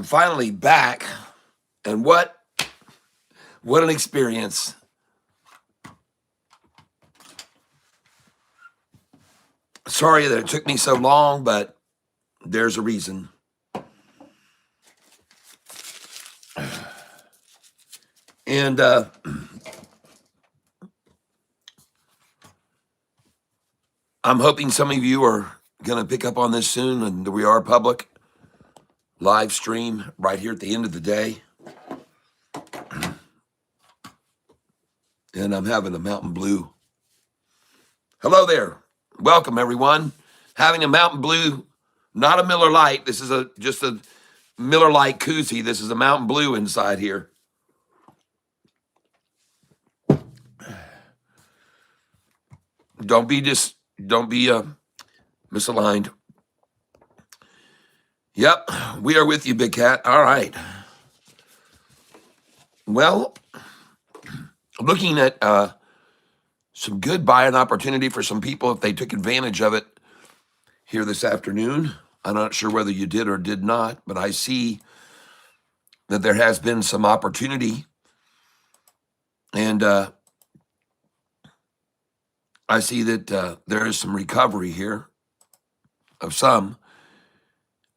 Finally back, and what an experience. Sorry that it took me so long, but there's a reason. And I'm hoping some of you are going to pick up on this soon, and we are public live stream right here at the end of the day. And I'm having a Mountain Blue. Hello there. Welcome, everyone. Having a Mountain Blue, not a Miller Lite. This is just a Miller Lite koozie. This is a Mountain Blue inside here. Don't be misaligned. Yep, we are with you, Big Cat. All right. Well, looking at some good buying opportunity for some people if they took advantage of it here this afternoon. I'm not sure whether you did or did not, but I see that there has been some opportunity, and I see that there is some recovery here of some,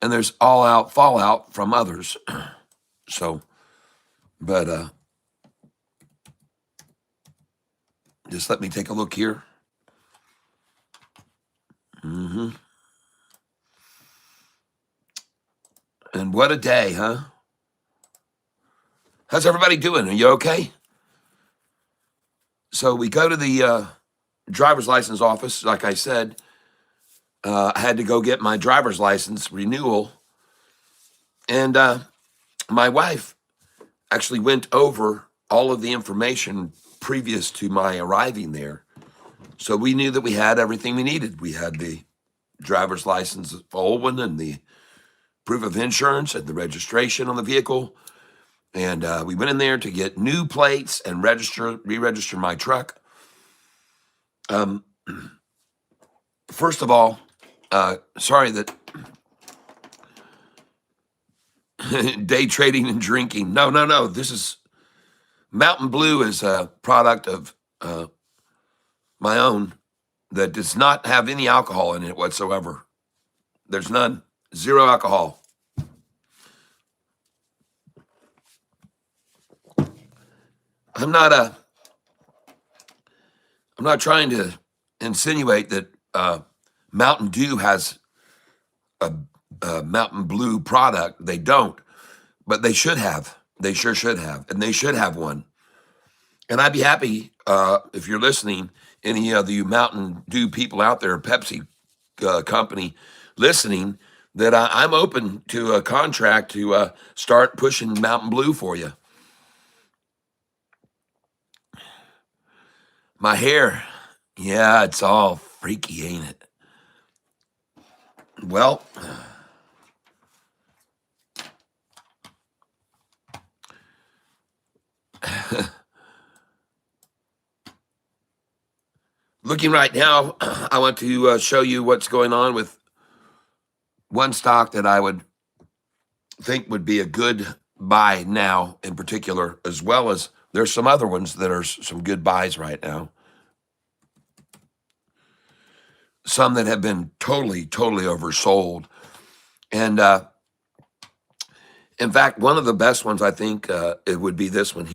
and there's all out fallout from others. So, but just let me take a look here. And what a day, huh? How's everybody doing? Are you okay? So we go to the driver's license office. Like I said, I had to go get my driver's license renewal. And my wife actually went over all of the information previous to my arriving there. So we knew that we had everything we needed. We had the driver's license for old one and the proof of insurance and the registration on the vehicle. And we went in there to get new plates and re-register my truck. First of all, sorry that day trading and drinking. No. This is Mountain Blue is a product of my own that does not have any alcohol in it whatsoever. There's none. Zero alcohol. I'm not trying to insinuate that Mountain Dew has a Mountain Blue product. They don't, but they should have. They sure should have, and they should have one. And I'd be happy if you're listening, any of you Mountain Dew people out there, Pepsi company listening, that I'm open to a contract to start pushing Mountain Blue for you. My hair, yeah, it's all freaky, ain't it? Well, looking right now, I want to show you what's going on with one stock that I would think would be a good buy now in particular, as well as there's some other ones that are some good buys right now. Some that have been totally oversold. And in fact, one of the best ones, I think, it would be this one.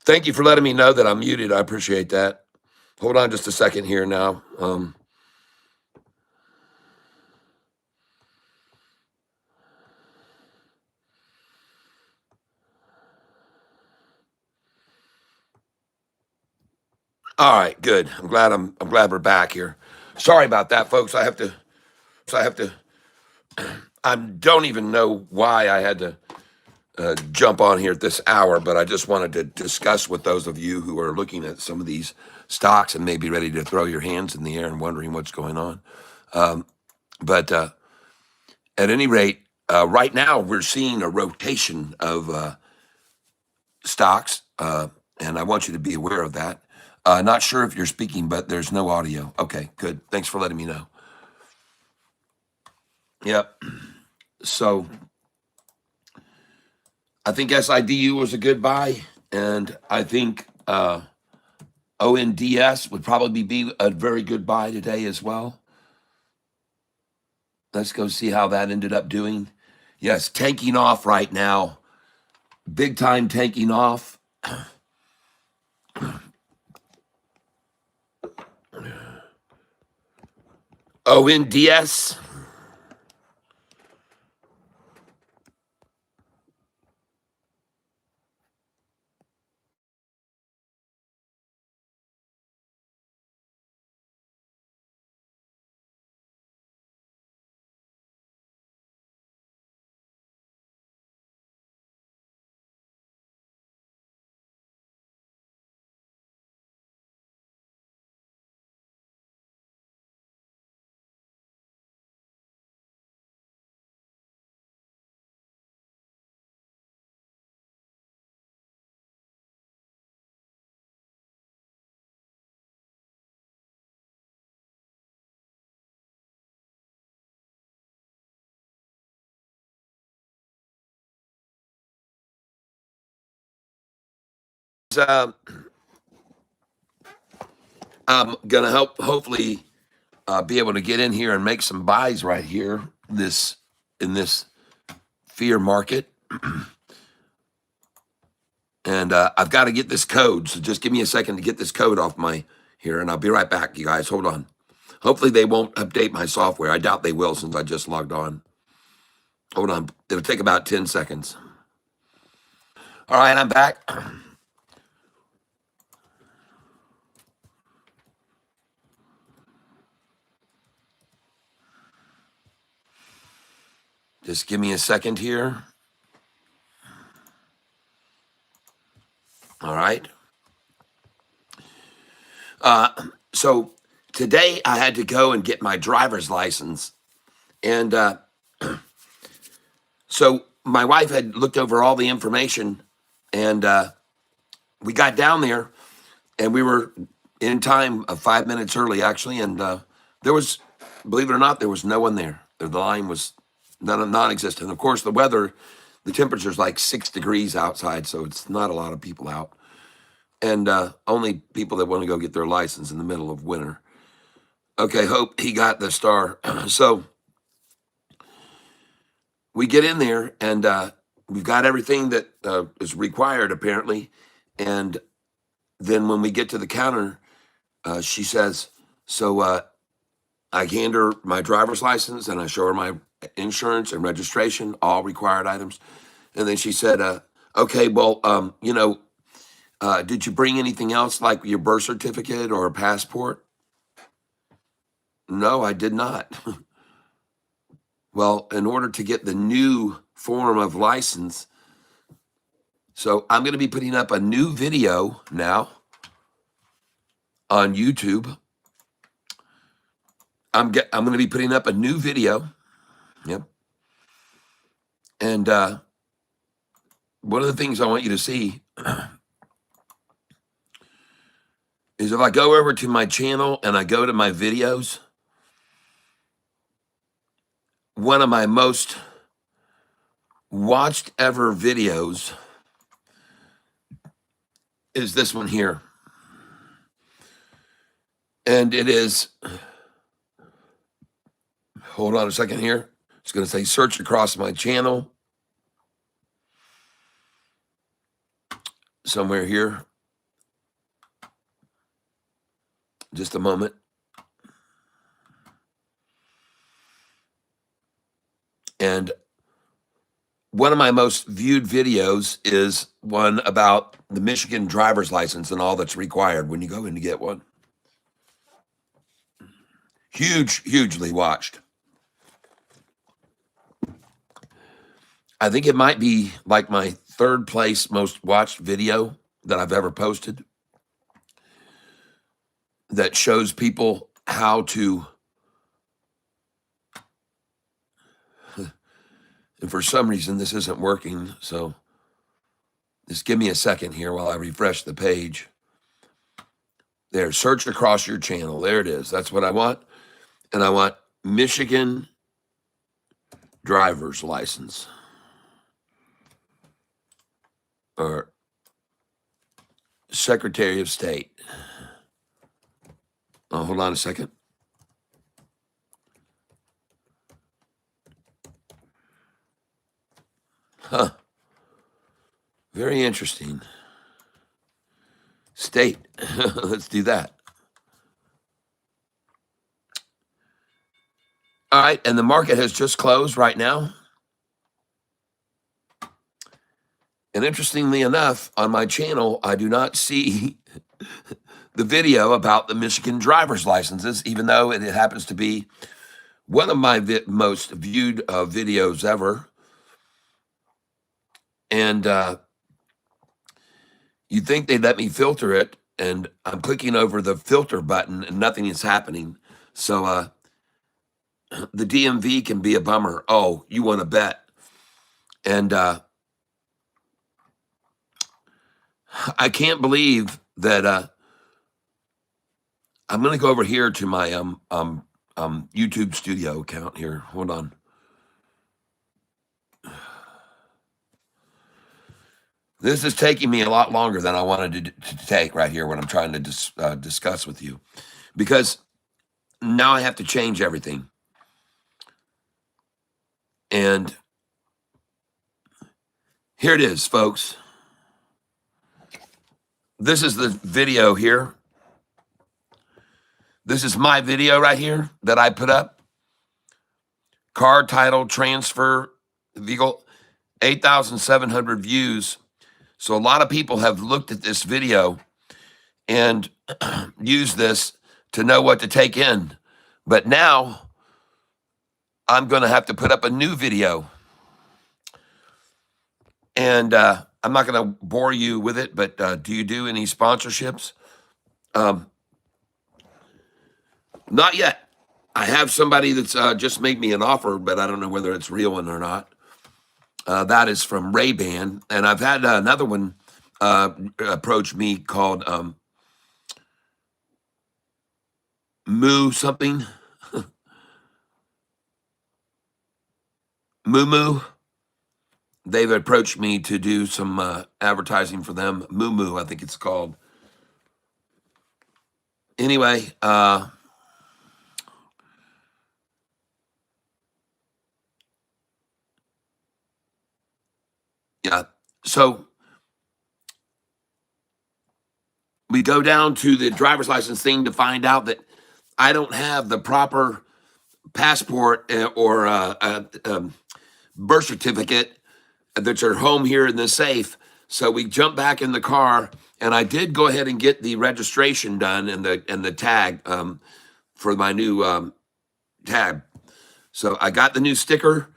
Thank you for letting me know that I'm muted. I appreciate that. Hold on just a second here now. All right, good. I'm glad we're back here. Sorry about that, folks. I have to. I don't even know why I had to jump on here at this hour, but I just wanted to discuss with those of you who are looking at some of these stocks and maybe ready to throw your hands in the air and wondering what's going on. But at any rate, right now we're seeing a rotation of stocks, and I want you to be aware of that. Not sure if you're speaking, but there's no audio. Okay, good. Thanks for letting me know. Yep. So I think SIDU was a good buy, and I think ONDS would probably be a very good buy today as well. Let's go see how that ended up doing. Yes, tanking off right now. Big time tanking off. ONDS. Uh, I'm gonna hopefully be able to get in here and make some buys right here. In this fear market, and I've got to get this code. So just give me a second to get this code off my here, and I'll be right back, you guys. Hold on. Hopefully they won't update my software. I doubt they will since I just logged on. Hold on. It'll take about 10 seconds. All right, I'm back. Just give me a second here. All right. So today I had to go and get my driver's license. And so my wife had looked over all the information, and we got down there, and we were in time 5 minutes early, actually. And there was, believe it or not, there was no one there. The line was non-existent. Of course, the weather, the temperature's like 6 degrees outside, so it's not a lot of people out. And only people that want to go get their license in the middle of winter. Okay, hope he got the star. So we get in there, and we've got everything that is required, apparently. And then when we get to the counter, she says, so I hand her my driver's license, and I show her my insurance and registration, all required items. And then she said, okay, well, did you bring anything else like your birth certificate or a passport? No, I did not. Well, in order to get the new form of license, so I'm going to be putting up a new video now on YouTube. I'm going to be putting up a new video. Yep. And one of the things I want you to see is if I go over to my channel and I go to my videos, one of my most watched ever videos is this one here. And it is, hold on a second here. It's going to say search across my channel. somewhere here. Just a moment. And one of my most viewed videos is one about the Michigan driver's license and all that's required when you go in to get one. Hugely watched. I think it might be like my third place most watched video that I've ever posted that shows people how to, and for some reason this isn't working, so just give me a second here while I refresh the page. There, search across your channel. There it is. That's what I want. And I want Michigan driver's license. Or Secretary of State. Oh, hold on a second. Huh. Very interesting. State. Let's do that. All right, and the market has just closed right now. And interestingly enough, on my channel, I do not see the video about the Michigan driver's licenses, even though it happens to be one of my most viewed videos ever. And you'd think they'd let me filter it, and I'm clicking over the filter button and nothing is happening. So the DMV can be a bummer. Oh, you want to bet. And I can't believe that I'm going to go over here to my YouTube studio account here. Hold on. This is taking me a lot longer than I wanted to take right here when I'm trying to discuss with you, because now I have to change everything. And here it is, folks. This is the video here. This is my video right here that I put up. Car title transfer vehicle, 8,700 views. So a lot of people have looked at this video and used this to know what to take in. But now I'm going to have to put up a new video. And I'm not going to bore you with it, but do you do any sponsorships? Not yet. I have somebody that's just made me an offer, but I don't know whether it's real one or not. That is from Ray-Ban. And I've had another one approach me called Moo something. Moo Moo. They've approached me to do some advertising for them. Moo Moo, I think it's called. Anyway, yeah. So we go down to the driver's license thing to find out that I don't have the proper passport or birth certificate that are home here in the safe. So we jump back in the car, and I did go ahead and get the registration done and the tag for my new tag. So I got the new sticker,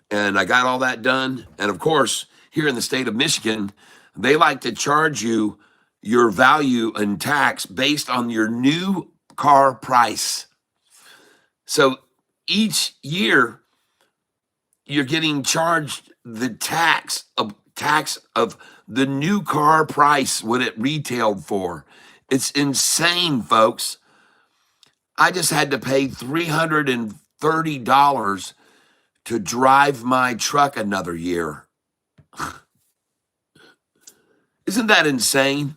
and I got all that done. And of course, here in the state of Michigan, they like to charge you your value and tax based on your new car price. So each year, you're getting charged the tax of the new car price, what it retailed for. It's insane, folks. I just had to pay $330 to drive my truck another year. Isn't that insane?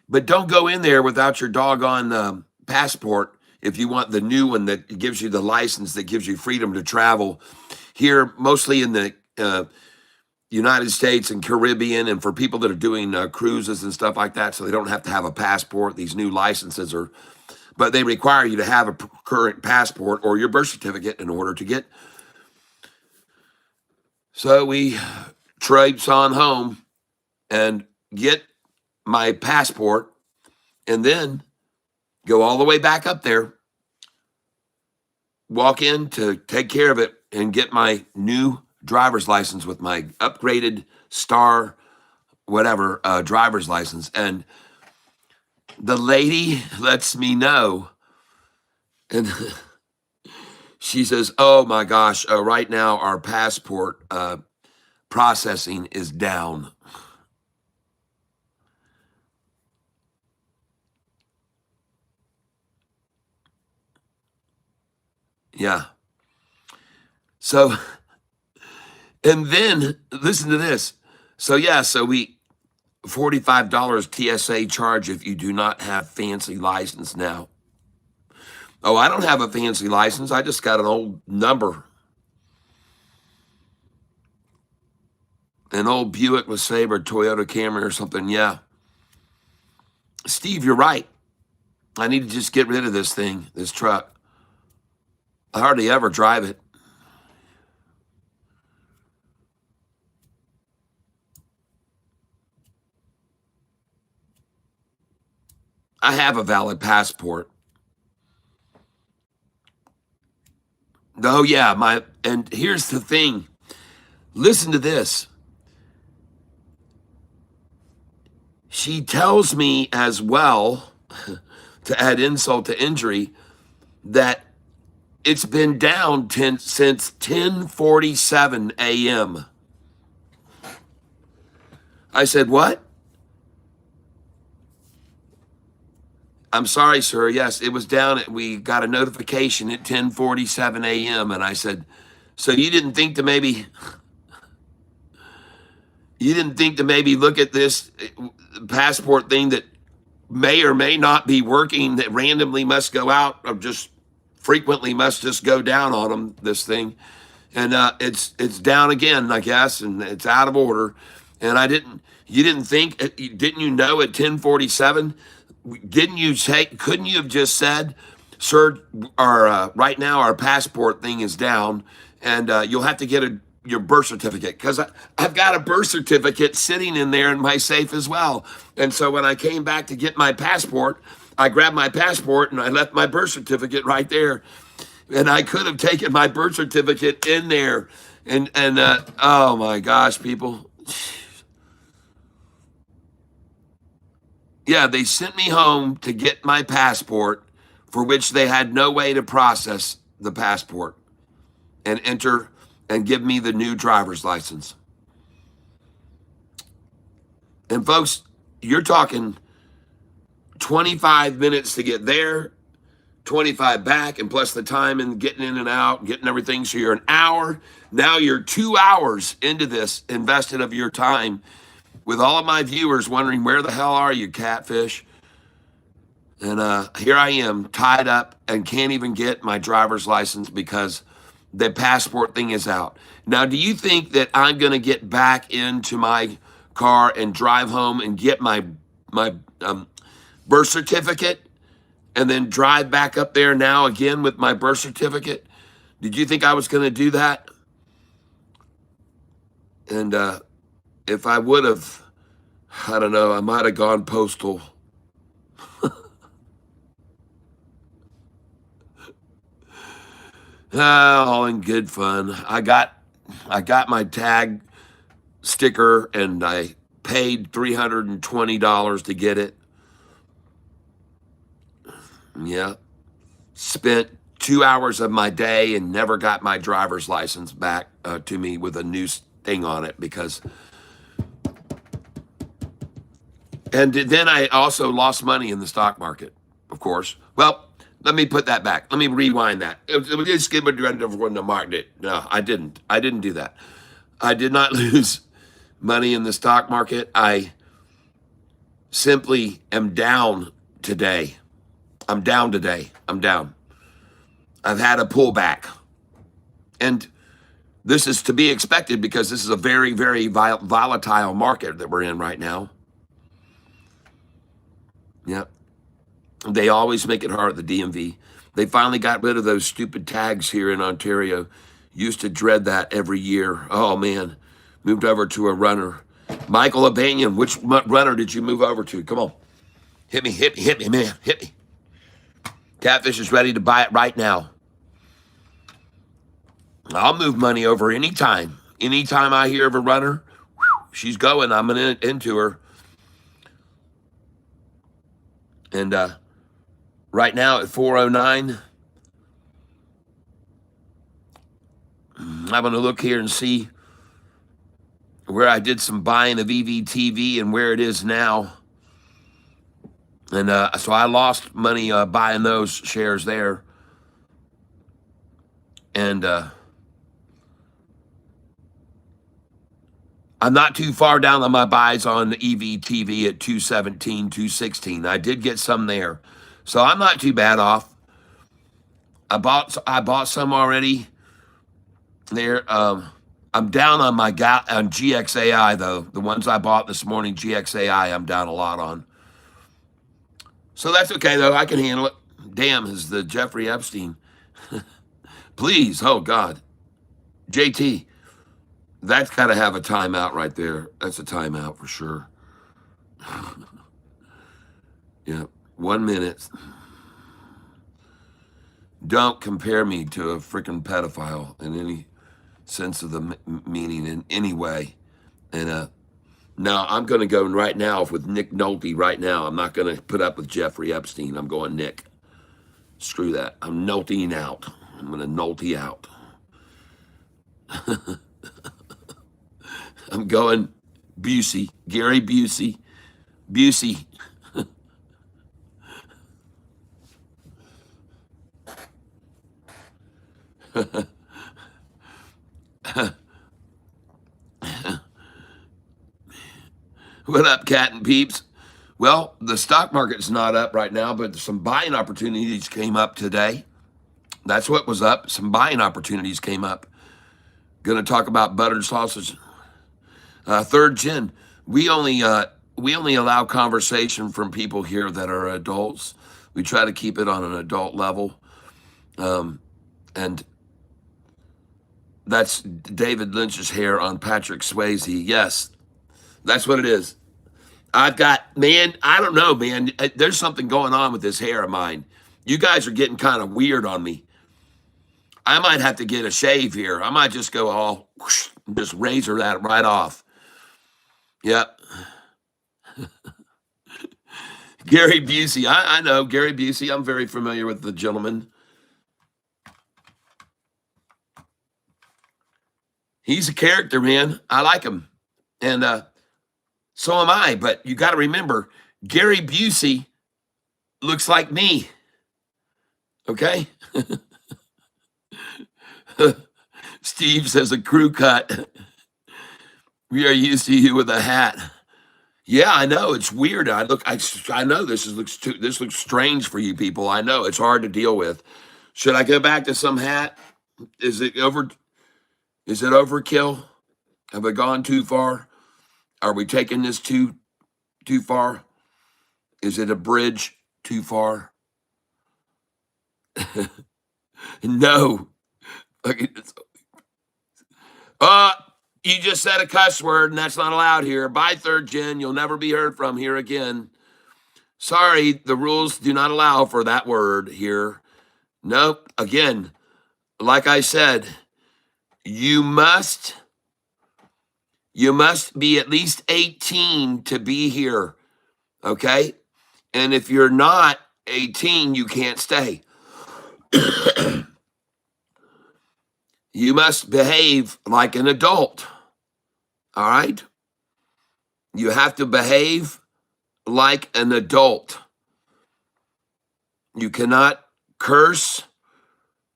But don't go in there without your doggone passport if you want the new one that gives you the license that gives you freedom to travel here, mostly in the United States and Caribbean, and for people that are doing cruises and stuff like that, so they don't have to have a passport. These new licenses are, but they require you to have a current passport or your birth certificate in order to get. So we traipse on home and get my passport, and then go all the way back up there, walk in to take care of it, and get my new driver's license with my upgraded star, whatever, driver's license. And the lady lets me know, and she says, "Oh my gosh, right now our passport processing is down." Yeah. So, and then listen to this. So yeah, so we $45 TSA charge if you do not have fancy license now. Oh, I don't have a fancy license. I just got an old number. An old Buick LeSabre, Toyota Camry or something. Yeah. Steve, you're right. I need to just get rid of this thing, this truck. I hardly ever drive it. I have a valid passport. Oh yeah, and here's the thing. Listen to this. She tells me as well, to add insult to injury, that it's been down since 10:47 a.m. I said, "What?" "I'm sorry, sir. Yes, it was down. We got a notification at 10:47 a.m." And I said, "So you didn't think to maybe look at this passport thing that may or may not be working, that randomly must go out, or just frequently must just go down on them, this thing, and it's down again, I guess, and it's out of order." And you didn't think, didn't you know at 10:47, didn't you say, couldn't you have just said, "Sir, our right now our passport thing is down, and you'll have to get your birth certificate," because I've got a birth certificate sitting in there in my safe as well. And so when I came back to get my passport, I grabbed my passport and I left my birth certificate right there. And I could have taken my birth certificate in there. And oh my gosh, people. Yeah, they sent me home to get my passport, for which they had no way to process the passport and enter and give me the new driver's license. And folks, you're talking 25 minutes to get there, 25 back, and plus the time and getting in and out, getting everything. So you're an hour. Now you're 2 hours into this, invested of your time, with all of my viewers wondering, where the hell are you, Catfish? And here I am, tied up, and can't even get my driver's license because the passport thing is out. Now, do you think that I'm going to get back into my car and drive home and get my birth certificate, and then drive back up there now again with my birth certificate? Did you think I was going to do that? And if I would have, I don't know, I might have gone postal. All in good fun. I got my tag sticker, and I paid $320 to get it. Yeah. Spent 2 hours of my day and never got my driver's license back to me with a new thing on it, because, and then I also lost money in the stock market, of course. Well, let me put that back. Let me rewind that. Just give it when the market. No, I didn't. I didn't do that. I did not lose money in the stock market. I simply am down today. I'm down today. I'm down. I've had a pullback. And This is to be expected because this is a very, very volatile market that we're in right now. Yep. They always make it hard at the DMV. They finally got rid of those stupid tags here in Ontario. Used to dread that every year. Oh, man. Moved over to a runner. Michael Abanian, which runner did you move over to? Come on. Hit me, man. Hit me. Catfish is ready to buy it right now. I'll move money over anytime. Anytime I hear of a runner, she's going. I'm into her. And right now at 409, I'm going to look here and see where I did some buying of EVTV and where it is now. And so I lost money buying those shares there. And I'm not too far down on my buys on EVTV at 217, 216. I did get some there. So I'm not too bad off. I bought some already there. I'm down on my on GXAI though. The ones I bought this morning, GXAI, I'm down a lot on. So that's okay though. I can handle it. Damn, is the Jeffrey Epstein. Please, oh God. JT, that's got to have a timeout right there. That's a timeout for sure. Yeah, 1 minute. Don't compare me to a freaking pedophile in any sense of the meaning in any way. And now I'm going to go right now with Nick Nolte right now. I'm not going to put up with Jeffrey Epstein. I'm going Nick. Screw that. I'm Nolteing out. I'm going to Nolte out. I'm going Busey, Gary Busey. Busey. What up, cat and peeps? Well, the stock market's not up right now, but some buying opportunities came up today. That's what was up. Some buying opportunities came up. Going to talk about buttered sausage. Third gen. We only allow conversation from people here that are adults. We try to keep it on an adult level. And that's David Lynch's hair on Patrick Swayze. Yes, that's what it is. I've got, man, I don't know, man. There's something going on with this hair of mine. You guys are getting kind of weird on me. I might have to get a shave here. I might just go all, whoosh, just razor that right off. Yep. Gary Busey. I know Gary Busey. I'm very familiar with the gentleman. He's a character, man. I like him. And so am I. But you got to remember, Gary Busey looks like me. Okay? Steve says a crew cut. We are used to you with a hat. Yeah, I know it's weird. I know this looks strange for you people. I know it's hard to deal with. Should I go back to some hat? Is it overkill? Have I gone too far? Are we taking this too far? Is it a bridge too far? No. You just said a cuss word, and that's not allowed here. Bye, third gen. You'll never be heard from here again. Sorry, the rules do not allow for that word here. Nope. Again, like I said, you must be at least 18 to be here. Okay? And if you're not 18, you can't stay. You must behave like an adult. All right? You have to behave like an adult. You cannot curse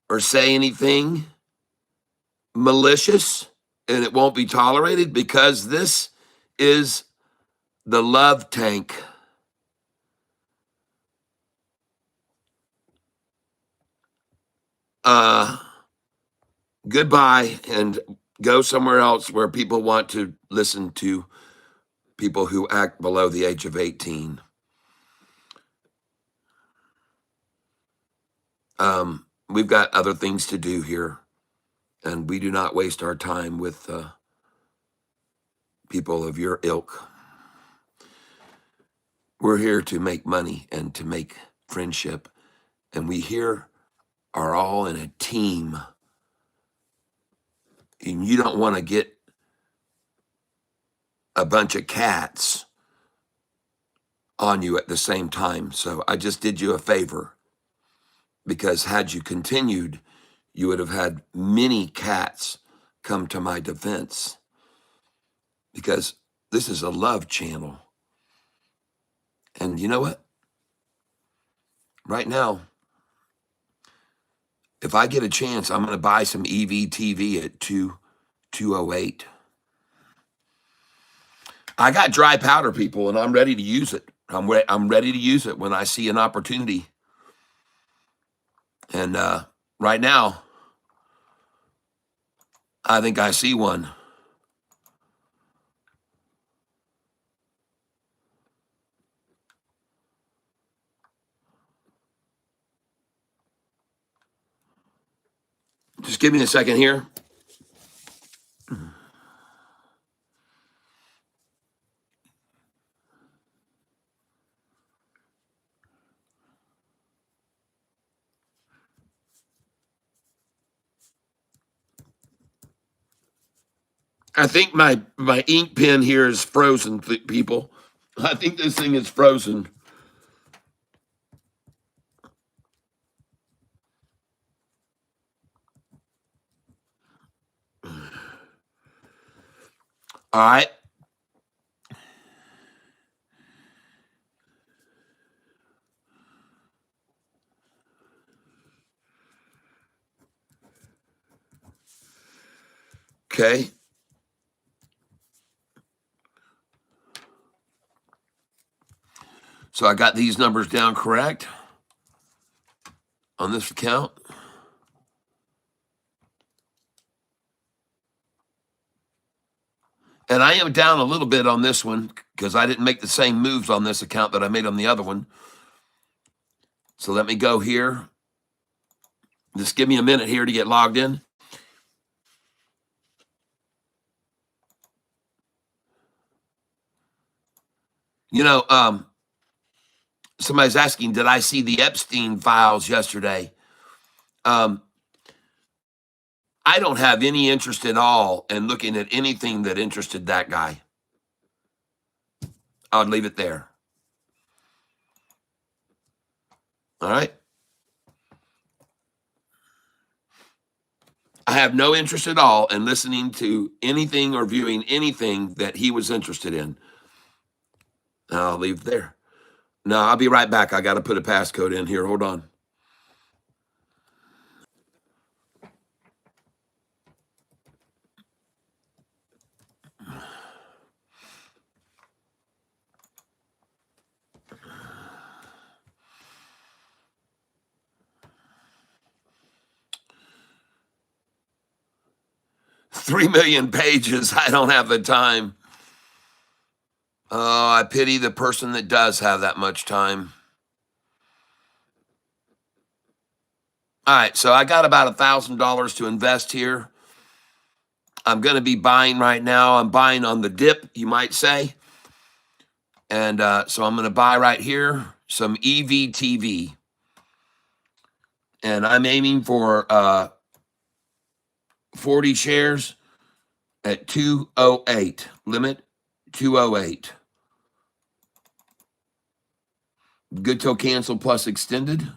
or say anything malicious, and it won't be tolerated because this is the love tank. Goodbye, and Go somewhere else where people want to listen to people who act below the age of 18. We've got other things to do here, and we do not waste our time with people of your ilk. We're here to make money and to make friendship, and we here are all in a team. And you don't want to get a bunch of cats on you at the same time. So I just did you a favor, because had you continued, you would have had many cats come to my defense, because this is a love channel. And you know what? Right now, if I get a chance, I'm going to buy some EVTV at 208. I got dry powder, people, and I'm ready to use it. I'm ready to use it when I see an opportunity. And right now, I think I see one. Just give me a second here. I think my ink pen here is frozen, people. I think this thing is frozen. All right. Okay. So I got these numbers down correct on this account. And I am down a little bit on this one because I didn't make the same moves on this account that I made on the other one. So let me go here. Just give me a minute here to get logged in. You know, somebody's asking, did I see the Epstein files yesterday? I don't have any interest at all in looking at anything that interested that guy. I'll leave it there. All right. I have no interest at all in listening to anything or viewing anything that he was interested in. I'll leave it there. No, I'll be right back. I got to put a passcode in here. Hold on. $3 million pages. I don't have the time. Oh, I pity the person that does have that much time. All right, so I got about $1,000 to invest here. I'm going to be buying right now. I'm buying on the dip, you might say. And so I'm going to buy right here some EVTV. And I'm aiming for 40 shares at 208. Limit 208. Good till cancel plus extended.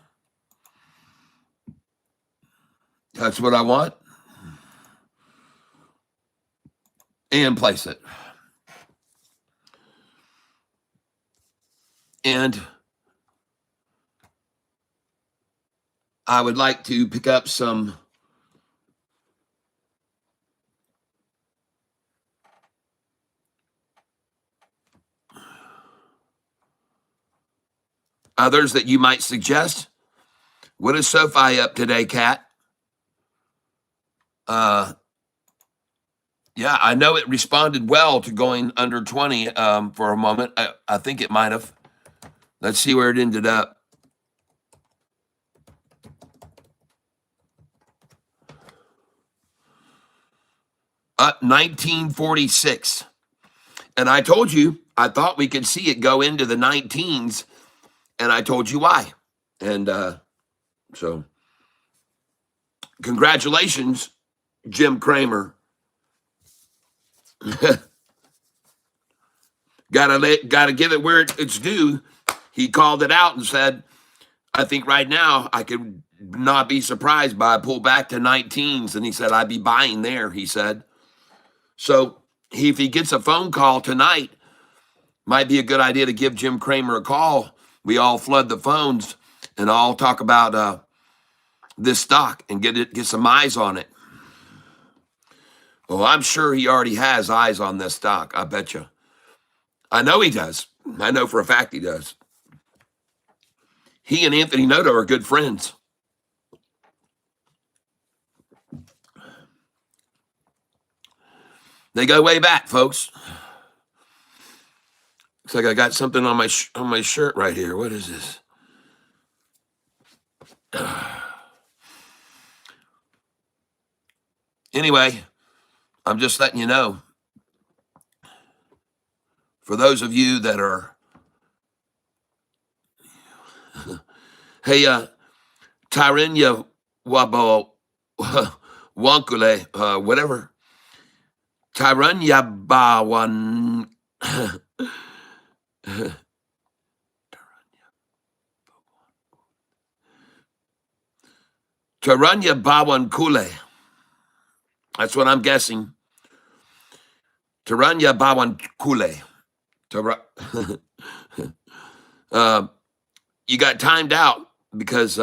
That's what I want. And place it. And I would like to pick up some others that you might suggest. What is SoFi up today, Kat? Yeah, I know it responded well to going under 20 for a moment. I think it might have. Let's see where it ended up. 1946. And I told you, I thought we could see it go into the 19s, and I told you why. And so, congratulations, Jim Cramer. Gotta give it where it's due. He called it out and said, I think right now I could not be surprised by a pullback to 19s. And he said, I'd be buying there, he said. So if he gets a phone call tonight, might be a good idea to give Jim Cramer a call. We all flood the phones and all talk about this stock and get some eyes on it. Well, I'm sure he already has eyes on this stock. I bet you. I know he does. I know for a fact he does. He and Anthony Noto are good friends. They go way back, folks. Looks like I got something on my shirt right here. What is this? Anyway, I'm just letting you know. For those of you that are, hey, Tyrinya Wabo Wankule, whatever. Tyrinya Bawan. Taranya Bawan Kule. That's what I'm guessing. Taranya Bawan Kule. You got timed out because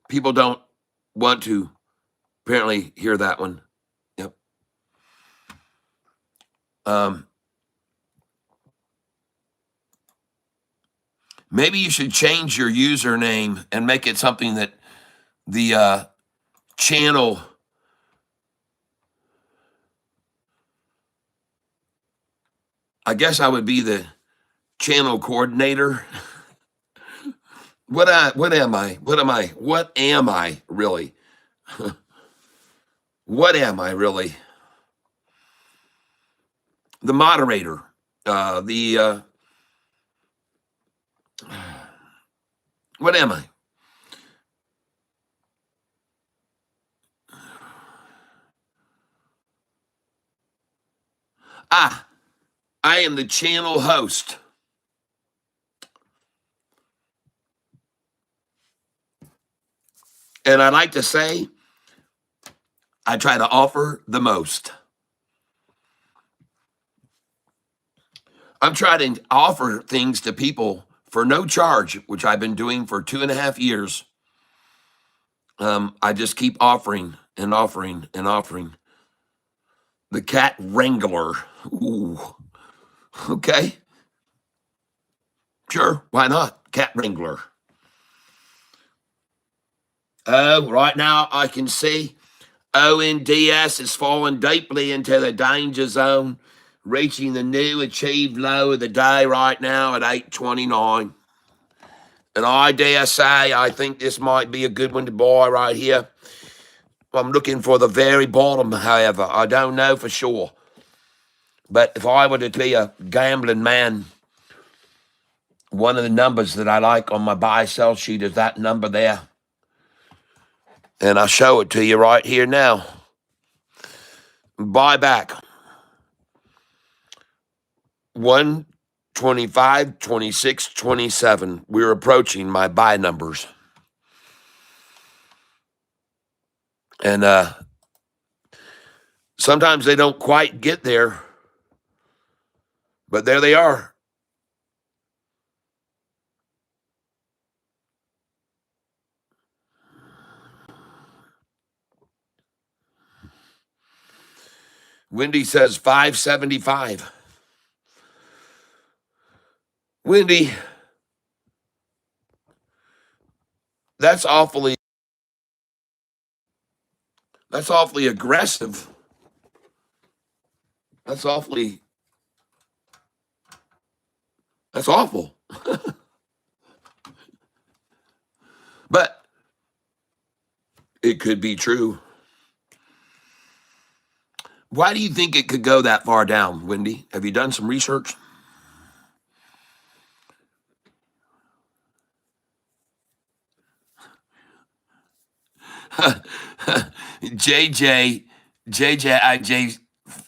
people don't want to apparently hear that one. Yep. Maybe you should change your username and make it something that the channel. I guess I would be the channel coordinator. What am I? What am I? What am I really? What am I really? The moderator. What am I? I am the channel host. And I like to say, I try to offer the most. I'm trying to offer things to people for no charge, which I've been doing for 2.5 years. I just keep offering and offering and offering. The cat wrangler. Ooh. Okay. Sure. Why not? Cat wrangler. Oh, right now I can see ONDS is falling deeply into the danger zone, reaching the new achieved low of the day right now at 829. And I dare say I think this might be a good one to buy right here. I'm looking for the very bottom, however. I don't know for sure. But if I were to be a gambling man, one of the numbers that I like on my buy-sell sheet is that number there. And I'll show it to you right here now. Buy back. 125, 26, 27. We're approaching my buy numbers. And sometimes they don't quite get there, but there they are. Wendy says 575. Wendy, that's awfully aggressive. That's awfully, that's awful. But it could be true. Why do you think it could go that far down, Wendy? Have you done some research? JJ,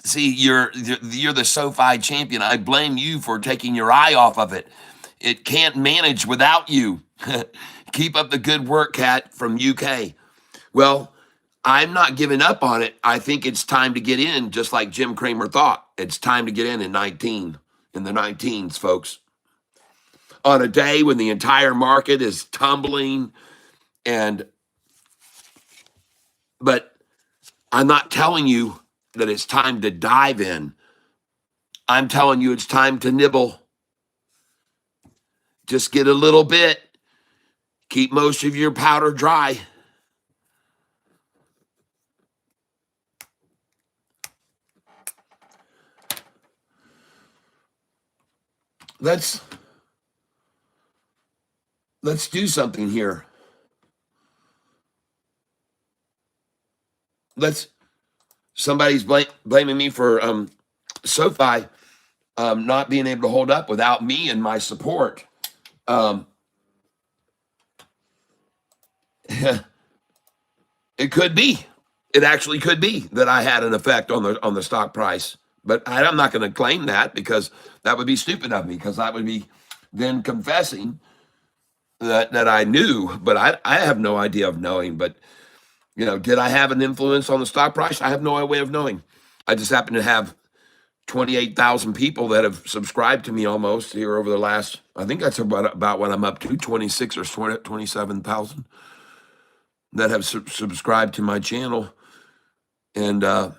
see, you're the SoFi champion. I blame you for taking your eye off of it. It can't manage without you. Keep up the good work, Kat from UK. Well, I'm not giving up on it. I think it's time to get in, just like Jim Cramer thought. It's time to get in 19, in the 19s, folks. On a day when the entire market is tumbling, and but I'm not telling you that it's time to dive in. I'm telling you it's time to nibble. Just get a little bit. Keep most of your powder dry. Let's do something here. Somebody's blaming me for SoFi not being able to hold up without me and my support. Um, it could be. It actually could be that I had an effect on the stock price, but I'm not going to claim that because that would be stupid of me, because that would be then confessing that I knew, but I have no idea of knowing. But did I have an influence on the stock price? I have no way of knowing. I just happen to have 28,000 people that have subscribed to me almost here over the last, I think that's about what I'm up to, 26 or 27,000 that have subscribed to my channel. And I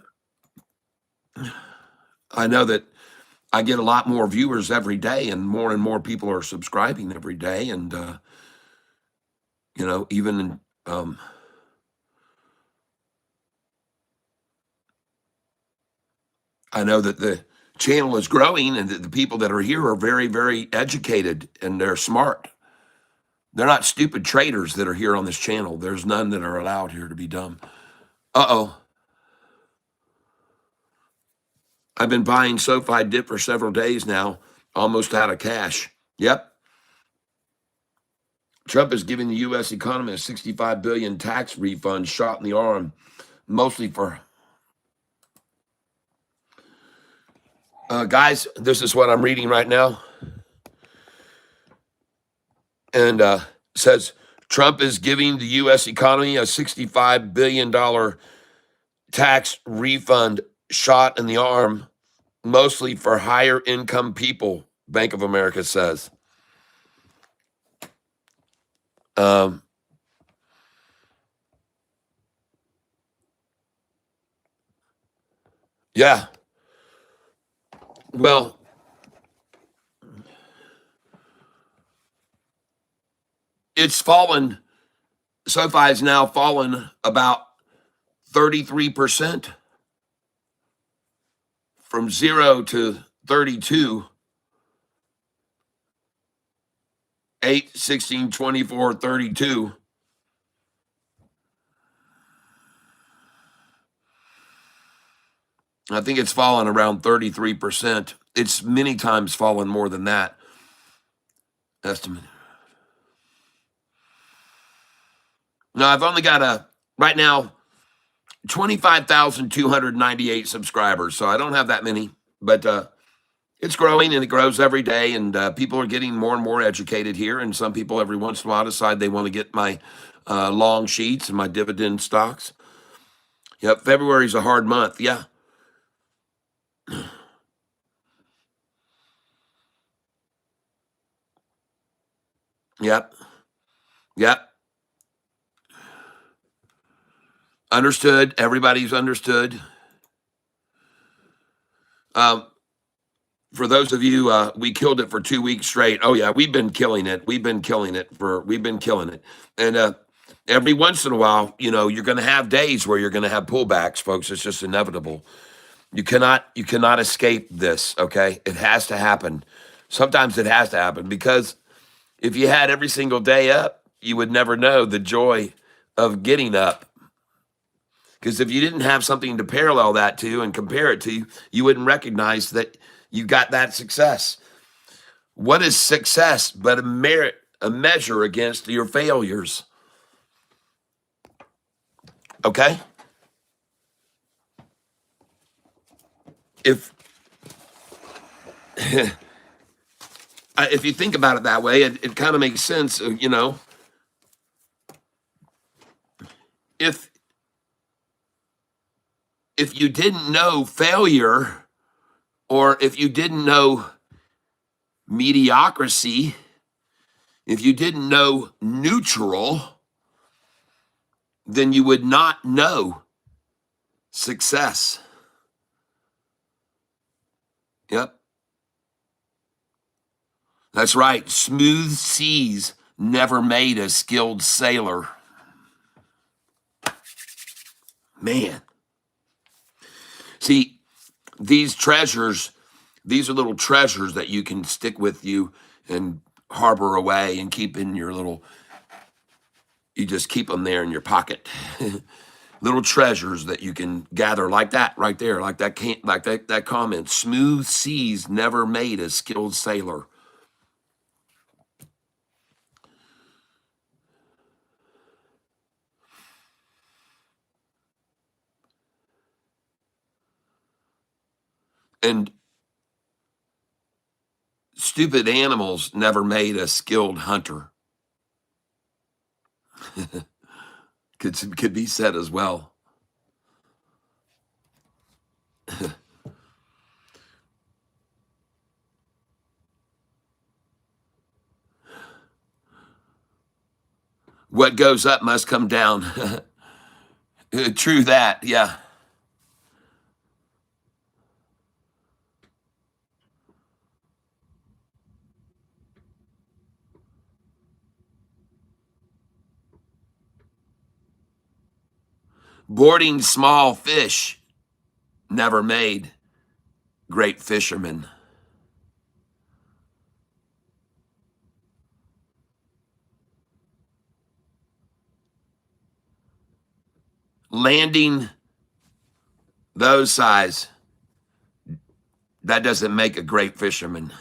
know that I get a lot more viewers every day, and more people are subscribing every day. And, even I know that the channel is growing, and that the people that are here are very, very educated, and they're smart. They're not stupid traders that are here on this channel. There's none that are allowed here to be dumb. Uh-oh. I've been buying SoFi dip for several days now, almost out of cash. Yep. Trump is giving the U.S. economy a $65 billion tax refund shot in the arm, mostly for... guys, this is what I'm reading right now. And says, Trump is giving the U.S. economy a $65 billion tax refund shot in the arm, mostly for higher income people, Bank of America says. Yeah. Well, it's fallen. SoFi has now fallen about 33% from 0 to 32, 8, 16, 24, 32. I think it's fallen around 33%. It's many times fallen more than that estimate. Now, I've only got right now, 25,298 subscribers, so I don't have that many, but it's growing, and it grows every day, and people are getting more and more educated here, and some people every once in a while decide they want to get my long sheets and my dividend stocks. Yep, February's a hard month, yeah. Yep. Yep. Understood. Everybody's understood. For those of you, we killed it for 2 weeks straight. Oh yeah, we've been killing it. We've been killing it. And every once in a while, you're going to have days where you're going to have pullbacks, folks. It's just inevitable. You cannot escape this, okay? It has to happen. Sometimes it has to happen because if you had every single day up, you would never know the joy of getting up. Because if you didn't have something to parallel that to and compare it to, you wouldn't recognize that you got that success. What is success but a measure against your failures? Okay? If if you think about it that way, it kind of makes sense. If if you didn't know failure, or if you didn't know mediocrity, if you didn't know neutral, then you would not know success. Yep, that's right. Smooth seas never made a skilled sailor. Man. See, these treasures, these are little treasures that you can stick with you and harbor away and keep in your little, you just keep them there in your pocket. Little treasures that you can gather like that right there, like that comment. Smooth seas never made a skilled sailor. And stupid animals never made a skilled hunter. Could be said as well. What goes up must come down. True that, yeah. Boarding small fish never made great fishermen. Landing those size, that doesn't make a great fisherman.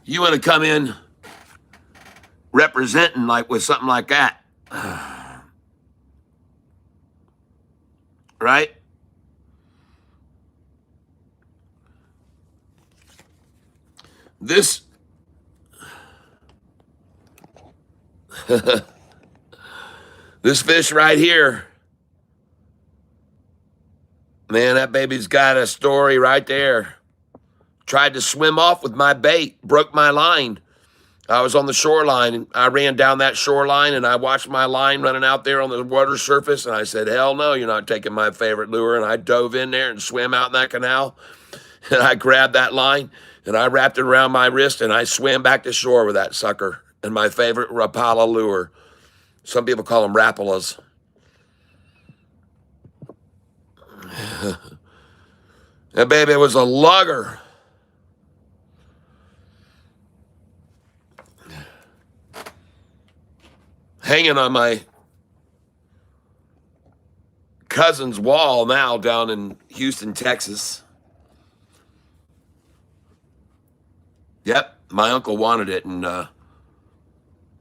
You want to come in representing like with something like that, right? This this fish right here, man, that baby's got a story right there. Tried to swim off with my bait, broke my line. I was on the shoreline, and I ran down that shoreline, and I watched my line running out there on the water surface, and I said, hell no, you're not taking my favorite lure. And I dove in there and swam out in that canal, and I grabbed that line, and I wrapped it around my wrist, and I swam back to shore with that sucker and my favorite Rapala lure. Some people call them Rapalas. That baby was a lugger. Hanging on my cousin's wall now down in Houston, Texas. Yep, my uncle wanted it, and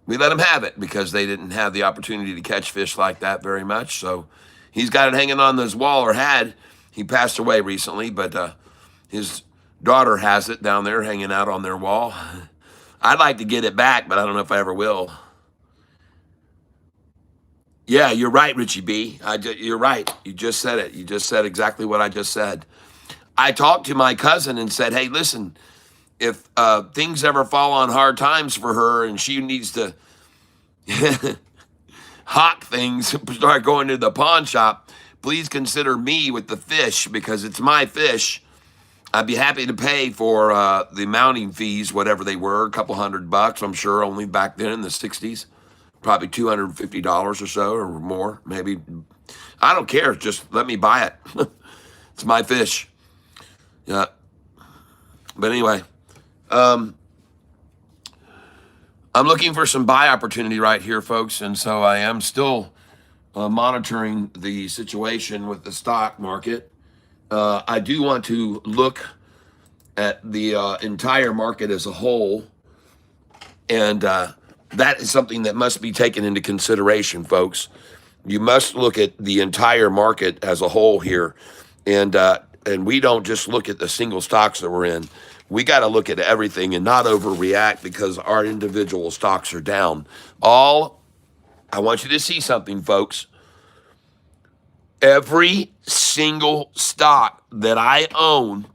we let him have it because they didn't have the opportunity to catch fish like that very much. So he's got it hanging on this wall, or had. He passed away recently, but his daughter has it down there hanging out on their wall. I'd like to get it back, but I don't know if I ever will. Yeah, you're right, Richie B. You're right. You just said it. You just said exactly what I just said. I talked to my cousin and said, hey, listen, if things ever fall on hard times for her and she needs to hawk things, start going to the pawn shop, please consider me with the fish because it's my fish. I'd be happy to pay for the mounting fees, whatever they were, a couple $100, I'm sure, only back then in the 60s. Probably $250 or so or more, maybe. I don't care. Just let me buy it. It's my fish. Yeah. But anyway, um, I'm looking for some buy opportunity right here, folks. And so I am still monitoring the situation with the stock market. I do want to look at the entire market as a whole. And that is something that must be taken into consideration, folks. You must look at the entire market as a whole here. And we don't just look at the single stocks that we're in. We got to look at everything and not overreact because our individual stocks are down. I want you to see something, folks. Every single stock that I own,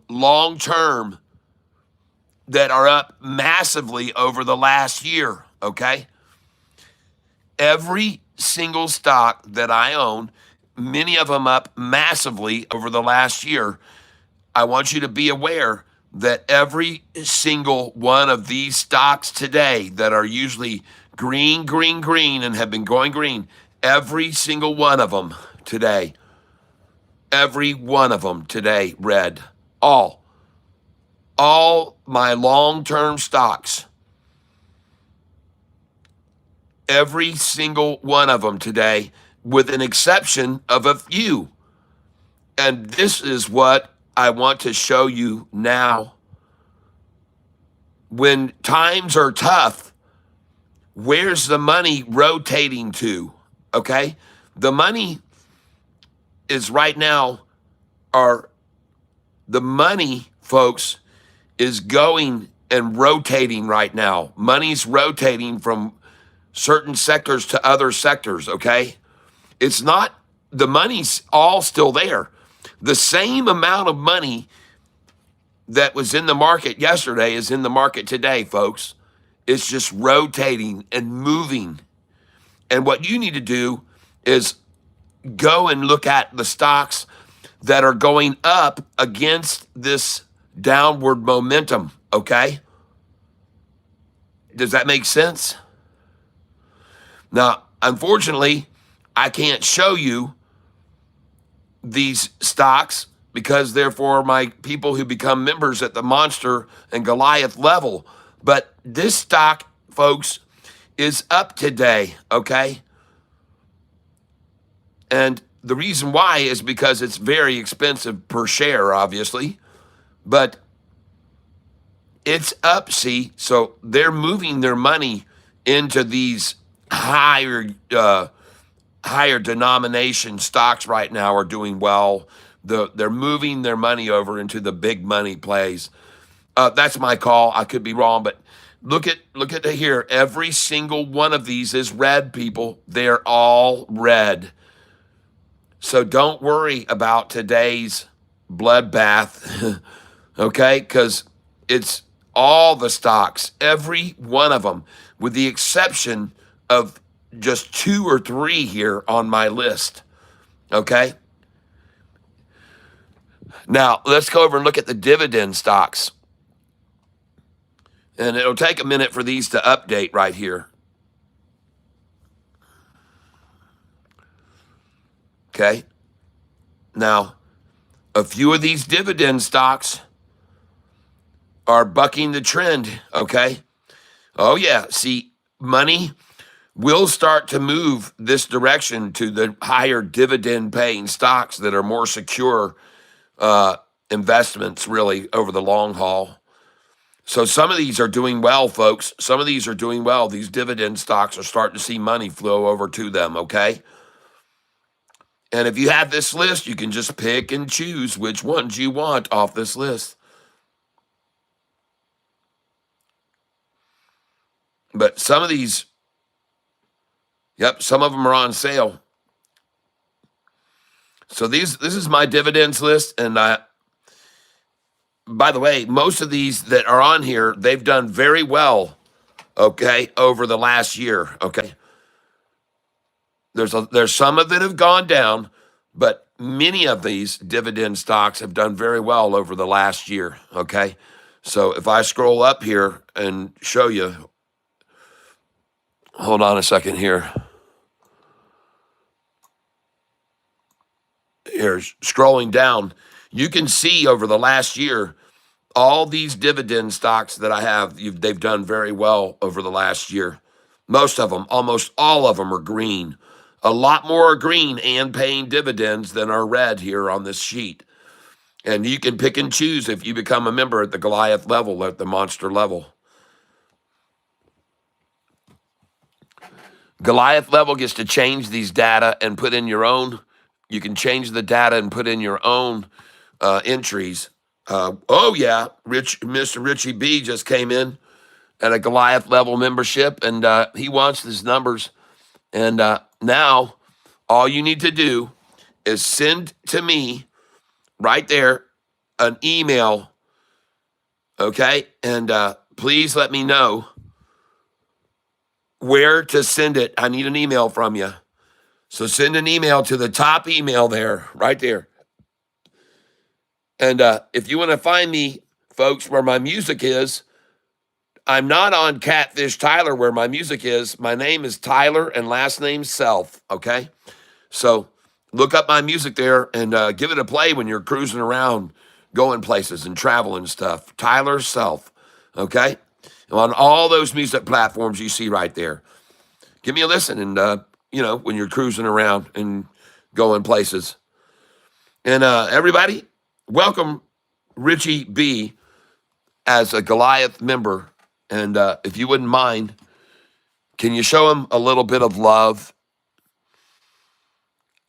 long term, that are up massively over the last year, okay? Every single stock that I own, many of them up massively over the last year. I want you to be aware that every single one of these stocks today that are usually green, green, green, and have been going green, every single one of them today, red. All my long-term stocks, every single one of them today, with an exception of a few. And this is what I want to show you now. When times are tough, where's the money rotating to? Okay? The money is right now, the money, folks, is going and rotating right now. Money's rotating from certain sectors to other sectors, okay? It's not, the money's all still there. The same amount of money that was in the market yesterday is in the market today, folks. It's just rotating and moving. And what you need to do is go and look at the stocks that are going up against this downward momentum, okay? Does that make sense? Now, unfortunately, I can't show you these stocks because they're for my people who become members at the Monster and Goliath level. But this stock, folks, is up today, okay? And the reason why is because it's very expensive per share, obviously. But it's up, see? So they're moving their money into these higher denomination stocks right now are doing well. They're moving their money over into the big money plays. That's my call. I could be wrong, but look at here. Every single one of these is red, people. They're all red. So don't worry about today's bloodbath, okay? Because it's all the stocks, every one of them, with the exception of just 2 or 3 here on my list, okay? Now, let's go over and look at the dividend stocks. And it'll take a minute for these to update right here. Okay? Now, a few of these dividend stocks are bucking the trend, okay? Oh, yeah. See, money will start to move this direction to the higher dividend paying stocks that are more secure investments, really, over the long haul. So some of these are doing well, folks. Some of these are doing well. These dividend stocks are starting to see money flow over to them, okay? And if you have this list, you can just pick and choose which ones you want off this list. But some of these, some of them are on sale. So this is my dividends list. And by the way, most of these that are on here, they've done very well, okay, over the last year, okay? There's some of that have gone down, but many of these dividend stocks have done very well over the last year. Okay, so if I scroll up here and show you, hold on a second here. Here's scrolling down. You can see over the last year, all these dividend stocks that I have, they've done very well over the last year. Most of them, almost all of them are green. A lot more are green and paying dividends than are red here on this sheet. And you can pick and choose if you become a member at the Goliath level, at the monster level. Goliath level gets to change these data and put in your own. You can change the data and put in your own entries. Oh yeah, Mr. Richie B just came in at a Goliath level membership, and he wants his numbers. And now all you need to do is send to me right there an email, okay? And please let me know where to send it. I need an email from you. So send an email to the top email there, right there. And if you want to find me, folks, where my music is, I'm not on Catfish Tyler where my music is. My name is Tyler and last name Self, okay? So look up my music there and give it a play when you're cruising around, going places and traveling and stuff. Tyler Self, okay? On all those music platforms you see right there. Give me a listen and, when you're cruising around and going places. And everybody, welcome Richie B as a Goliath member. And if you wouldn't mind, can you show him a little bit of love?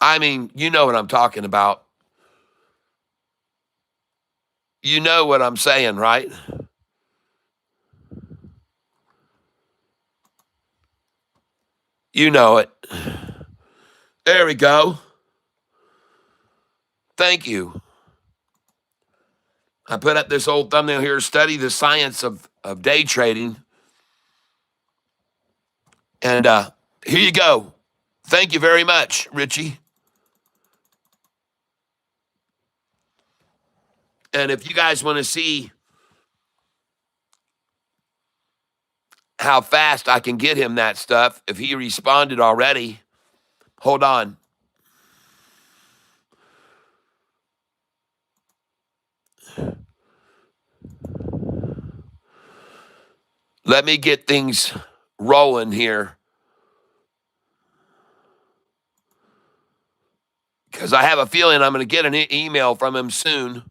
I mean, you know what I'm talking about. You know what I'm saying, right? You know it. There we go. Thank you. I put up this old thumbnail here, study the science of day trading. And here you go. Thank you very much, Richie. And if you guys want to see how fast I can get him that stuff, if he responded already, hold on. Let me get things rolling here. Because I have a feeling I'm going to get an email from him soon.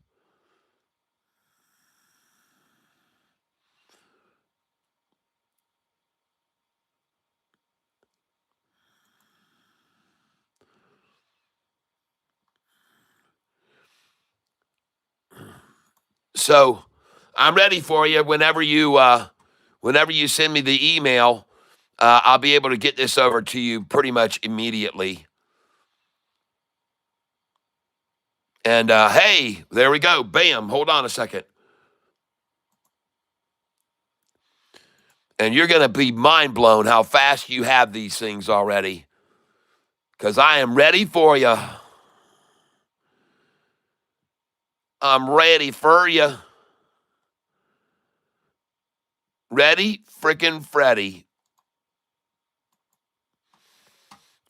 So I'm ready for you whenever you send me the email. I'll be able to get this over to you pretty much immediately. And hey, there we go. Bam. Hold on a second. And you're going to be mind blown how fast you have these things already. Because I am ready for you. I'm ready for you. Ready, freaking Freddy.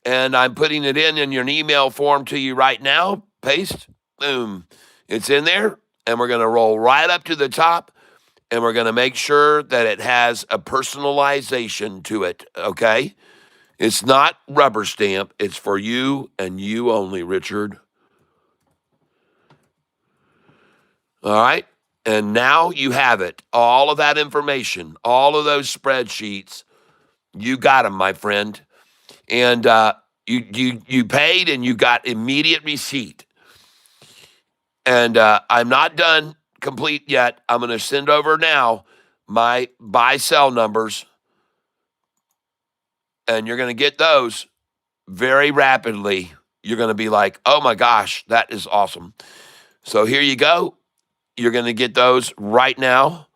And I'm putting it in your email form to you right now. Paste. Boom. It's in there. And we're going to roll right up to the top. And we're going to make sure that it has a personalization to it. Okay? It's not rubber stamp. It's for you and you only, Richard. All right? And now you have it. All of that information, all of those spreadsheets, you got them, my friend. And you paid and you got immediate receipt. And I'm not done complete yet. I'm going to send over now my buy-sell numbers. And you're going to get those very rapidly. You're going to be like, oh my gosh, that is awesome. So here you go. You're going to get those right now.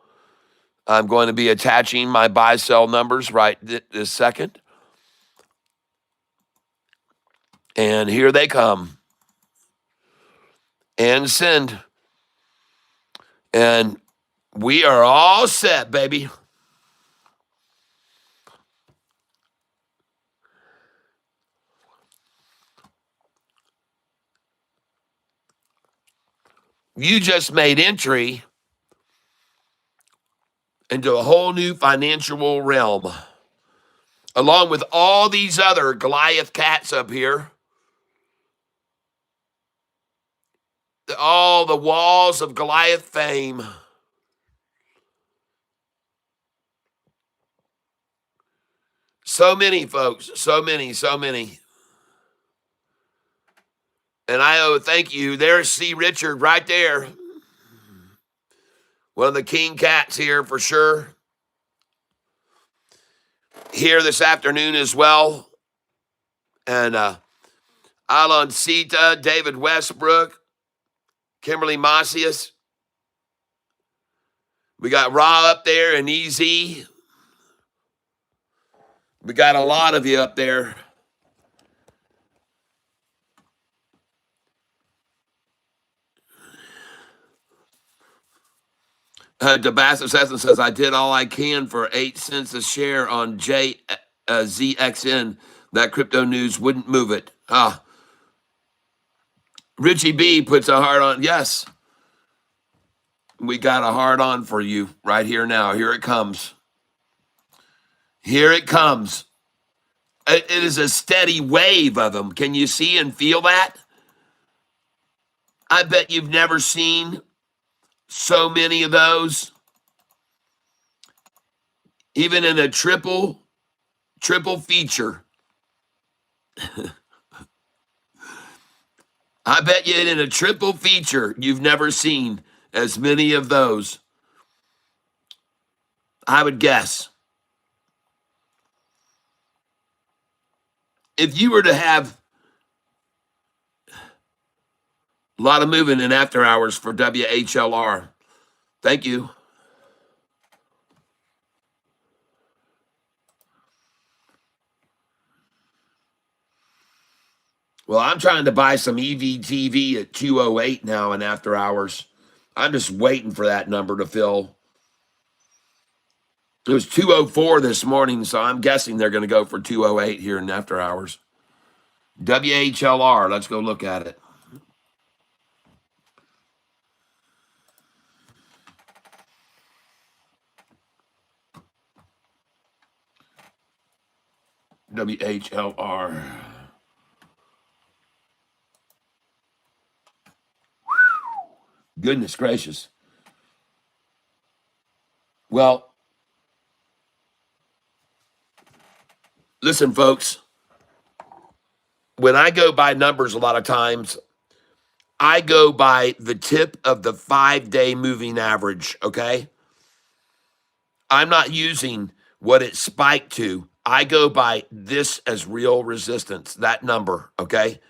I'm going to be attaching my buy-sell numbers right this second. And here they come. And send. And we are all set, baby. You just made entry into a whole new financial realm, along with all these other Goliath cats up here. All the walls of Goliath fame. So many folks, so many, so many. And I owe thank you. There's C. Richard right there. One of the king cats here for sure. Here this afternoon as well. And Alon Sita, David Westbrook, Kimberly Macias. We got Ra up there and EZ. We got a lot of you up there. Tabasco says, I did all I can for 8 cents a share on ZXN. That crypto news wouldn't move it. Richie B puts a heart on. Yes, we got a heart on for you right here now. Here it comes. Here it comes. It is a steady wave of them. Can you see and feel that? I bet you've never seen so many of those. Even in a triple feature. I bet you in a triple feature, you've never seen as many of those. I would guess. If you were to have a lot of movement in after hours for WHLR, thank you. Well, I'm trying to buy some EVTV at 208 now in after hours. I'm just waiting for that number to fill. It was 204 this morning, so I'm guessing they're going to go for 208 here in after hours. WHLR, let's go look at it. WHLR. Goodness gracious. Well, listen, folks. When I go by numbers a lot of times, I go by the tip of the 5-day moving average, okay? I'm not using what it spiked to. I go by this as real resistance, that number, okay?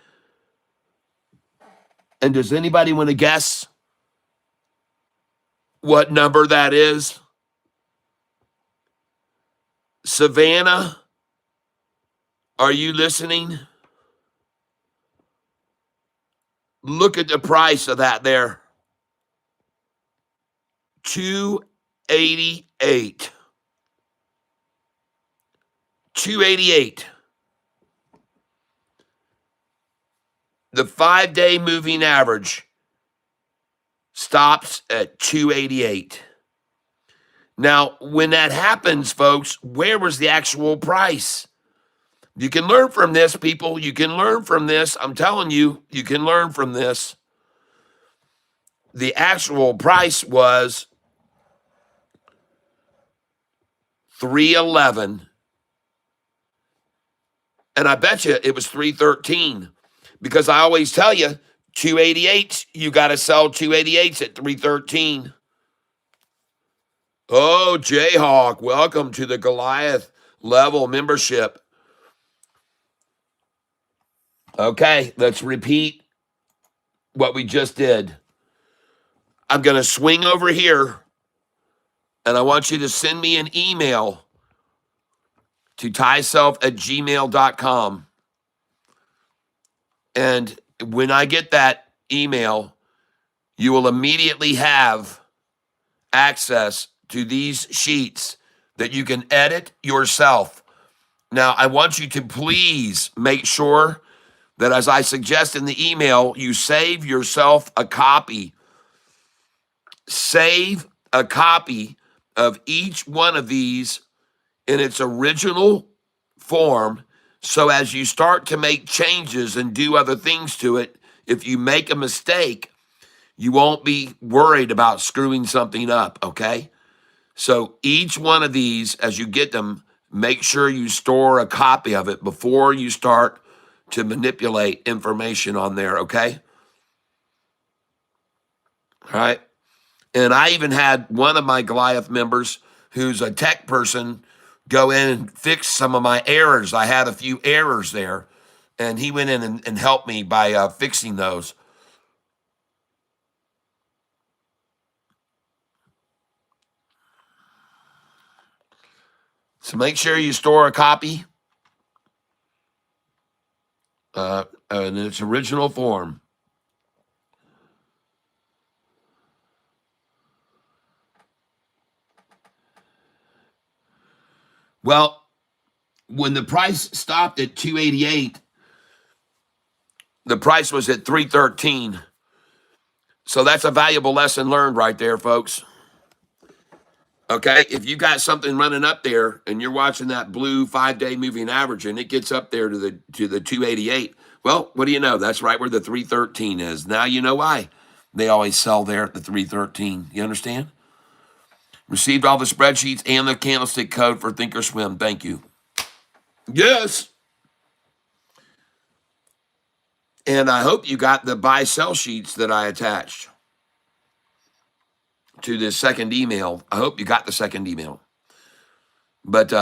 And does anybody want to guess what number that is? Savannah, are you listening? Look at the price of that there. 288. 288. The 5-day moving average stops at 288. Now, when that happens, folks, where was the actual price? You can learn from this, people. You can learn from this. I'm telling you, you can learn from this. The actual price was 311. And I bet you it was 313 because I always tell you 288, you got to sell 288s at 313. Oh, Jayhawk, welcome to the Goliath level membership. Okay, let's repeat what we just did. I'm going to swing over here, and I want you to send me an email to tyself@gmail.com. And when I get that email, you will immediately have access to these sheets that you can edit yourself. Now, I want you to please make sure that, as I suggest in the email, you save yourself a copy. Save a copy of each one of these in its original form, so as you start to make changes and do other things to it, if you make a mistake, you won't be worried about screwing something up, okay? So each one of these, as you get them, make sure you store a copy of it before you start to manipulate information on there, okay? All right. And I even had one of my Goliath members who's a tech person go in and fix some of my errors. I had a few errors there, and he went in and helped me by fixing those. So make sure you store a copy in its original form. Well, when the price stopped at 288, the price was at 313. So that's a valuable lesson learned right there, folks. Okay, if you got something running up there and you're watching that blue 5-day moving average and it gets up there to the 288, well, what do you know? That's right where the 313 is. Now you know why they always sell there at the 313. You understand? Received all the spreadsheets and the candlestick code for Thinkorswim. Thank you. Yes. And I hope you got the buy sell sheets that I attached to this second email. I hope you got the second email. But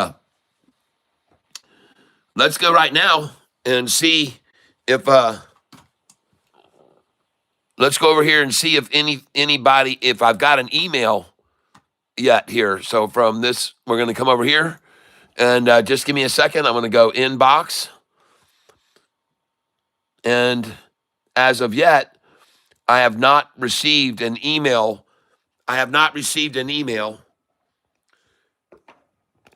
let's go right now and see if let's go over here and see if anybody, if I've got an email yet here. So from this, we're going to come over here and just give me a second. I'm going to go inbox. And as of yet, I have not received an email. I have not received an email.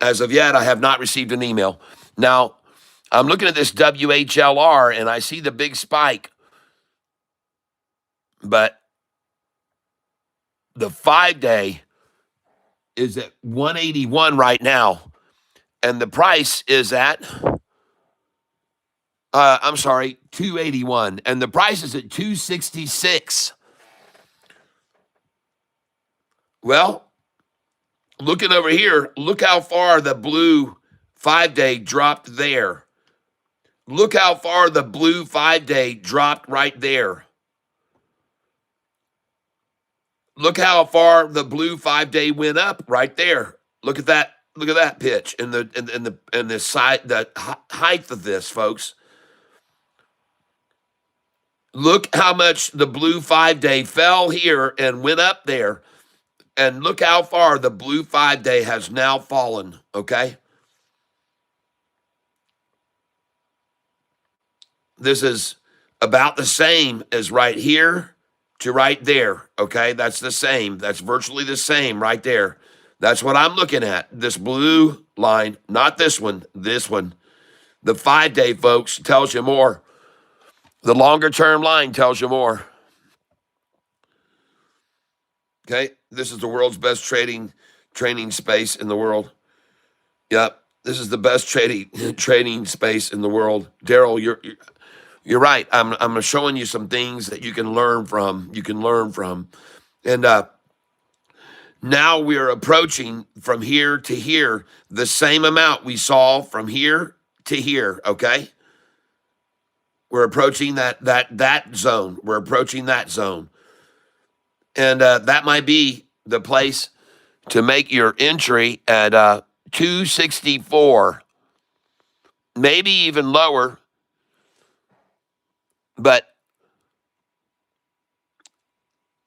As of yet, I have not received an email. Now, I'm looking at this WHLR and I see the big spike, but the 5-day is at 181 right now, and the price is at, 281, and the price is at 266. Well, looking over here, look how far the blue 5-day dropped there. Look how far the blue 5-day dropped right there. Look how far the blue 5-day went up right there. Look at that. Look at that pitch and the side, the height of this, folks. Look how much the blue 5-day fell here and went up there. And look how far the blue 5-day has now fallen, okay? This is about the same as right here to right there, okay? That's the same. That's virtually the same right there. That's what I'm looking at. This blue line, not this one, this one. The 5-day, folks, tells you more. The longer term line tells you more. Okay, this is the world's best training space in the world. Yep, this is the best trading space in the world. Daryl, you're right. I'm showing you some things that you can learn from. And now we're approaching from here to here the same amount we saw from here to here. Okay, we're approaching that zone. We're approaching that zone, and that might be the place to make your entry at 264, maybe even lower. But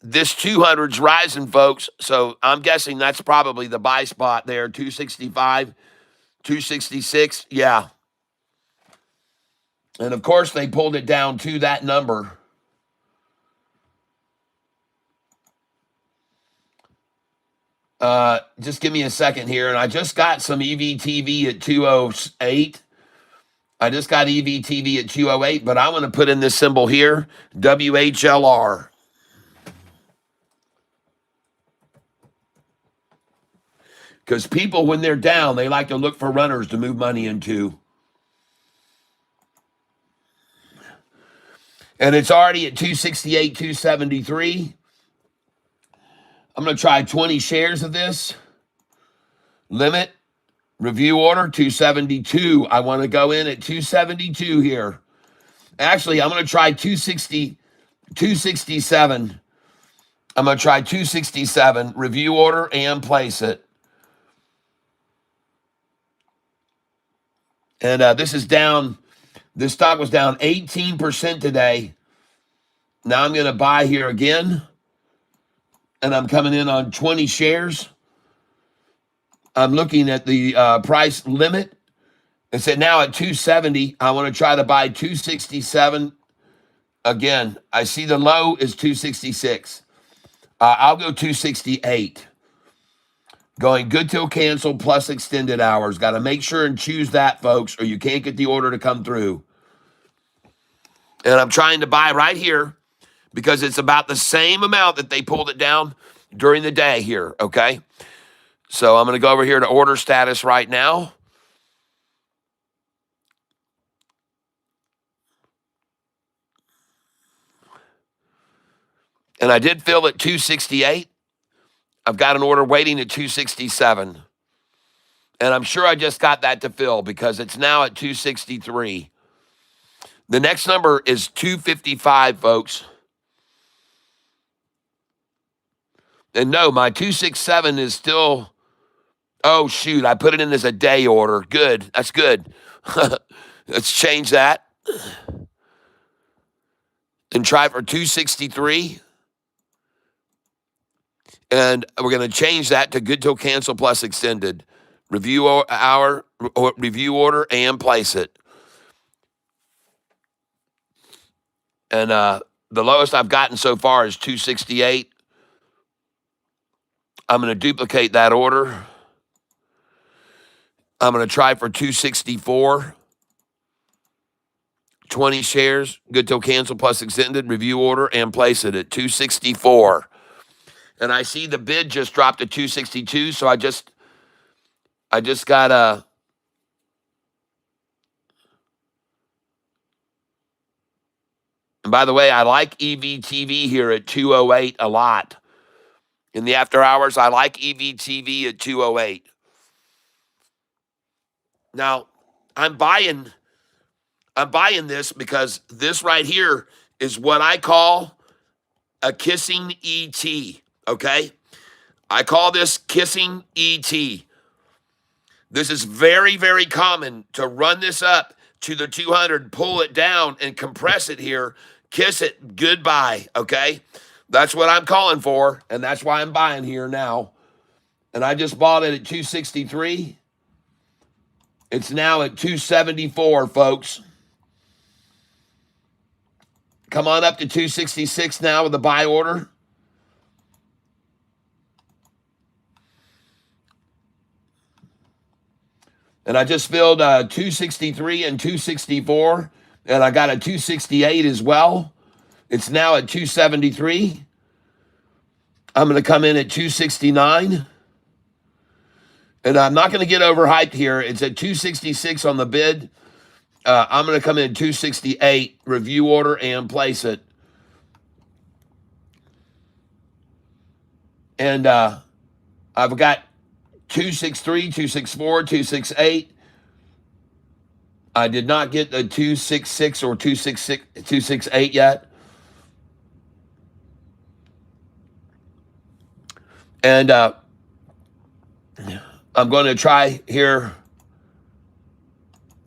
this 200's rising, folks. So I'm guessing that's probably the buy spot there, 265, 266. Yeah. And of course, they pulled it down to that number. Just give me a second here. And I just got some EVTV at 208. I just got EVTV at 208, but I want to put in this symbol here, WHLR. Because people, when they're down, they like to look for runners to move money into. And it's already at 268, 273. I'm going to try 20 shares of this. Limit, review order, 272. I want to go in at 272 here. Actually, I'm going to try 267. I'm going to try 267, review order, and place it. And this is down. This stock was down 18% today. Now I'm going to buy here again. And I'm coming in on 20 shares. I'm looking at the price limit. It's at now at 270. I want to try to buy 267. Again, I see the low is 266. I'll go 268. Going good till cancel plus extended hours. Got to make sure and choose that, folks, or you can't get the order to come through. And I'm trying to buy right here because it's about the same amount that they pulled it down during the day here, okay? So I'm going to go over here to order status right now. And I did fill at 268. I've got an order waiting at 267. And I'm sure I just got that to fill because it's now at 263. The next number is 255, folks. And no, my 267 is still, oh, shoot, I put it in as a day order. Good. That's good. Let's change that. And try for 263. And we're going to change that to good till cancel plus extended. Review order and place it. And the lowest I've gotten so far is 268. I'm going to duplicate that order. I'm going to try for 264. 20 shares, good till cancel plus extended, review order, and place it at 264. And I see the bid just dropped to 262, so I just got a... And by the way, I like EVTV here at 208 a lot. In the after hours, I like EVTV at 208. Now, I'm buying this because this right here is what I call a kissing ET, okay? I call this kissing ET. This is very, very common to run this up to the 200, pull it down, and compress it here, kiss it goodbye, okay? That's what I'm calling for, and that's why I'm buying here now. And I just bought it at 263. It's now at 274, folks. Come on up to 266 now with the buy order. And I just filled 263 and 264, and I got a 268 as well. It's now at 273. I'm going to come in at 269. And I'm not going to get overhyped here. It's at 266 on the bid. I'm going to come in at 268, review order, and place it. And I've got 263, 264, 268. I did not get the 266 or 268 yet. And I'm going to try here,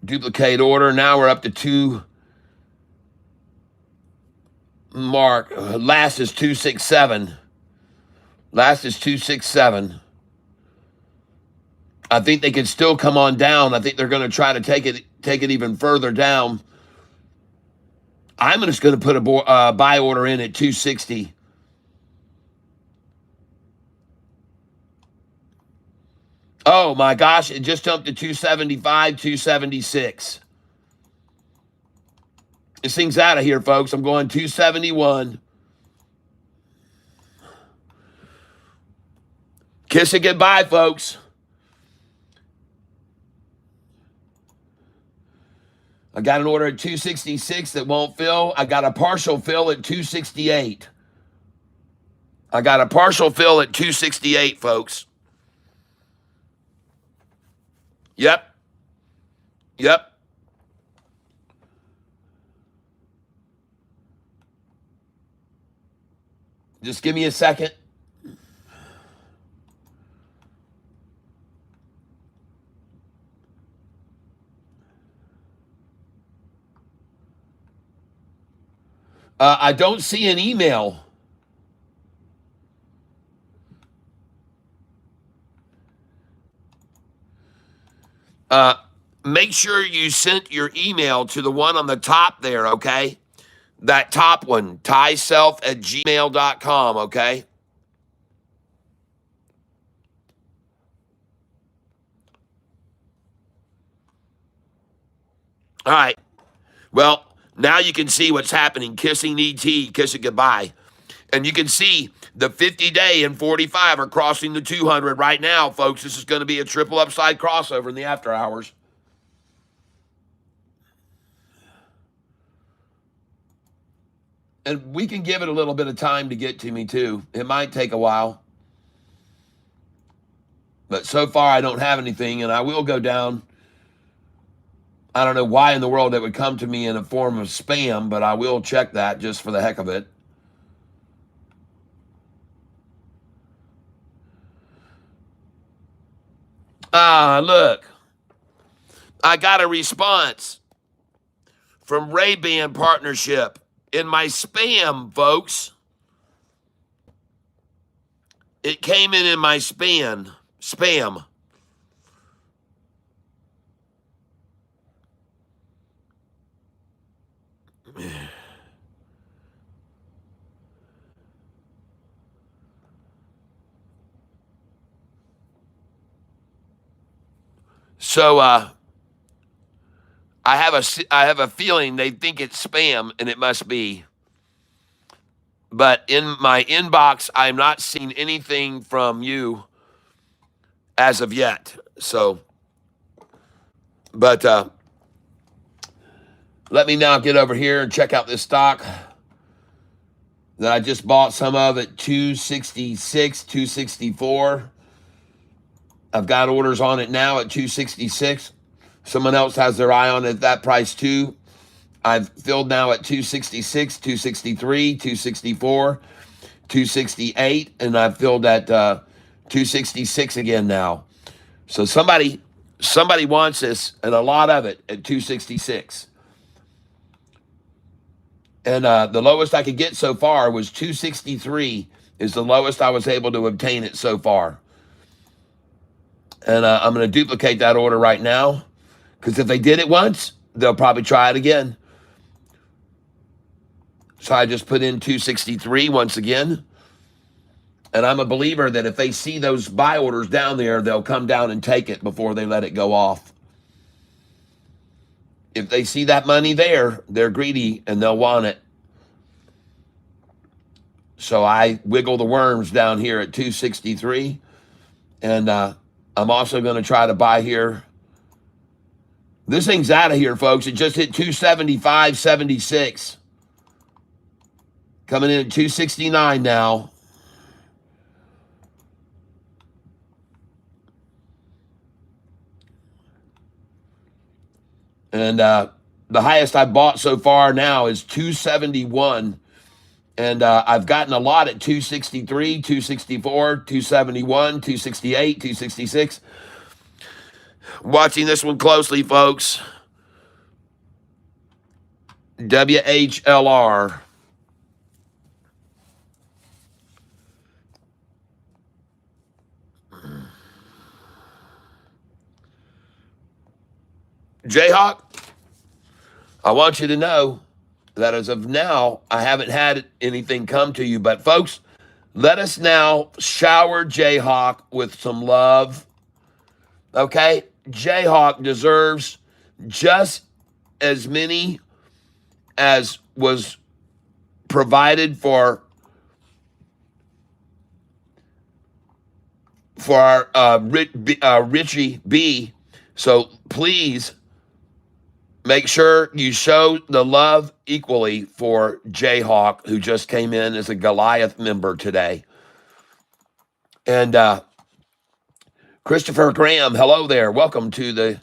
duplicate order. Now we're up to 2 mark. Last is 267. Last is 267. I think they can still come on down. I think they're going to try to take it even further down. I'm just going to put a buy order in at 260. Oh my gosh, it just jumped to 275, 276. This thing's out of here, folks. I'm going 271. Kiss it goodbye, folks. I got an order at 266 that won't fill. I got a partial fill at 268. I got a partial fill at 268, folks. Yep. Yep. Just give me a second. I don't see an email. Make sure you sent your email to the one on the top there, okay? That top one, tyself@gmail.com, okay? All right. Well, now you can see what's happening. Kissing ET, kiss it goodbye. And you can see the 50-day and 45 are crossing the 200 right now, folks. This is going to be a triple upside crossover in the after hours. And we can give it a little bit of time to get to me, too. It might take a while. But so far, I don't have anything, and I will go down. I don't know why in the world it would come to me in a form of spam, but I will check that just for the heck of it. Look. I got a response from Ray-Ban Partnership in my spam, folks. It came in my spam. So I have a feeling they think it's spam, and it must be. But in my inbox, I'm not seeing anything from you as of yet. So, but let me now get over here and check out this stock that I just bought some of at 266, 264. I've got orders on it now at 266. Someone else has their eye on it at that price too. I've filled now at 266, 263, 264, 268, and I've filled at 266 again now. So somebody wants this, and a lot of it at 266. And the lowest I could get so far was 263 is the lowest I was able to obtain it so far. And I'm going to duplicate that order right now, because if they did it once, they'll probably try it again. So I just put in 263 once again. And I'm a believer that if they see those buy orders down there, they'll come down and take it before they let it go off. If they see that money there, they're greedy and they'll want it. So I wiggle the worms down here at 263. And I'm also going to try to buy here. This thing's out of here, folks. It just hit 275.76. Coming in at 269 now. And the highest I bought so far now is 271. And I've gotten a lot at 263, 264, 271, 268, 266. Watching this one closely, folks. WHLR. Jayhawk, I want you to know that as of now, I haven't had anything come to you. But folks, let us now shower Jayhawk with some love. Okay? Jayhawk deserves just as many as was provided for our Richie B. So please make sure you show the love equally for Jayhawk, who just came in as a Goliath member today. And Christopher Graham, hello there. Welcome to the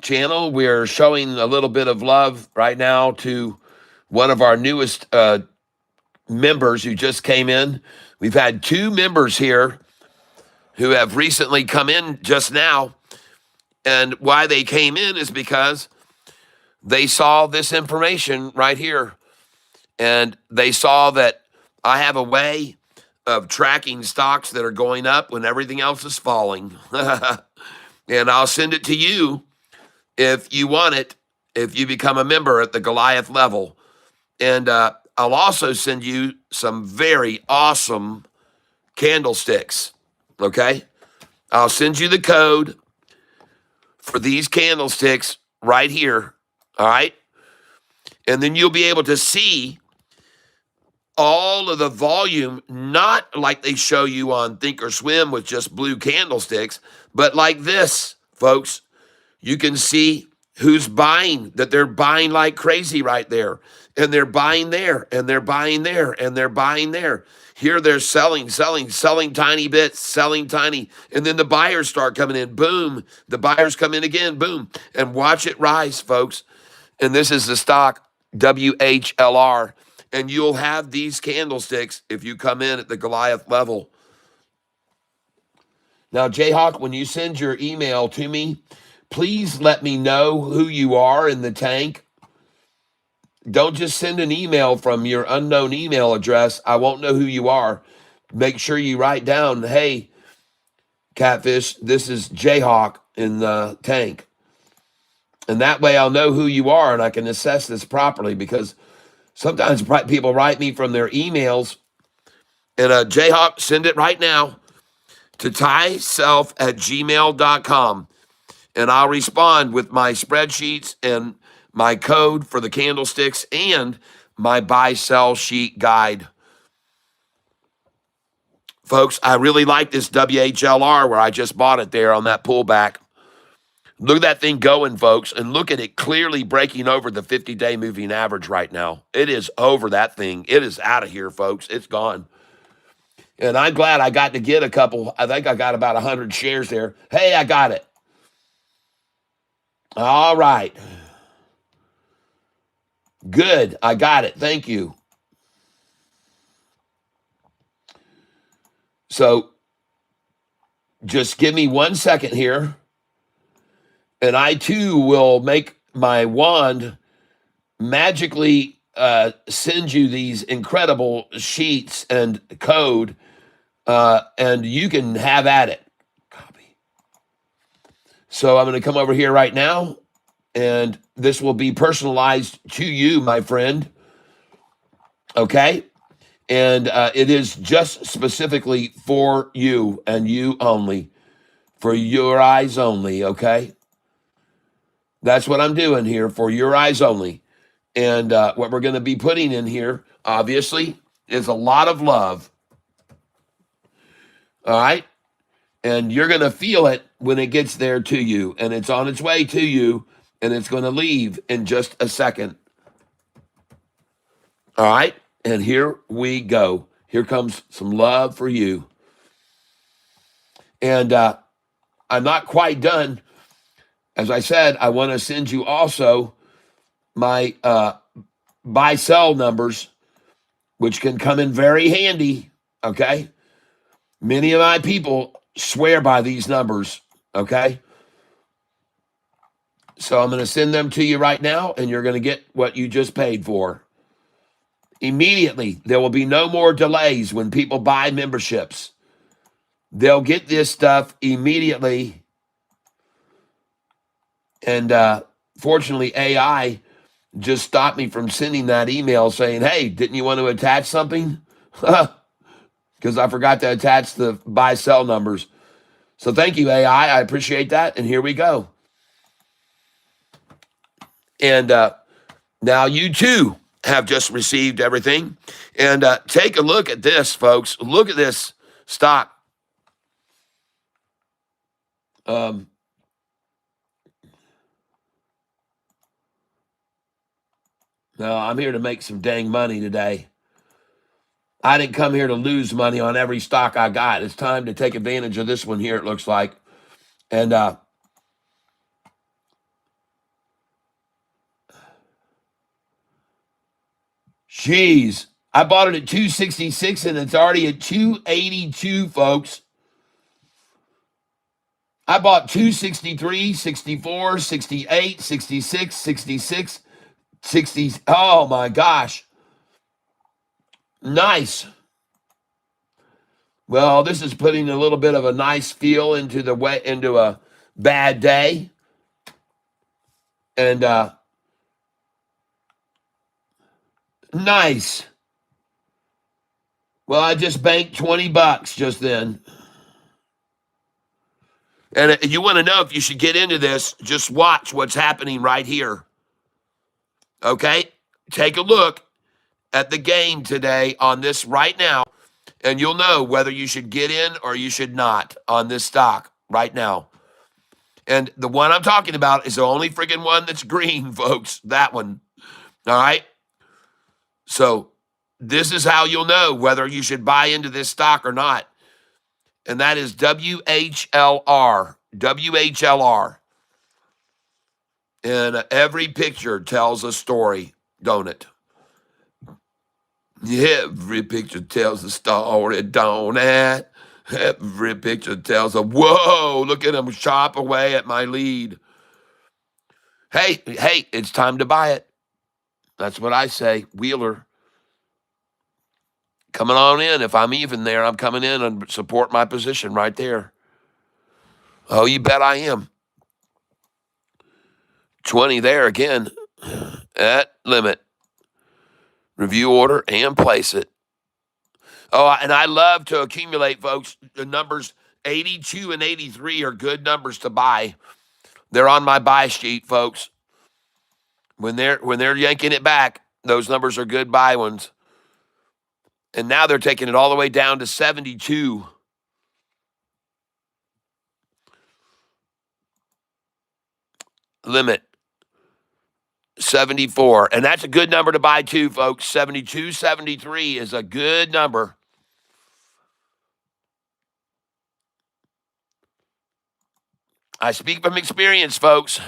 channel. We're showing a little bit of love right now to one of our newest members who just came in. We've had 2 members here who have recently come in just now. And why they came in is because they saw this information right here. And they saw that I have a way of tracking stocks that are going up when everything else is falling. And I'll send it to you if you want it, if you become a member at the Goliath level. And I'll also send you some very awesome candlesticks, okay? I'll send you the code for these candlesticks right here, all right? And then you'll be able to see all of the volume, not like they show you on Thinkorswim with just blue candlesticks, but like this, folks. You can see who's buying, that they're buying like crazy right there. And they're buying there, and they're buying there, and they're buying there. Here they're selling tiny bits, selling tiny. And then the buyers start coming in. Boom. The buyers come in again. Boom. And watch it rise, folks. And this is the stock, WHLR. And you'll have these candlesticks if you come in at the Goliath level. Now, Jayhawk, when you send your email to me, please let me know who you are in the tank. Don't just send an email from your unknown email address. I won't know who you are. Make sure you write down, hey, Catfish, this is Jayhawk in the tank. And that way I'll know who you are and I can assess this properly, because sometimes people write me from their emails. And Jayhawk, send it right now to tyself@gmail.com. And I'll respond with my spreadsheets and my code for the candlesticks and my buy-sell sheet guide. Folks, I really like this WHLR where I just bought it there on that pullback. Look at that thing going, folks, and look at it clearly breaking over the 50-day moving average right now. It is over that thing. It is out of here, folks. It's gone. And I'm glad I got to get a couple. I think I got about 100 shares there. Hey, I got it. All right. Good. I got it. Thank you. So just give me 1 second here, and I too will make my wand magically send you these incredible sheets and code, and you can have at it. Copy. So I'm going to come over here right now, and this will be personalized to you, my friend. Okay? And it is just specifically for you and you only, for your eyes only, okay? That's what I'm doing here, for your eyes only. And what we're going to be putting in here, obviously, is a lot of love. All right? And you're going to feel it when it gets there to you. And it's on its way to you, and it's going to leave in just a second. All right? And here we go. Here comes some love for you. And I'm not quite done. As I said, I want to send you also my buy-sell numbers, which can come in very handy, okay? Many of my people swear by these numbers, okay? So I'm going to send them to you right now, and you're going to get what you just paid for. Immediately, there will be no more delays when people buy memberships. They'll get this stuff immediately. And fortunately, AI just stopped me from sending that email saying, hey, didn't you want to attach something? Because I forgot to attach the buy sell numbers. So thank you, AI. I appreciate that. And here we go. And now you too have just received everything. And take a look at this, folks. Look at this stock. Now, I'm here to make some dang money today. I didn't come here to lose money on every stock I got. It's time to take advantage of this one here, it looks like. And geez, I bought it at 266 and it's already at 282, folks. I bought 263, 64, 68, 66, 66, 60. Oh my gosh. Nice. Well, this is putting a little bit of a nice feel into a bad day. And nice. Well, I just banked $20 just then. And you want to know if you should get into this, just watch what's happening right here. Okay? Take a look at the game today on this right now, and you'll know whether you should get in or you should not on this stock right now. And the one I'm talking about is the only freaking one that's green, folks. That one. All right? So this is how you'll know whether you should buy into this stock or not. And that is WHLR. WHLR. And every picture tells a story, don't it? Every picture tells a story, don't it? Every picture tells a, whoa, look at him chop away at my lead. Hey, it's time to buy it. That's what I say. Wheeler, coming on in. If I'm even there, I'm coming in and support my position right there. Oh, you bet I am. 20 there again at limit. Review order and place it. Oh, and I love to accumulate, folks. The numbers 82 and 83 are good numbers to buy. They're on my buy sheet, folks. When they're yanking it back, those numbers are good buy ones. And now they're taking it all the way down to 72. Limit 74. And that's a good number to buy too, folks. 72, 73 is a good number. I speak from experience, folks.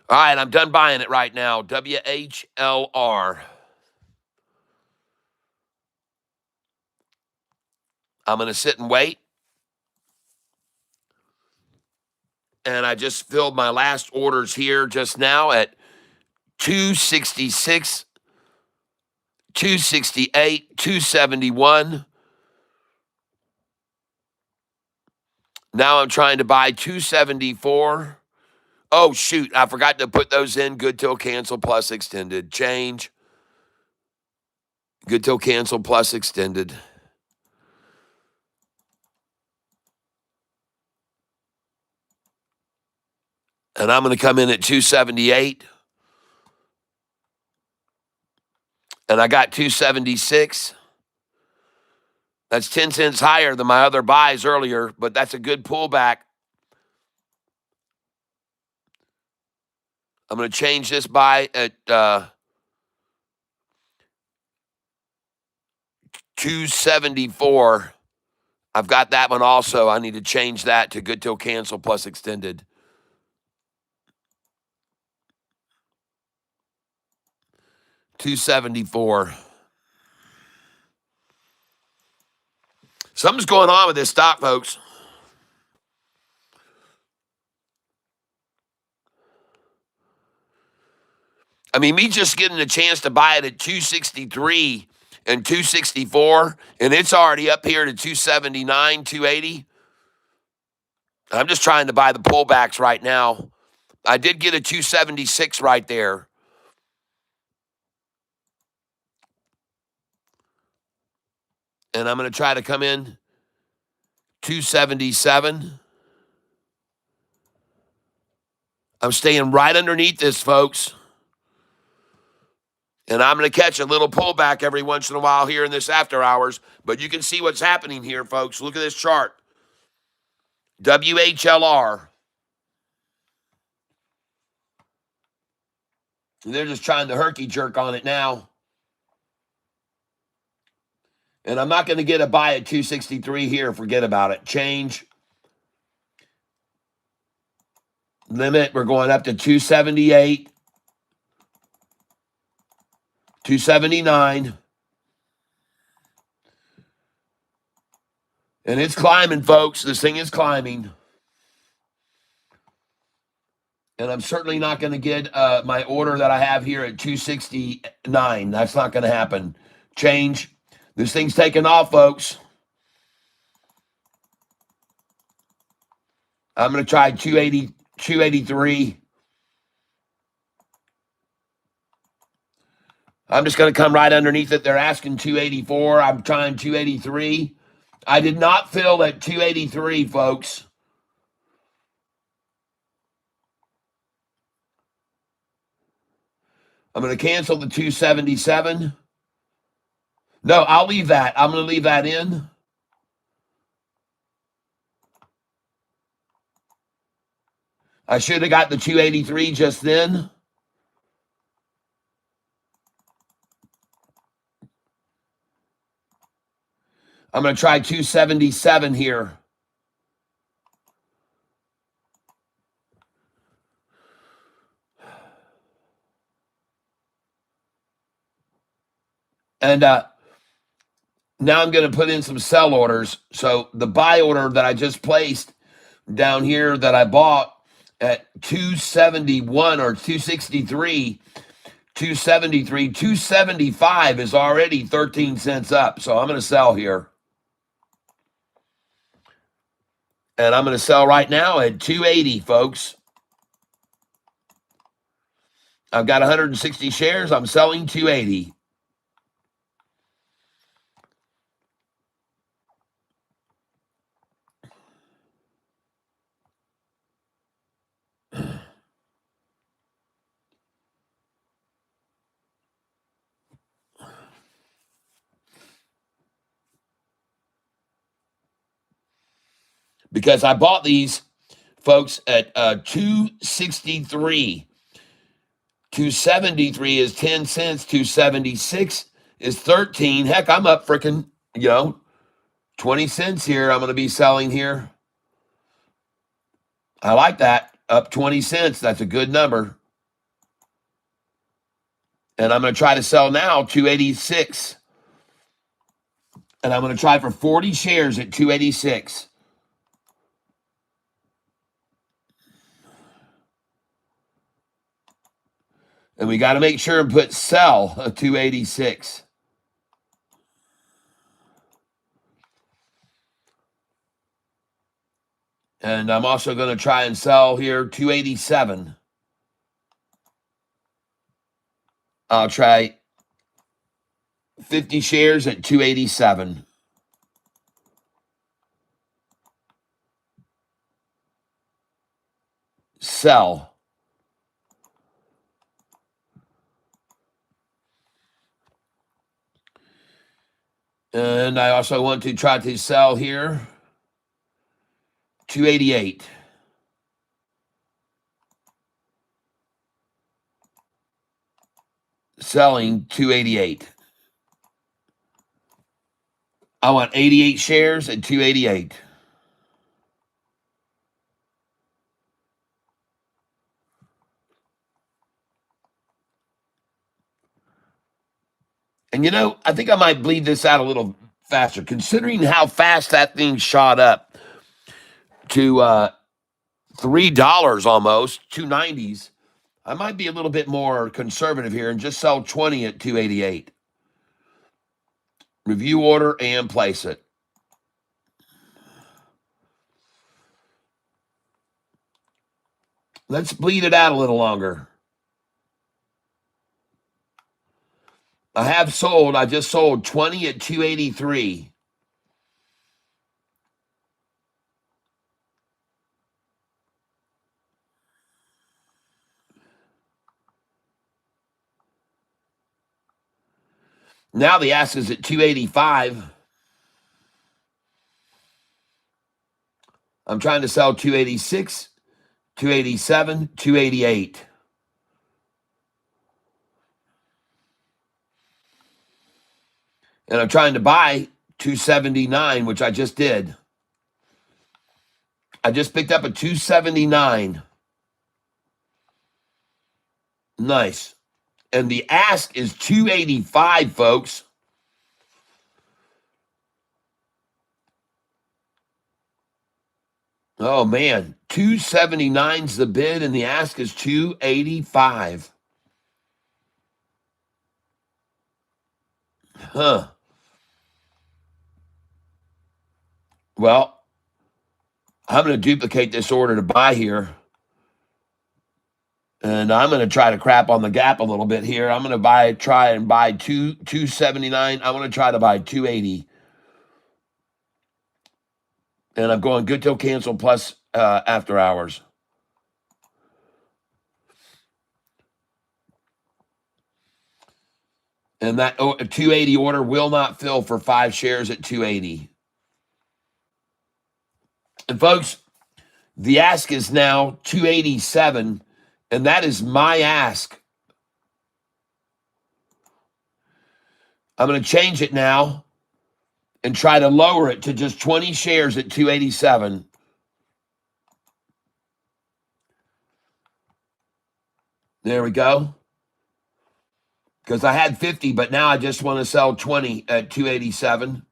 All right, I'm done buying it right now. WHLR. I'm going to sit and wait. And I just filled my last orders here just now at 266, 268, 271. Now I'm trying to buy 274. Oh, shoot. I forgot to put those in. Good till cancel plus extended. Change. Good till cancel plus extended. And I'm going to come in at 278. And I got 276. That's 10 cents higher than my other buys earlier, but that's a good pullback. I'm going to change this buy at 274. I've got that one also. I need to change that to good till cancel plus extended. $274. Something's going on with this stock, folks. I mean, me just getting a chance to buy it at 263 and 264, and it's already up here to 279, 280. I'm just trying to buy the pullbacks right now. I did get a 276 right there. And I'm going to try to come in 277. I'm staying right underneath this, folks. And I'm going to catch a little pullback every once in a while here in this after hours. But you can see what's happening here, folks. Look at this chart. WHLR. They're just trying to herky jerk on it now. And I'm not going to get a buy at 263 here. Forget about it. Change. Limit. We're going up to 278. 279. And it's climbing, folks. This thing is climbing. And I'm certainly not going to get my order that I have here at 269. That's not going to happen. Change. This thing's taking off, folks. I'm going to try 280, 283. I'm just going to come right underneath it. They're asking 284. I'm trying 283. I did not fill at 283, folks. I'm going to cancel the 277. No, I'll leave that. I'm going to leave that in. I should have got the 283 just then. I'm going to try 277 here. And now I'm going to put in some sell orders. So the buy order that I just placed down here that I bought at 271 or 263, 273, 275 is already 13 cents up. So I'm going to sell here. And I'm going to sell right now at 280, folks. I've got 160 shares. I'm selling 280. Because I bought these, folks, at 263. 273 is 10 cents. 276 is 13. Heck, I'm up freaking, 20 cents here. I'm going to be selling here. I like that. Up 20 cents. That's a good number. And I'm going to try to sell now 286. And I'm going to try for 40 shares at 286. And we got to make sure and put sell at 286. And I'm also going to try and sell here 287. I'll try 50 shares at 287. Sell. And I also want to try to sell here 288. Selling 288. I want 88 shares at 288. And I think I might bleed this out a little faster, considering how fast that thing shot up to $3 almost, 290s. I might be a little bit more conservative here and just sell 20 at 288. Review order and place it. Let's bleed it out a little longer. I just sold 20 at 283. Now the ask is at 285. I'm trying to sell 286, 287, 288. And I'm trying to buy 279, which I just did. I just picked up a 279. Nice. And the ask is 285, folks. Oh, man. 279's the bid, and the ask is 285. Huh. Well, I'm going to duplicate this order to buy here. And I'm going to try to crap on the gap a little bit here. I'm going to try and buy 279. I want to try to buy 280. And I'm going good till cancel plus after hours. And that 280 order will not fill for 5 shares at 280. And folks, the ask is now 287, and that is my ask. I'm going to change it now and try to lower it to just 20 shares at 287. There we go. Because I had 50, but now I just want to sell 20 at 287.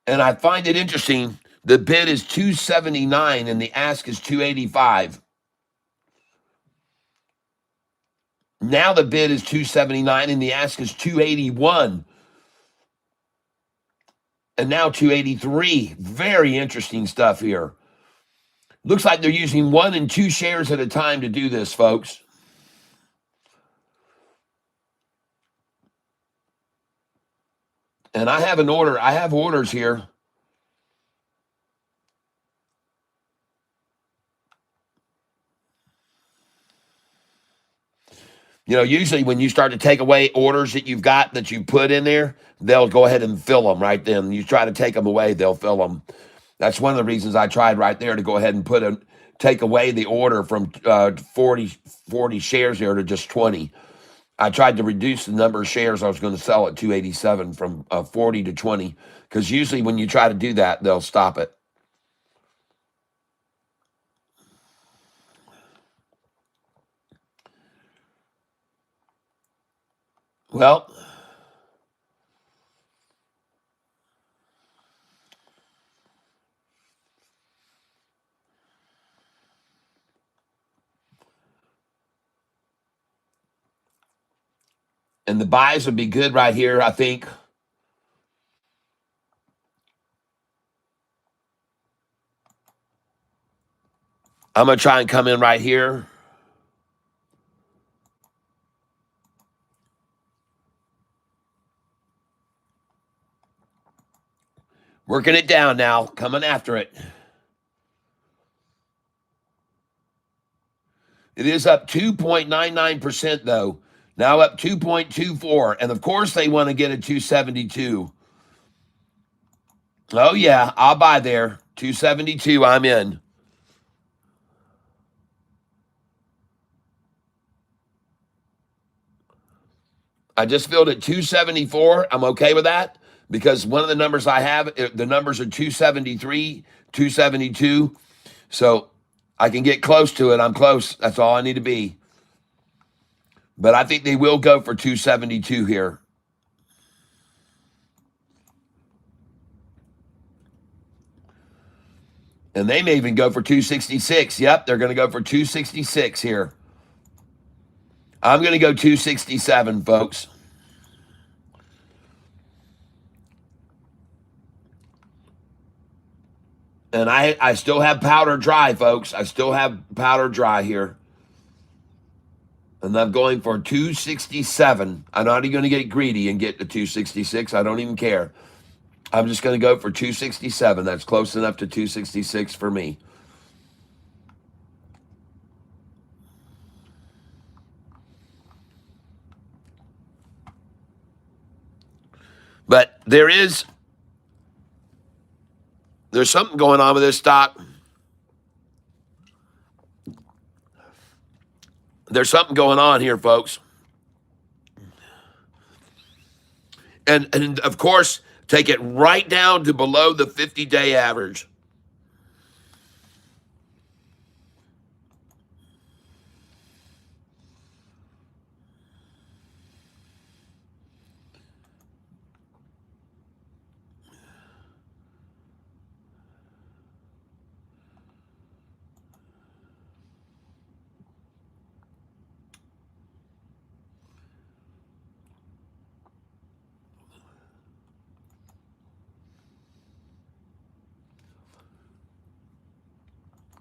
And I find it interesting. The bid is 279 and the ask is 285. Now the bid is 279 and the ask is 281. And now 283. Very interesting stuff here. Looks like they're using 1 and 2 shares at a time to do this, folks. And I have an order. I have orders here. Usually when you start to take away orders that you've got that you put in there, they'll go ahead and fill them right then. You try to take them away, they'll fill them. That's one of the reasons I tried right there to go ahead and take away the order from 40 shares here to just 20. I tried to reduce the number of shares I was going to sell at 287 from 40 to 20, because usually when you try to do that, they'll stop it. Well, and the buys would be good right here, I think. I'm going to try and come in right here. Working it down now, coming after it. It is up 2.99% though. Now up 2.24. And of course they want to get a 272. Oh yeah, I'll buy there. 272, I'm in. I just filled at 274. I'm okay with that because one of the numbers I have, the numbers are 273, 272. So I can get close to it. I'm close. That's all I need to be. But I think they will go for 272 here. And they may even go for 266. Yep, they're going to go for 266 here. I'm going to go 267, folks. And I still have powder dry, folks. I still have powder dry here. And I'm going for 267. I'm not even going to get greedy and get to 266. I don't even care. I'm just going to go for 267. That's close enough to 266 for me. But there's something going on with this stock. There's something going on here, folks. And of course, take it right down to below the 50-day average.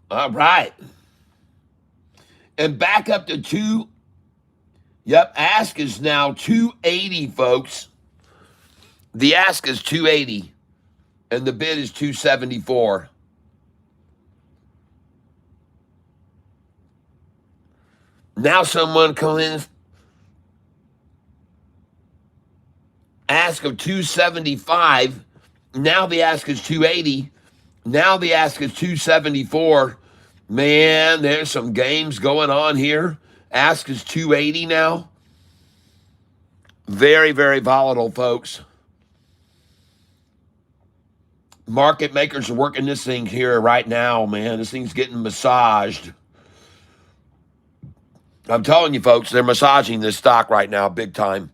All right. And back up to two. Yep, ask is now 280, folks. The ask is 280, and the bid is 274. Now someone come in, ask of 275. Now the ask is 280. Now the ask is 274. Man, there's some games going on here. Ask is 280 now. Very, very volatile, folks. Market makers are working this thing here right now, man. This thing's getting massaged. I'm telling you, folks, they're massaging this stock right now big time.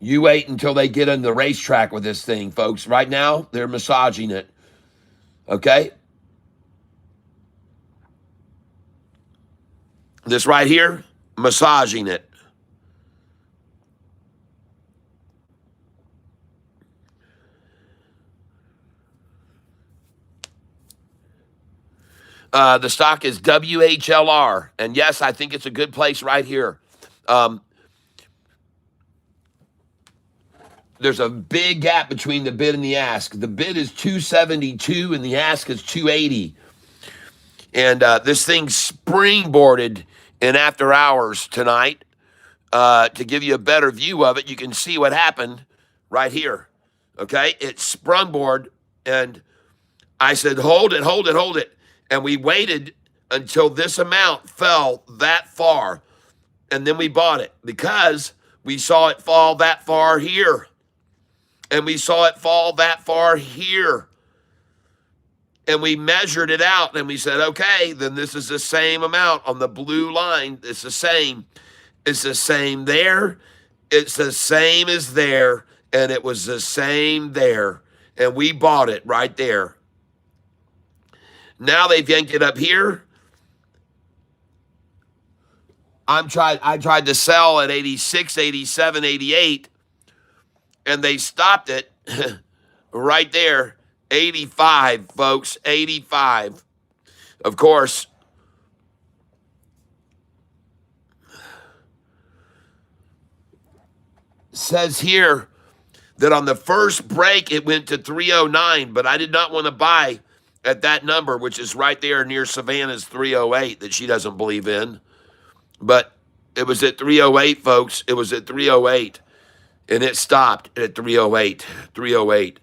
You wait until they get on the racetrack with this thing, folks. Right now, they're massaging it. Okay? This right here, massaging it. The stock is WHLR. And yes, I think it's a good place right here. There's a big gap between the bid and the ask. The bid is 272 and the ask is 280. And this thing springboarded in after hours tonight. To give you a better view of it, you can see what happened right here. Okay? It sprungboard, and I said, hold it, hold it, hold it. And we waited until this amount fell that far. And then we bought it because we saw it fall that far here. And we saw it fall that far here. And we measured it out and we said, okay, then this is the same amount on the blue line. It's the same. It's the same there. It's the same as there. And it was the same there. And we bought it right there. Now they've yanked it up here. I tried to sell at 86, 87, 88. And they stopped it right there. 85, folks, 85. Of course, says here that on the first break it went to 309, but I did not want to buy at that number, which is right there near Savannah's 308 that she doesn't believe in. But it was at 308, folks. It was at 308, and it stopped at 308, 308.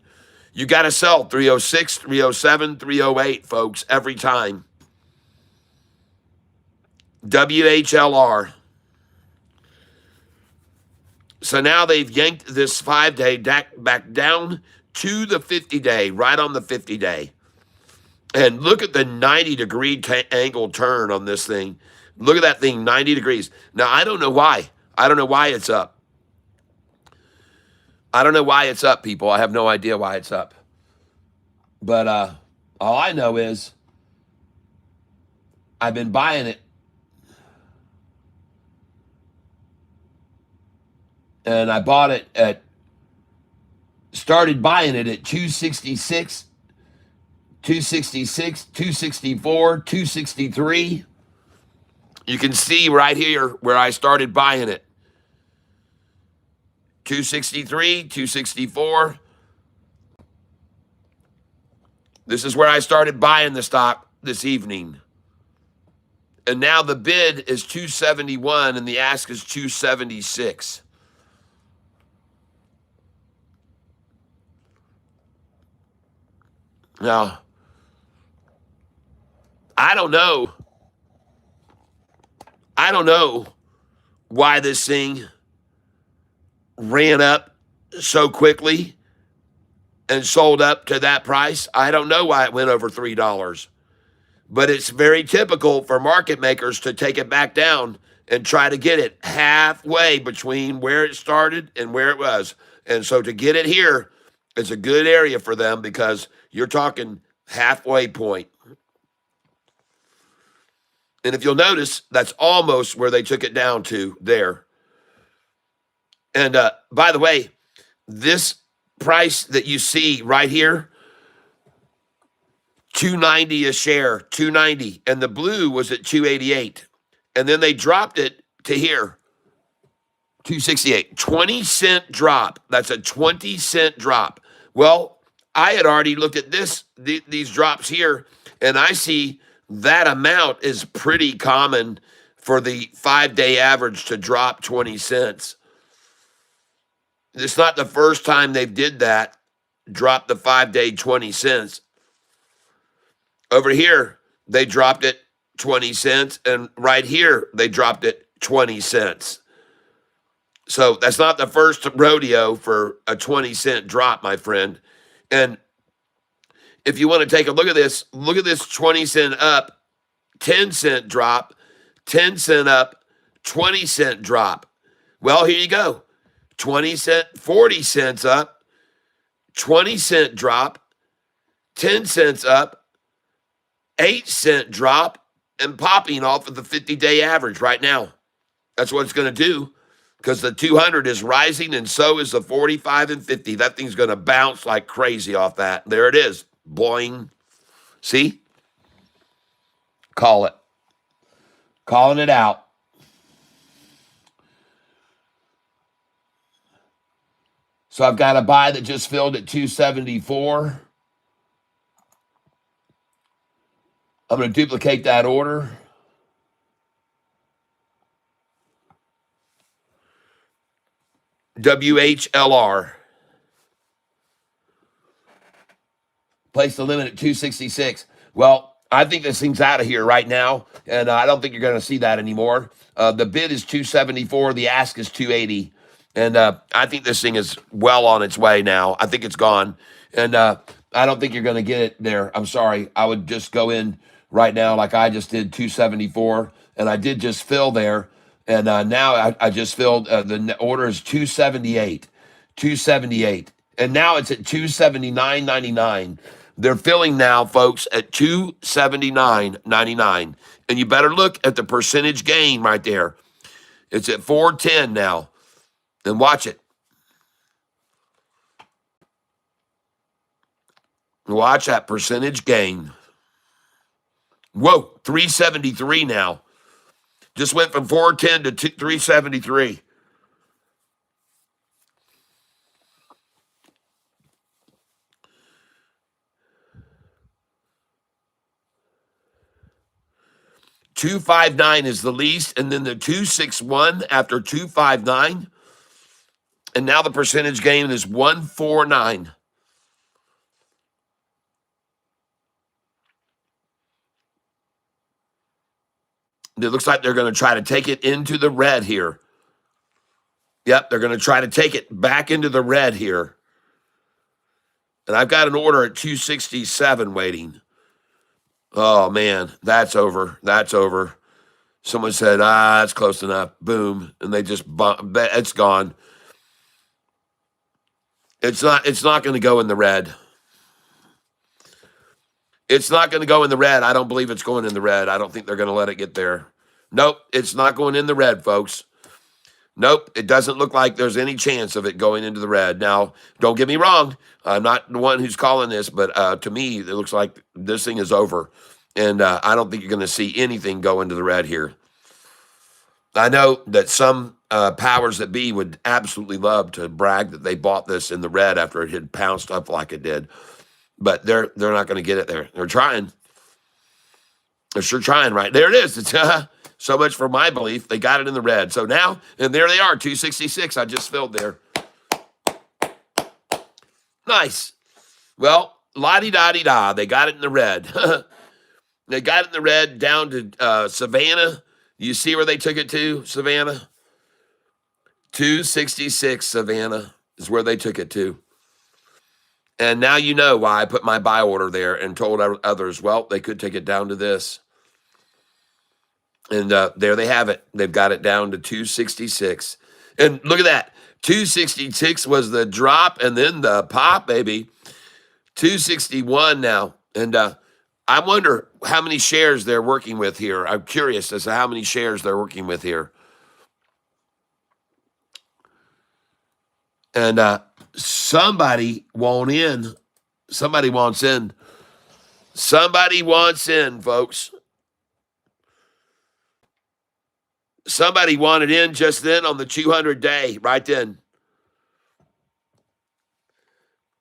You got to sell 306, 307, 308, folks, every time. WHLR. So now they've yanked this 5-day back down to the 50-day, right on the 50-day. And look at the 90-degree angle turn on this thing. Look at that thing, 90 degrees. Now, I don't know why. I don't know why it's up. I don't know why it's up, people. I have no idea why it's up. But all I know is I've been buying it, and I bought it at started buying it at 266, 266, 264, 263. You can see right here where I started buying it. 263, 264. This is where I started buying the stock this evening. And now the bid is 271 and the ask is 276. Now, I don't know. I don't know why this thing ran up so quickly and sold up to that price. I don't know why it went over $3. But it's very typical for market makers to take it back down and try to get it halfway between where it started and where it was. And so to get it here, it's a good area for them because you're talking halfway point. And if you'll notice, that's almost where they took it down to there. And by the way, this price that you see right here, 290 a share, 290, and the blue was at 288. And then they dropped it to here, 268. 20-cent drop. That's a 20-cent drop. Well, I had already looked at these drops here, and I see that amount is pretty common for the 5-day average to drop 20 cents. It's not the first time they've did that, drop the 5-day 20 cents. Over here, they dropped it 20 cents, and right here, they dropped it 20 cents. So that's not the first rodeo for a 20-cent drop, my friend. And if you want to take a look at this 20-cent up, 10-cent drop, 10-cent up, 20-cent drop. Well, here you go. 20 cent, 40 cents up, 20-cent drop, 10 cents up, 8-cent drop, and popping off of the 50-day average right now. That's what it's going to do because the 200 is rising and so is the 45 and 50. That thing's going to bounce like crazy off that. There it is. Boing. See? Call it. Calling it out. So I've got a buy that just filled at 274. I'm going to duplicate that order. WHLR. Place the limit at 266. Well, I think this thing's out of here right now, and I don't think you're going to see that anymore. The bid is 274. The ask is 280. And I think this thing is well on its way now. I think it's gone. And I don't think you're going to get it there. I'm sorry. I would just go in right now like I just did, 274. And I did just fill there. And now I just filled, the order is 278. 278. And now it's at 279.99. They're filling now, folks, at 279.99. And you better look at the percentage gain right there. It's at 410 now. And watch it. Watch that percentage gain. Whoa, 373 now. Just went from 410 to 373. $259 is the least, and then the 261 after 259. And now the percentage gain is 149. It looks like they're going to try to take it into the red here. Yep, they're going to try to take it back into the red here. And I've got an order at 267 waiting. Oh, man, that's over. That's over. Someone said, that's close enough. Boom. And they just, it's gone. It's not going to go in the red. It's not going to go in the red. I don't believe it's going in the red. I don't think they're going to let it get there. Nope, it's not going in the red, folks. Nope, it doesn't look like there's any chance of it going into the red. Now, don't get me wrong. I'm not the one who's calling this, but to me, it looks like this thing is over. And I don't think you're going to see anything go into the red here. I know that some powers that be would absolutely love to brag that they bought this in the red after it had pounced up like it did. But they're not going to get it there. They're trying. They're sure trying, right? There it is. It's so much for my belief. They got it in the red. So now, and there they are, 266. I just filled there. Nice. Well, la-di-da-di-da. They got it in the red. They got it in the red down to Savannah. You see where they took it to, Savannah? 266, Savannah, is where they took it to. And now you know why I put my buy order there and told others, well, they could take it down to this. And there they have it. They've got it down to 266. And look at that. 266 was the drop and then the pop, baby. 261 now. And I wonder how many shares they're working with here. I'm curious as to how many shares they're working with here. And somebody wants in. Somebody wants in. Somebody wants in, folks. Somebody wanted in just then on the 200-day, right then.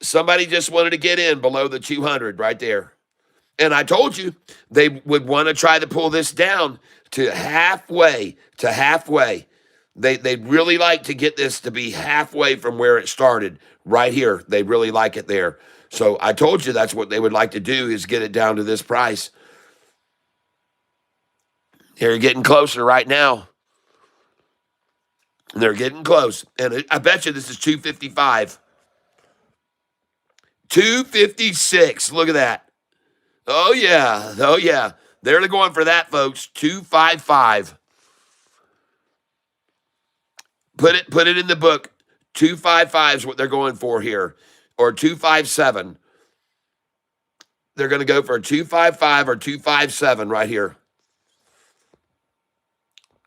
Somebody just wanted to get in below the 200 right there. And I told you they would want to try to pull this down to halfway, They'd really like to get this to be halfway from where it started, right here. They really like it there. So I told you that's what they would like to do, is get it down to this price. They're getting closer right now. They're getting close. And I bet you this is 255. 256. Look at that. Oh, yeah. Oh, yeah. They're going for that, folks. 255. Put it in the book. 255 is what they're going for here. Or 257. They're going to go for 255 or 257 right here.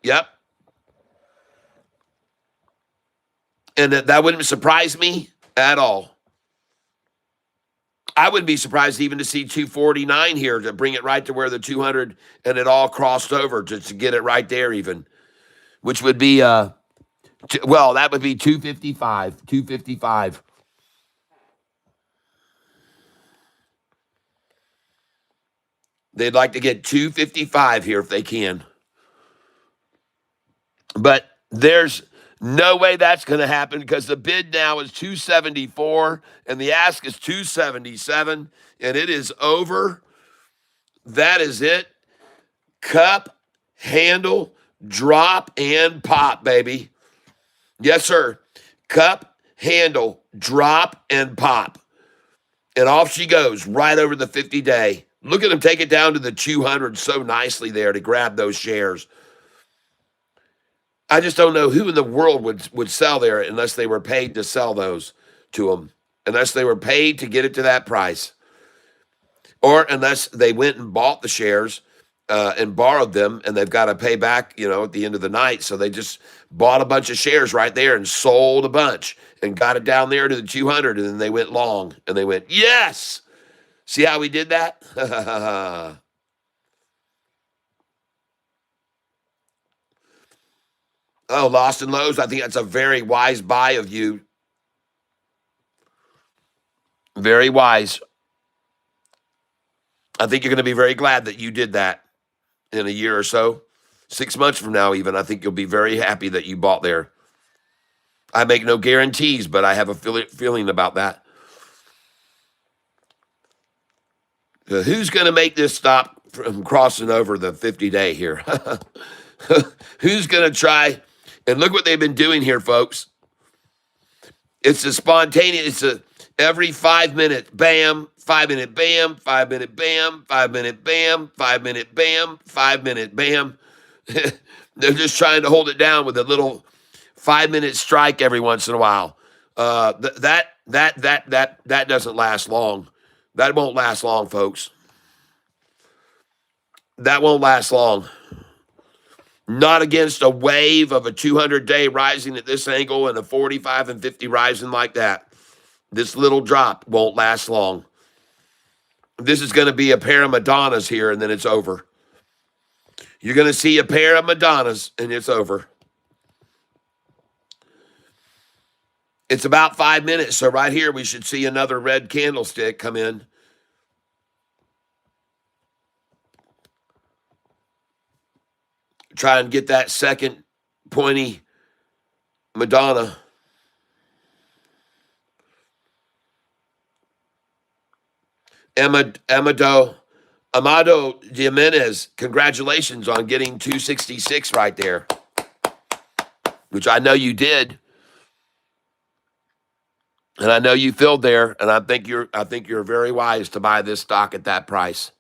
Yep. And that wouldn't surprise me at all. I wouldn't be surprised even to see 249 here to bring it right to where the 200 and it all crossed over to get it right there even, which would be, well, that would be 255, 255. They'd like to get 255 here if they can. But there's no way that's going to happen because the bid now is 274 and the ask is 277 and it is over. That is it. Cup, handle, drop, and pop, baby. Yes, sir. Cup, handle, drop, and pop. And off she goes right over the 50-day. Look at them take it down to the 200 so nicely there to grab those shares. I just don't know who in the world would sell there unless they were paid to sell those to them, unless they were paid to get it to that price, or unless they went and bought the shares and borrowed them, and they've got to pay back, at the end of the night. So they just bought a bunch of shares right there and sold a bunch and got it down there to the 200, and then they went long, and they went, yes! See how we did that? Oh, Lost and Lows, I think that's a very wise buy of you. Very wise. I think you're going to be very glad that you did that in a year or so. 6 months from now even, I think you'll be very happy that you bought there. I make no guarantees, but I have a feeling about that. Who's going to make this stop from crossing over the 50-day here? Who's going to try? And look what they've been doing here, folks. It's a spontaneous, it's every 5 minutes, bam, 5 minute, bam, 5 minute, bam, 5 minute, bam, 5 minute, bam, 5 minute, bam. They're just trying to hold it down with a little 5 minute strike every once in a while. That doesn't last long. That won't last long, folks. That won't last long. Not against a wave of a 200-day rising at this angle and a 45 and 50 rising like that. This little drop won't last long. This is going to be a pair of Madonnas here, and then it's over. You're going to see a pair of Madonnas, and it's over. It's about 5 minutes, so right here we should see another red candlestick come in. Try and get that second pointy Madonna. Amado Jimenez, congratulations on getting 266 right there, which I know you did. And I know you filled there, and I think you're very wise to buy this stock at that price.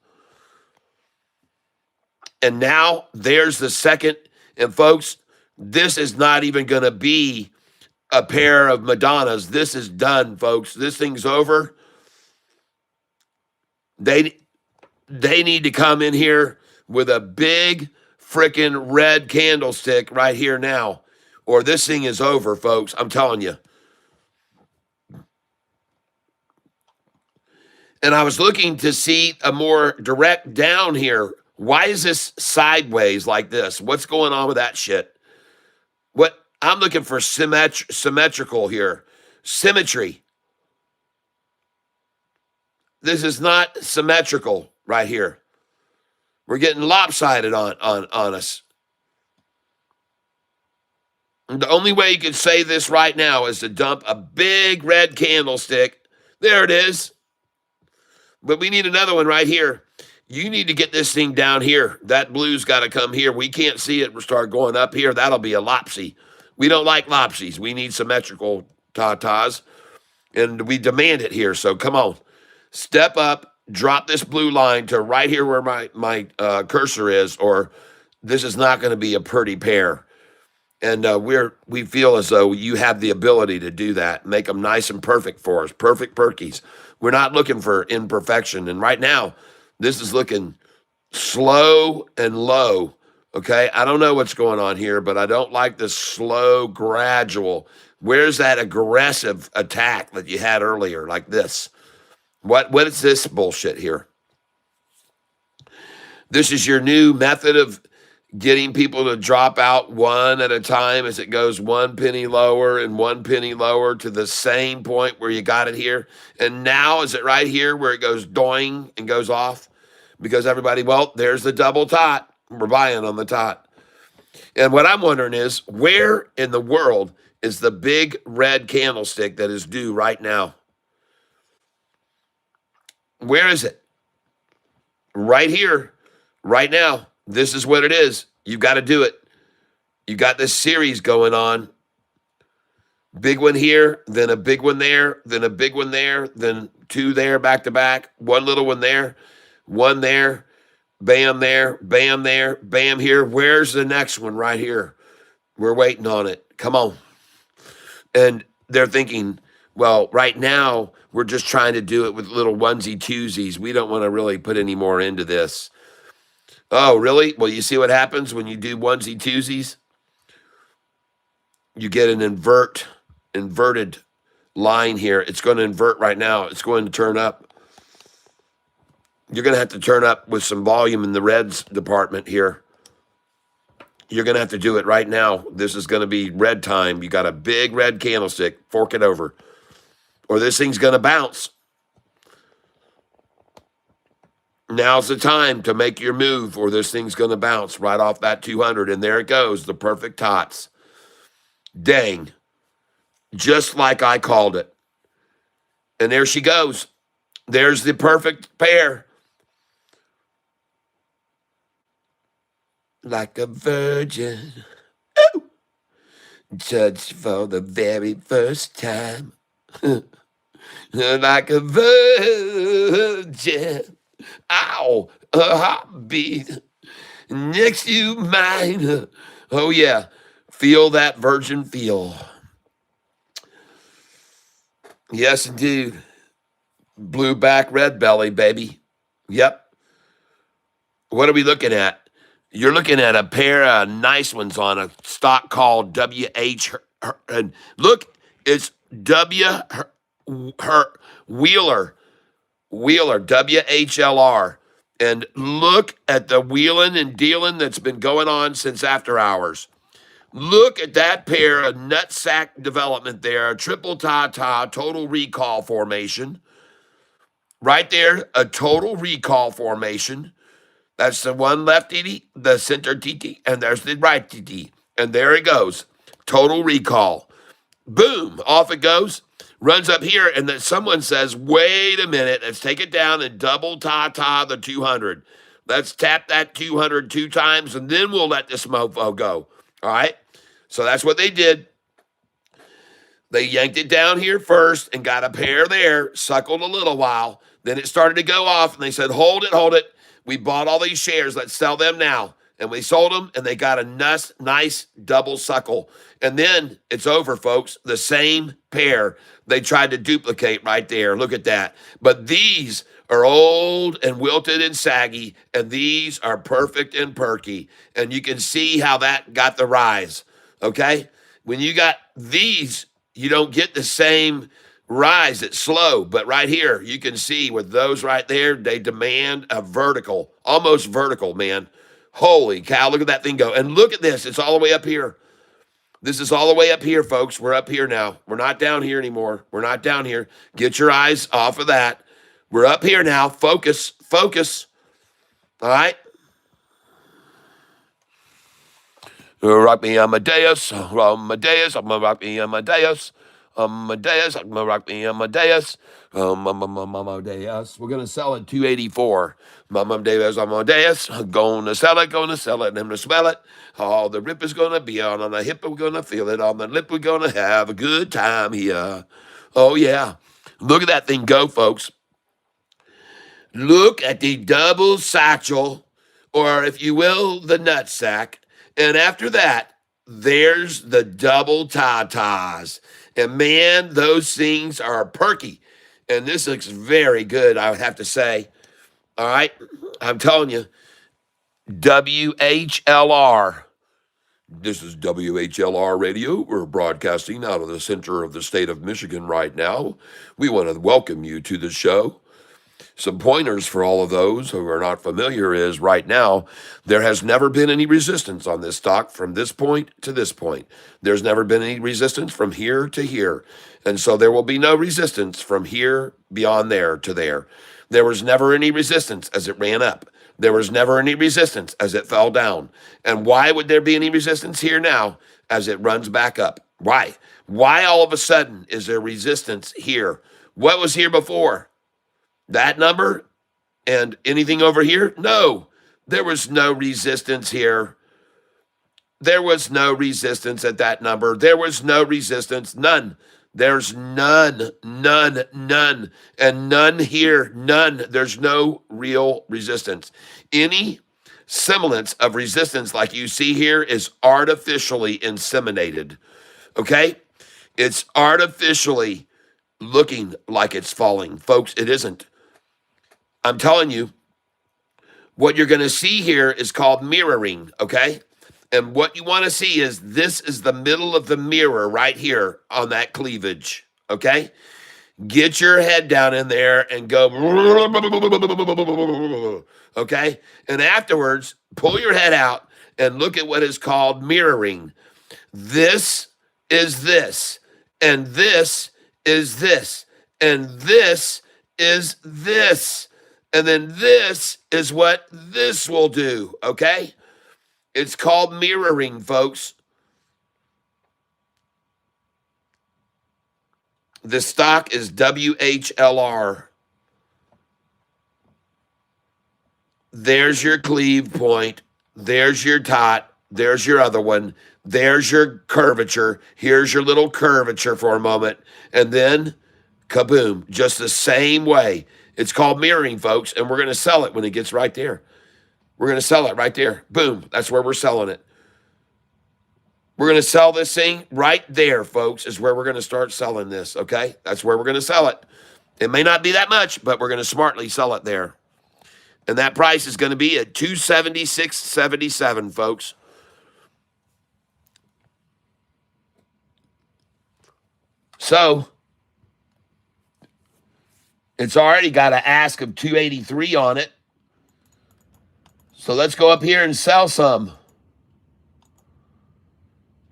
And now there's the second. And folks, this is not even going to be a pair of Madonnas. This is done, folks. This thing's over. They need to come in here with a big freaking red candlestick right here now, or this thing is over, folks. I'm telling you. And I was looking to see a more direct down here. Why is this sideways like this? What's going on with that shit? What I'm looking for symmetrical here. Symmetry. This is not symmetrical right here. We're getting lopsided on us. And the only way you can say this right now is to dump a big red candlestick. There it is. But we need another one right here. You need to get this thing down here. That blue's got to come here. We can't see it start going up here. That'll be a lopsy. We don't like lopsies. We need symmetrical tatas, and we demand it here. So come on. Step up, drop this blue line to right here where my cursor is, or this is not going to be a pretty pair. And we feel as though you have the ability to do that. Make them nice and perfect for us. Perfect perkies. We're not looking for imperfection. And right now, this is looking slow and low. Okay, I don't know what's going on here, but I don't like this slow, gradual. Where's that aggressive attack that you had earlier, like this? What is this bullshit here? This is your new method of getting people to drop out one at a time as it goes 1 penny lower and 1 penny lower to the same point where you got it here. And now is it right here where it goes doing and goes off? Because everybody, well, there's the double tot. We're buying on the tot. And what I'm wondering is, where in the world is the big red candlestick that is due right now? Where is it? Right here, right now. This is what it is. You've got to do it. You got this series going on. Big one here, then a big one there, then a big one there, then two there back to back, one little one there, one there, bam there, bam here. Where's the next one? Right here. We're waiting on it. Come on. And they're thinking, well, right now, we're just trying to do it with little onesie-twosies. We don't want to really put any more into this. Oh, really? Well, you see what happens when you do onesie-twosies? You get an inverted line here. It's going to invert right now. It's going to turn up. You're going to have to turn up with some volume in the reds department here. You're going to have to do it right now. This is going to be red time. You got a big red candlestick. Fork it over. Or this thing's going to bounce. Now's the time to make your move, or this thing's going to bounce right off that 200. And there it goes, the perfect tots. Dang. Just like I called it. And there she goes. There's the perfect pair. Like a virgin. Ooh. Judged for the very first time. Like a virgin. Ow, a heartbeat next to mine. Oh, yeah. Feel that virgin feel. Yes, indeed. Blue back, red belly, baby. Yep. What are we looking at? You're looking at a pair of nice ones on a stock called WH. And look, it's her Wheeler, WHLR. And look at the wheeling and dealing that's been going on since after hours. Look at that pair of nutsack development there, a triple ta total recall formation. Right there, a total recall formation. That's the one left TD, the center TT, and there's the right TT. And there it goes. Total recall. Boom, off it goes. Runs up here, and then someone says, wait a minute, let's take it down and double ta the 200. Let's tap that 200 two times, and then we'll let this mofo go. All right? So that's what they did. They yanked it down here first and got a pair there, suckled a little while. Then it started to go off, and they said, hold it. We bought all these shares. Let's sell them now. And we sold them, and they got a nice double suckle. And then it's over, folks. The same pair they tried to duplicate right there. Look at that. But these are old and wilted and saggy, and these are perfect and perky. And you can see how that got the rise, okay? When you got these, you don't get the same rise. It's slow, but right here, you can see with those right there, they demand a vertical, almost vertical, man. Holy cow, look at that thing go. And look at this. It's all the way up here. This is all the way up here, folks. We're up here now. We're not down here anymore. We're not down here. Get your eyes off of that. We're up here now. Focus. All right? Rock me Amadeus. Amadeus. I'm gonna rock me Amadeus. Amadeus. I'm gonna rock me Amadeus. Amadeus. We're gonna sell it 284. Amadeus. Gonna sell it. And I'm gonna smell it. Oh, the rip is gonna be on the hip. We're gonna feel it on the lip. We're gonna have a good time here. Oh yeah. Look at that thing go, folks. Look at the double satchel, or if you will, the nutsack. And after that, there's the double tatas. And man, those things are perky. And this looks very good, I would have to say. All right. I'm telling you, WHLR. This is WHLR Radio. We're broadcasting out of the center of the state of Michigan right now. We want to welcome you to the show. Some pointers for all of those who are not familiar is right now, there has never been any resistance on this stock from this point to this point. There's never been any resistance from here to here. And so there will be no resistance from here beyond there to there. There was never any resistance as it ran up. There was never any resistance as it fell down. And why would there be any resistance here now as it runs back up? Why? Why all of a sudden is there resistance here? What was here before? That number and anything over here? No, there was no resistance here. There was no resistance at that number. There was no resistance, none. There's none. And none here, none. There's no real resistance. Any semblance of resistance like you see here is artificially inseminated, okay? It's artificially looking like it's falling. Folks, it isn't. I'm telling you, what you're going to see here is called mirroring, okay? And what you want to see is this is the middle of the mirror right here on that cleavage, okay? Get your head down in there and go, okay? And afterwards, pull your head out and look at what is called mirroring. This is this, and this is this, and this is this. And then this is what this will do, okay? It's called mirroring, folks. The stock is WHLR. There's your cleave point. There's your tot. There's your other one. There's your curvature. Here's your little curvature for a moment. And then, kaboom, just the same way. It's called mirroring, folks, and we're going to sell it when it gets right there. We're going to sell it right there. Boom. That's where we're selling it. We're going to sell this thing right there, folks, is where we're going to start selling this, okay? That's where we're going to sell it. It may not be that much, but we're going to smartly sell it there. And that price is going to be at $276.77, folks. So it's already got an ask of 283 on it. So let's go up here and sell some.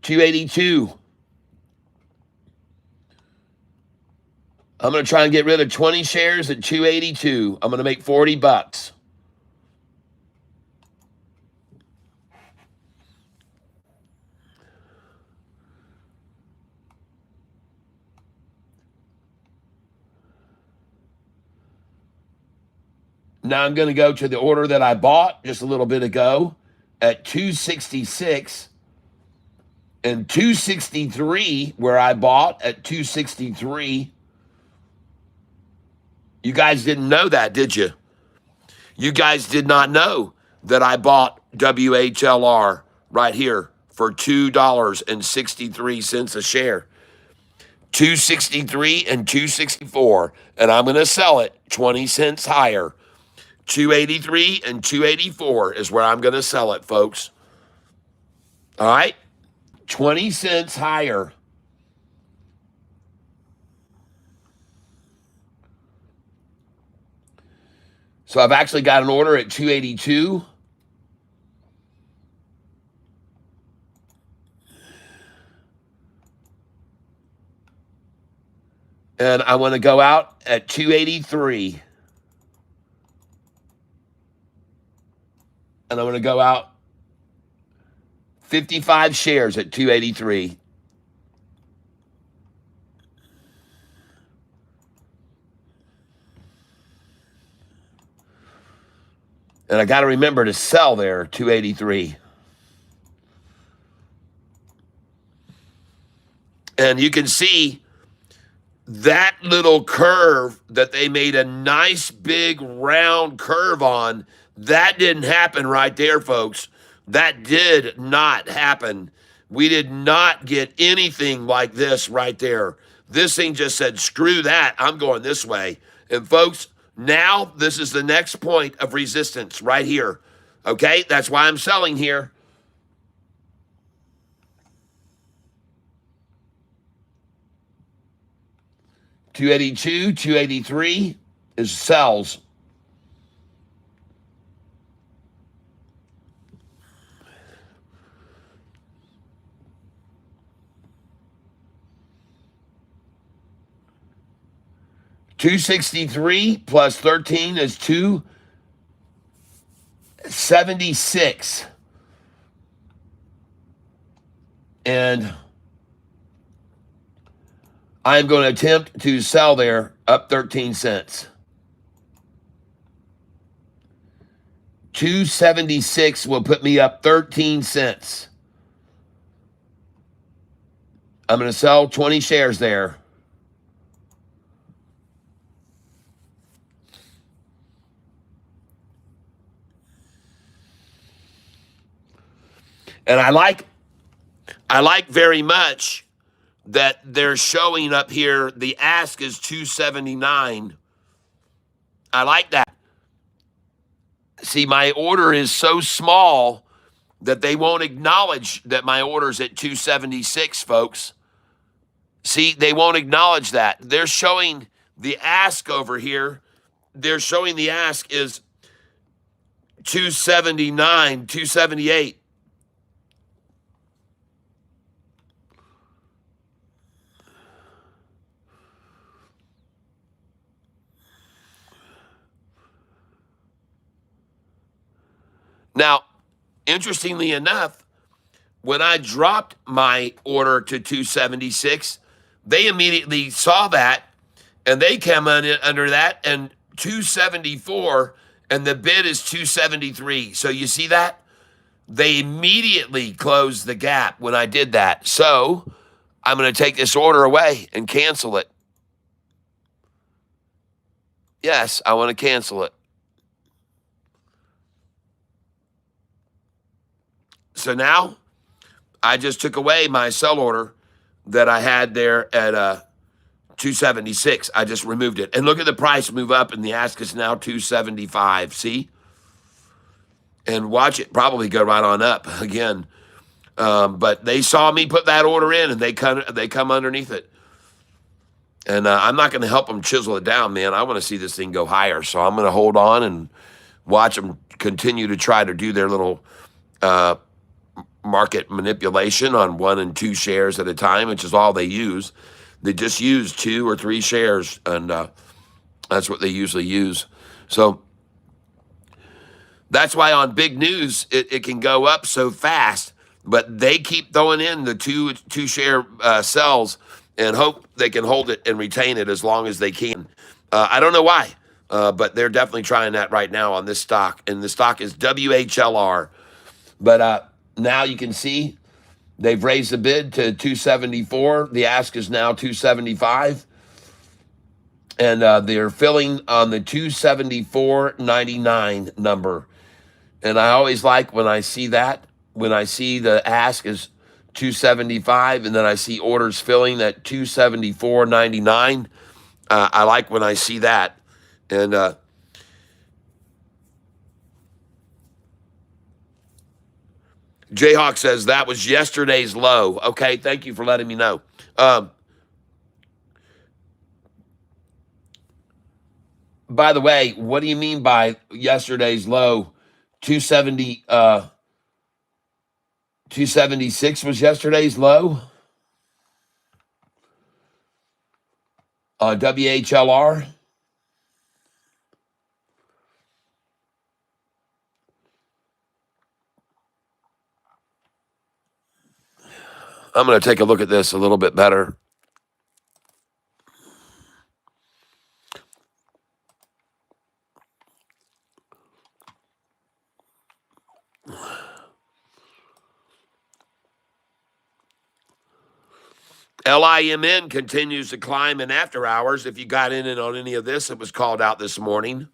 282. I'm going to try and get rid of 20 shares at 282. I'm going to make 40 bucks. Now I'm going to go to the order that I bought just a little bit ago at 266 and 263 where I bought at 263. You guys didn't know that, did you? You guys did not know that I bought WHLR right here for $2.63 a share. 263 and 264, and I'm going to sell it 20 cents higher. 283 and 284 is where I'm going to sell it, folks. All right? 20 cents higher. So I've actually got an order at 282. And I want to go out at 283. And I'm going to go out 55 shares at 283. And I got to remember to sell there, 283. And you can see that little curve that they made a nice big round curve on. That didn't happen right there, folks. That did not happen. We did not get anything like this right there. This thing just said, screw that. I'm going this way. And folks, now this is the next point of resistance right here. Okay? That's why I'm selling here. $282, $283 is sells. $263 plus 13 is $276. And I'm going to attempt to sell there up 13 cents. 276 will put me up 13 cents. I'm going to sell 20 shares there. And I like very much that they're showing up here, the ask is 279. I like that. See, my order is so small that they won't acknowledge that my order's at 276, folks. See, they won't acknowledge that. They're showing the ask over here. They're showing the ask is 279, 278. Now, interestingly enough, when I dropped my order to 276, they immediately saw that, and they came under that, and 274, and the bid is 273. So you see that? They immediately closed the gap when I did that. So I'm going to take this order away and cancel it. Yes, I want to cancel it. So now I just took away my sell order that I had there at 276. I just removed it. And look at the price move up, and the ask is now 275. See? and watch it probably go right on up again. But they saw me put that order in, and they come underneath it. And I'm not going to help them chisel it down, man. I want to see this thing go higher. So I'm going to hold on and watch them continue to try to do their little market manipulation on 1 and 2 shares at a time, which is all they use. They just use 2 or 3 shares, and that's what they usually use. So that's why on big news, it can go up so fast, but they keep throwing in the two share sells and hope they can hold it and retain it as long as they can. I don't know why, but they're definitely trying that right now on this stock, and the stock is WHLR. But now you can see they've raised the bid to 274. The ask is now 275. And they're filling on the 274.99 number. And I always like when I see that, when I see the ask is 275 and then I see orders filling at 274.99. I like when I see that. And Jayhawk says that was yesterday's low. Okay, thank you for letting me know. By the way, what do you mean by yesterday's low? 276 was yesterday's low? WHLR? I'm going to take a look at this a little bit better. LIMN continues to climb in after hours. If you got in on any of this, it was called out this morning.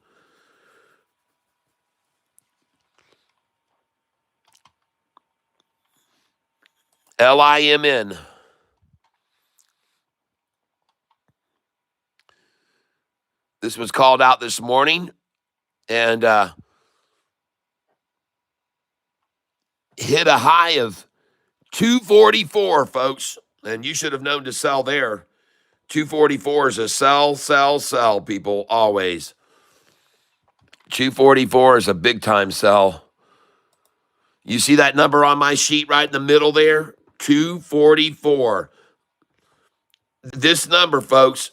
LIMN. This was called out this morning, and hit a high of 244, folks. And you should have known to sell there. 244 is a sell, sell, sell, people, always. 244 is a big time sell. You see that number on my sheet right in the middle there? 244. This number, folks,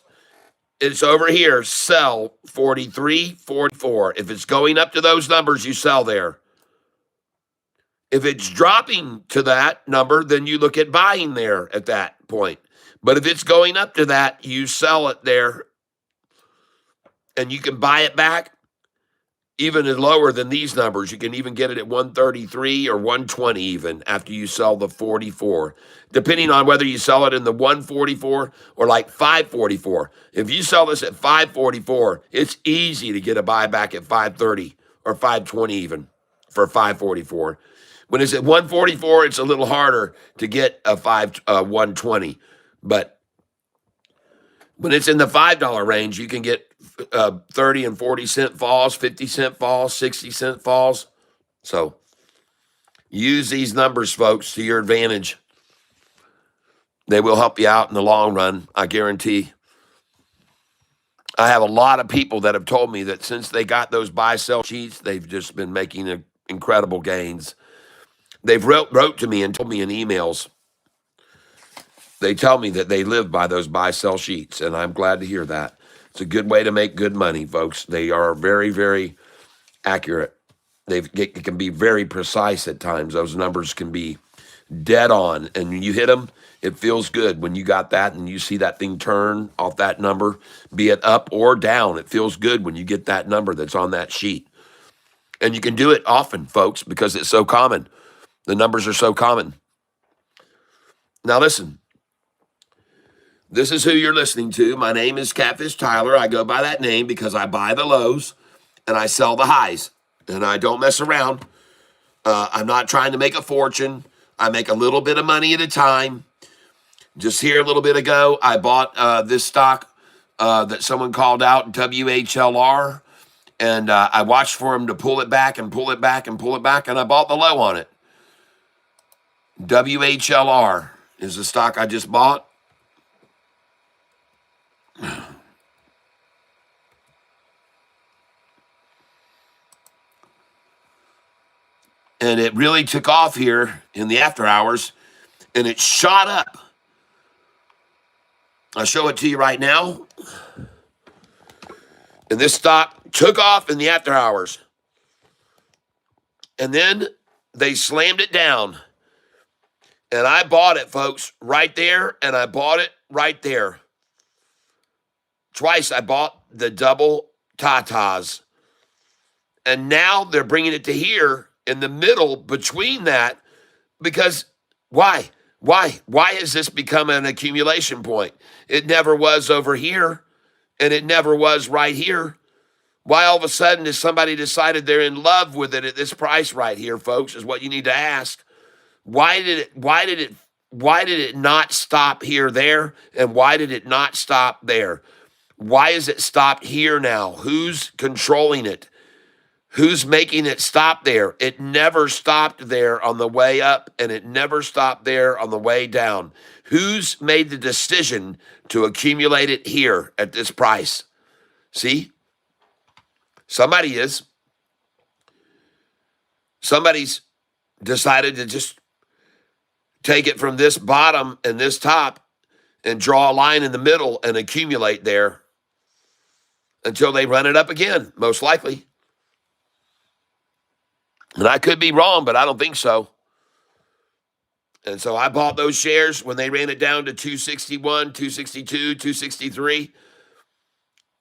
it's over here. Sell 43, 44. If it's going up to those numbers, you sell there. If it's dropping to that number, then you look at buying there at that point. But if it's going up to that, you sell it there. And you can buy it back even lower than these numbers. You can even get it at 133 or 120 even after you sell the 44, depending on whether you sell it in the 144 or like 544. If you sell this at 544, it's easy to get a buyback at 530 or 520 even for 544. When it's at 144, it's a little harder to get a 120. But when it's in the $5 range, you can get 30 and 40 cent falls, 50 cent falls, 60 cent falls. So use these numbers, folks, to your advantage. They will help you out in the long run, I guarantee. I have a lot of people that have told me that since they got those buy-sell sheets, they've just been making incredible gains. They've wrote to me and told me in emails. They tell me that they live by those buy-sell sheets, and I'm glad to hear that. It's a good way to make good money, folks. They are very, very accurate. It can be very precise at times. Those numbers can be dead on, and when you hit them, it feels good when you got that and you see that thing turn off that number, be it up or down. It feels good when you get that number that's on that sheet. And you can do it often, folks, because it's so common. The numbers are so common. Now, listen. This is who you're listening to. My name is Catfish Tyler. I go by that name because I buy the lows and I sell the highs. And I don't mess around. I'm not trying to make a fortune. I make a little bit of money at a time. Just here a little bit ago, I bought this stock that someone called out, WHLR. And I watched for him to pull it back and pull it back and pull it back, and I bought the low on it. WHLR is the stock I just bought. And it really took off here in the after hours, and it shot up. I'll show it to you right now. And this stock took off in the after hours. And then they slammed it down. And I bought it, folks, right there, and I bought it right there. Twice I bought the double tatas. And now they're bringing it to here in the middle between that, because why? Why has this become an accumulation point? It never was over here, and it never was right here. Why all of a sudden has somebody decided they're in love with it at this price right here, folks, is what you need to ask. Why did it not stop here, there, and why did it not stop there? Why is it stopped here now? Who's controlling it? Who's making it stop there? It never stopped there on the way up, and it never stopped there on the way down. Who's made the decision to accumulate it here at this price? See? Somebody is. Somebody's decided to just take it from this bottom and this top and draw a line in the middle and accumulate there until they run it up again, most likely. And I could be wrong, but I don't think so. And so I bought those shares when they ran it down to 261, 262, 263.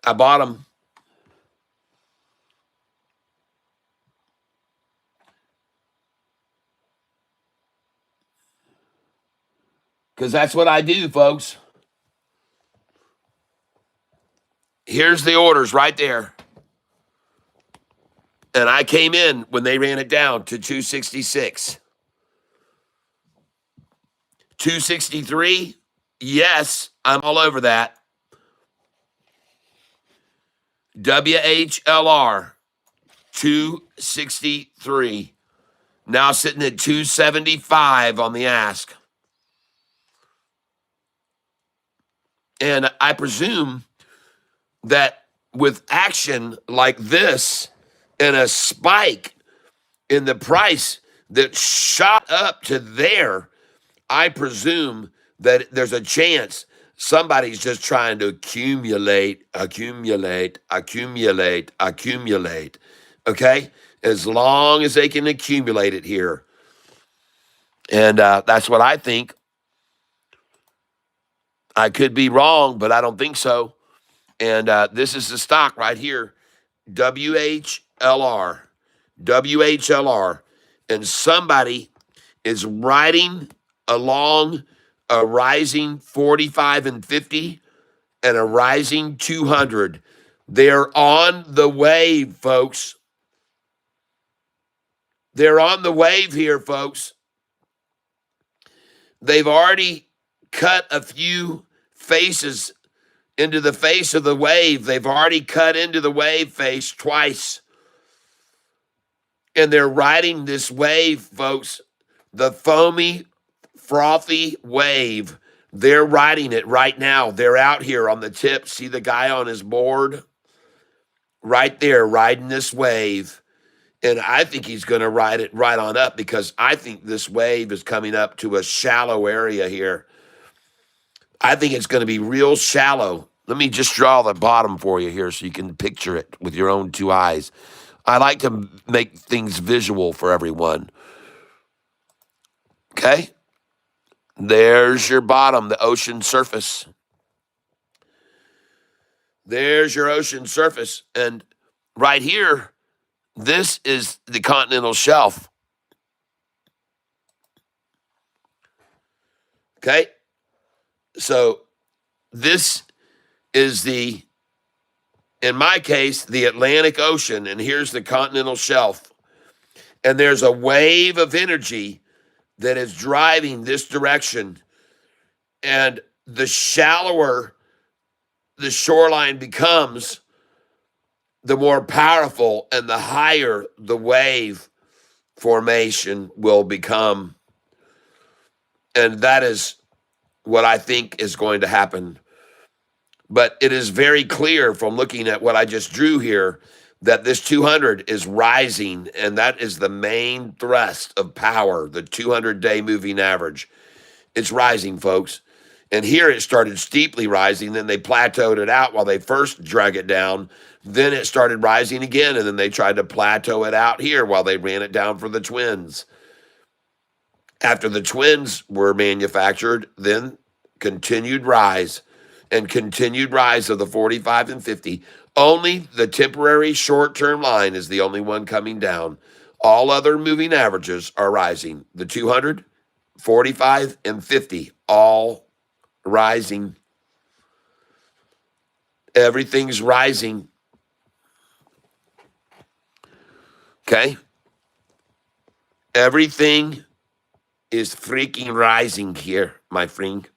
I bought them. Because that's what I do, folks. Here's the orders right there. And I came in when they ran it down to 266. 263, yes, I'm all over that. WHLR, 263. Now sitting at 275 on the ask. And I presume that with action like this and a spike in the price that shot up to there, I presume that there's a chance somebody's just trying to accumulate. Okay? As long as they can accumulate it here. And that's what I think. I could be wrong, but I don't think so. And this is the stock right here, WHLR. And somebody is riding along a rising 45 and 50 and a rising 200. They're on the wave, folks. They're on the wave here, folks. They've already cut a few faces into the face of the wave. They've already cut into the wave face twice. And they're riding this wave, folks. The foamy, frothy wave. They're riding it right now. They're out here on the tip. See the guy on his board? Right there, riding this wave. And I think he's going to ride it right on up, because I think this wave is coming up to a shallow area here. I think it's going to be real shallow. Let me just draw the bottom for you here so you can picture it with your own two eyes. I like to make things visual for everyone. Okay? There's your bottom, the ocean surface. There's your ocean surface. And right here, this is the continental shelf. Okay? So this is in my case, the Atlantic Ocean, and here's the continental shelf. And there's a wave of energy that is driving this direction. And the shallower the shoreline becomes, the more powerful and the higher the wave formation will become. And that is what I think is going to happen. But it is very clear from looking at what I just drew here that this 200 is rising, and that is the main thrust of power, the 200-day moving average. It's rising, folks. And here it started steeply rising, then they plateaued it out while they first drug it down. Then it started rising again, and then they tried to plateau it out here while they ran it down for the twins. After the twins were manufactured, then continued rise and continued rise of the 45 and 50. Only the temporary short-term line is the only one coming down. All other moving averages are rising. The 200, 45, and 50, all rising. Everything's rising. Okay? Everything is freaking rising here, my friend.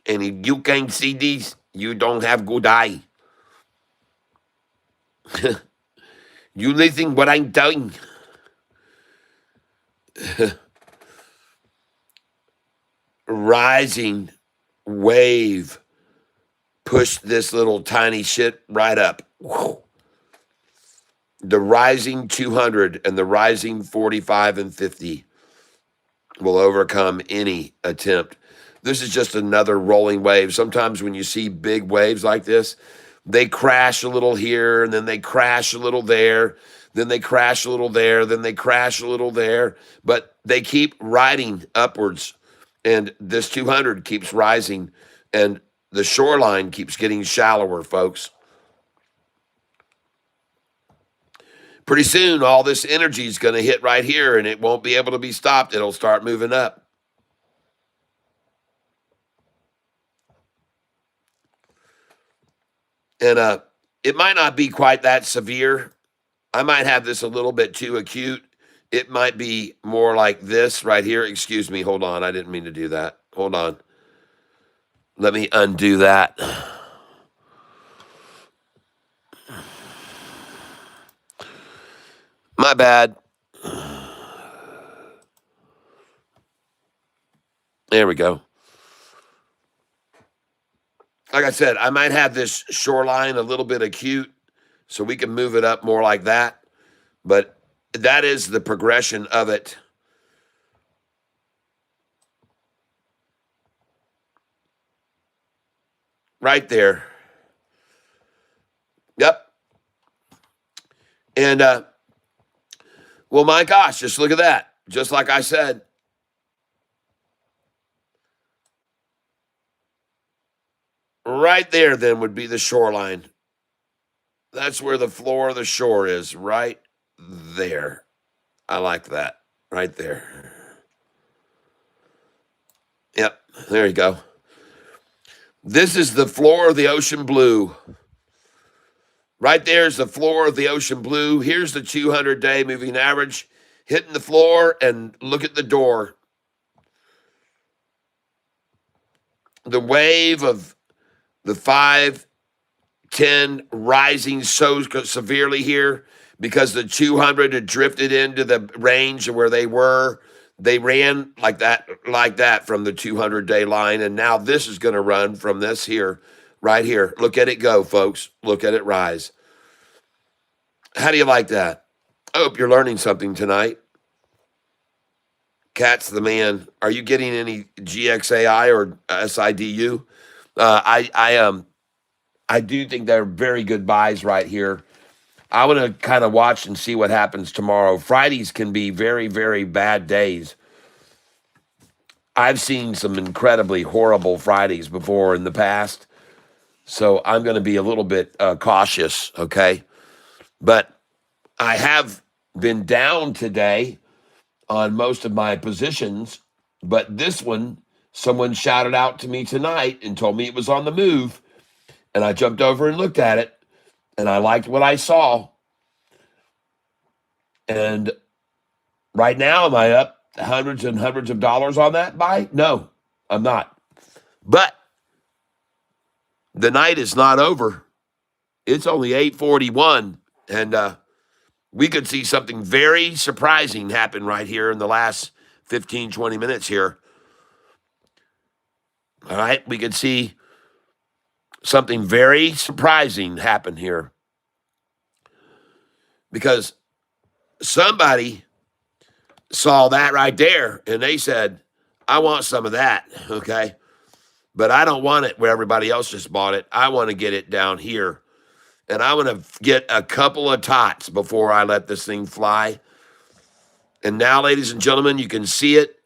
And if you can't see this, you don't have good eye. You listen what I'm telling. Rising wave pushed this little tiny shit right up. Whew. The rising 200 and the rising 45 and 50 will overcome any attempt. This is just another rolling wave. Sometimes when you see big waves like this, they crash a little here, and then they crash a little there, then they crash a little there, then they crash a little there, but they keep riding upwards, and this 200 keeps rising, and the shoreline keeps getting shallower, folks. Pretty soon, all this energy is going to hit right here, and it won't be able to be stopped. It'll start moving up. And it might not be quite that severe. I might have this a little bit too acute. It might be more like this right here. Excuse me. Hold on. I didn't mean to do that. Hold on. Let me undo that. My bad. There we go. Like I said, I might have this shoreline a little bit acute, so we can move it up more like that. But that is the progression of it. Right there. Yep. And, well, my gosh, just look at that. Just like I said. Right there, then, would be the shoreline. That's where the floor of the shore is, right there. I like that. Right there. Yep, there you go. This is the floor of the ocean blue. Right there is the floor of the ocean blue. Here's the 200-day moving average hitting the floor, and look at the door. The wave of the 5, 10 rising so severely here because the 200 had drifted into the range where they were. They ran like that from the 200-day line, and now this is going to run from this here, right here. Look at it go, folks. Look at it rise. How do you like that? I hope you're learning something tonight. Cat's the man. Are you getting any GXAI or SIDU? I do think they're very good buys right here. I want to kind of watch and see what happens tomorrow. Fridays can be very, very bad days. I've seen some incredibly horrible Fridays before in the past, so I'm going to be a little bit cautious, okay? But I have been down today on most of my positions, but this one, someone shouted out to me tonight and told me it was on the move, and I jumped over and looked at it, and I liked what I saw. And right now, am I up hundreds and hundreds of dollars on that buy? No, I'm not. But the night is not over. It's only 8:41, and we could see something very surprising happen right here in the last 15, 20 minutes here. All right, we could see something very surprising happen here because somebody saw that right there and they said, I want some of that, okay? But I don't want it where everybody else just bought it. I want to get it down here. And I want to get a couple of tots before I let this thing fly. And now, ladies and gentlemen, you can see it.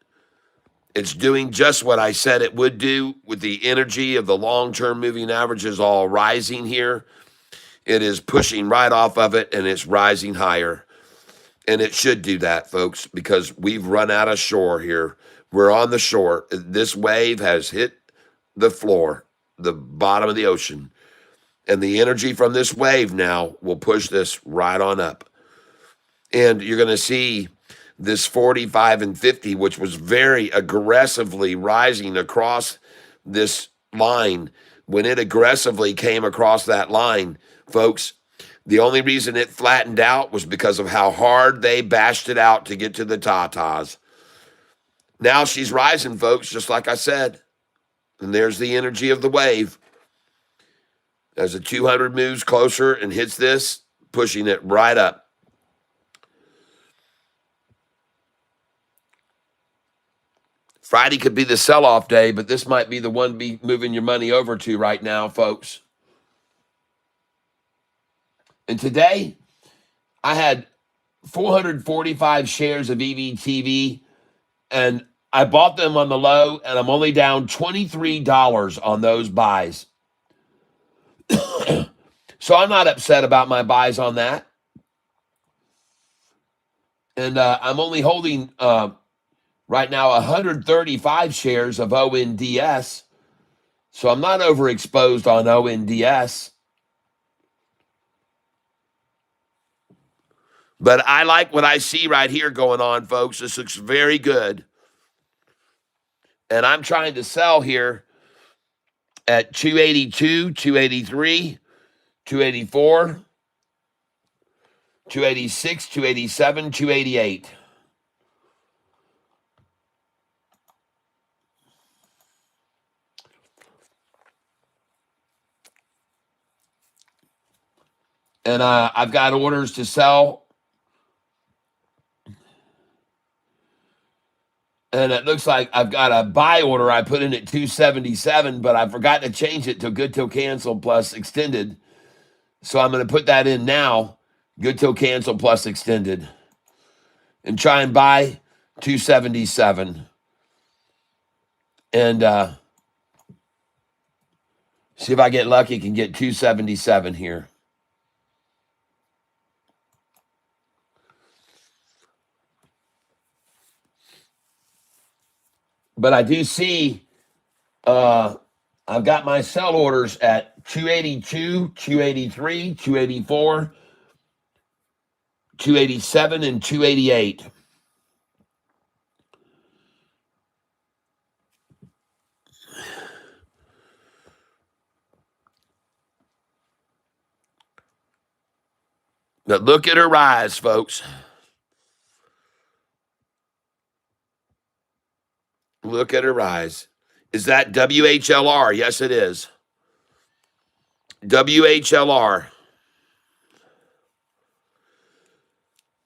It's doing just what I said it would do with the energy of the long-term moving averages all rising here. It is pushing right off of it, and it's rising higher. And it should do that, folks, because we've run out of shore here. We're on the shore. This wave has hit the floor, the bottom of the ocean. And the energy from this wave now will push this right on up. And you're going to see this 45 and 50, which was very aggressively rising across this line. When it aggressively came across that line, folks, the only reason it flattened out was because of how hard they bashed it out to get to the tatas. Now she's rising, folks, just like I said. And there's the energy of the wave. As the 200 moves closer and hits this, pushing it right up. Friday could be the sell-off day, but this might be the one to be moving your money over to right now, folks. And today, I had 445 shares of EVTV, and I bought them on the low, and I'm only down $23 on those buys. So I'm not upset about my buys on that. And I'm only holding right now 135 shares of ONDS. So I'm not overexposed on ONDS. But I like what I see right here going on, folks. This looks very good. And I'm trying to sell here at 282, 283, 284, 286, 287, 288. And I've got orders to sell. And it looks like I've got a buy order I put in at 277, but I forgot to change it to good till cancel plus extended. So I'm going to put that in now, good till cancel plus extended, and try and buy 277. And see if I get lucky, can get 277 here. But I do see I've got my sell orders at 282, 283, 284, 287, and 288. But look at her rise, folks. Look at her rise. Is that WHLR? Yes, it is. WHLR.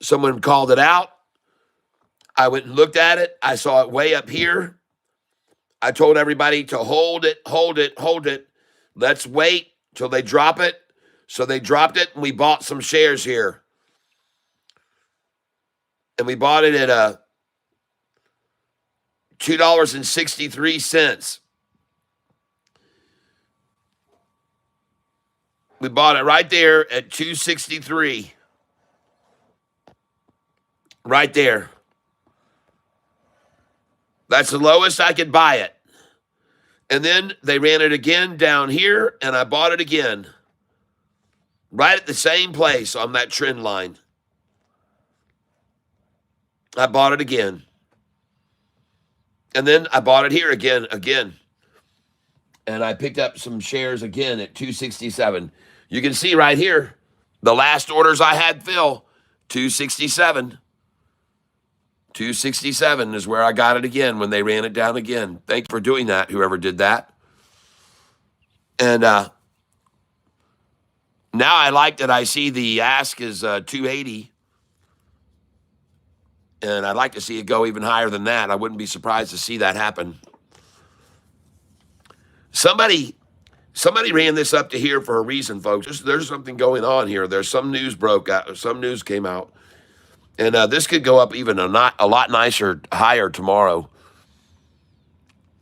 Someone called it out. I went and looked at it. I saw it way up here. I told everybody to hold it, hold it, hold it. Let's wait till they drop it. So they dropped it, and we bought some shares here. And we bought it at $2.63. We bought it right there at $2.63. Right there. That's the lowest I could buy it. And then they ran it again down here, and I bought it again. Right at the same place on that trend line. I bought it again. And then I bought it here again. And I picked up some shares again at 267. You can see right here, the last orders I had fill, 267. 267 is where I got it again when they ran it down again. Thank you for doing that, whoever did that. And now I like that I see the ask is 280. And I'd like to see it go even higher than that. I wouldn't be surprised to see that happen. Somebody ran this up to here for a reason, folks. There's something going on here. There's some news broke out. Some news came out. And this could go up even a lot nicer, higher tomorrow.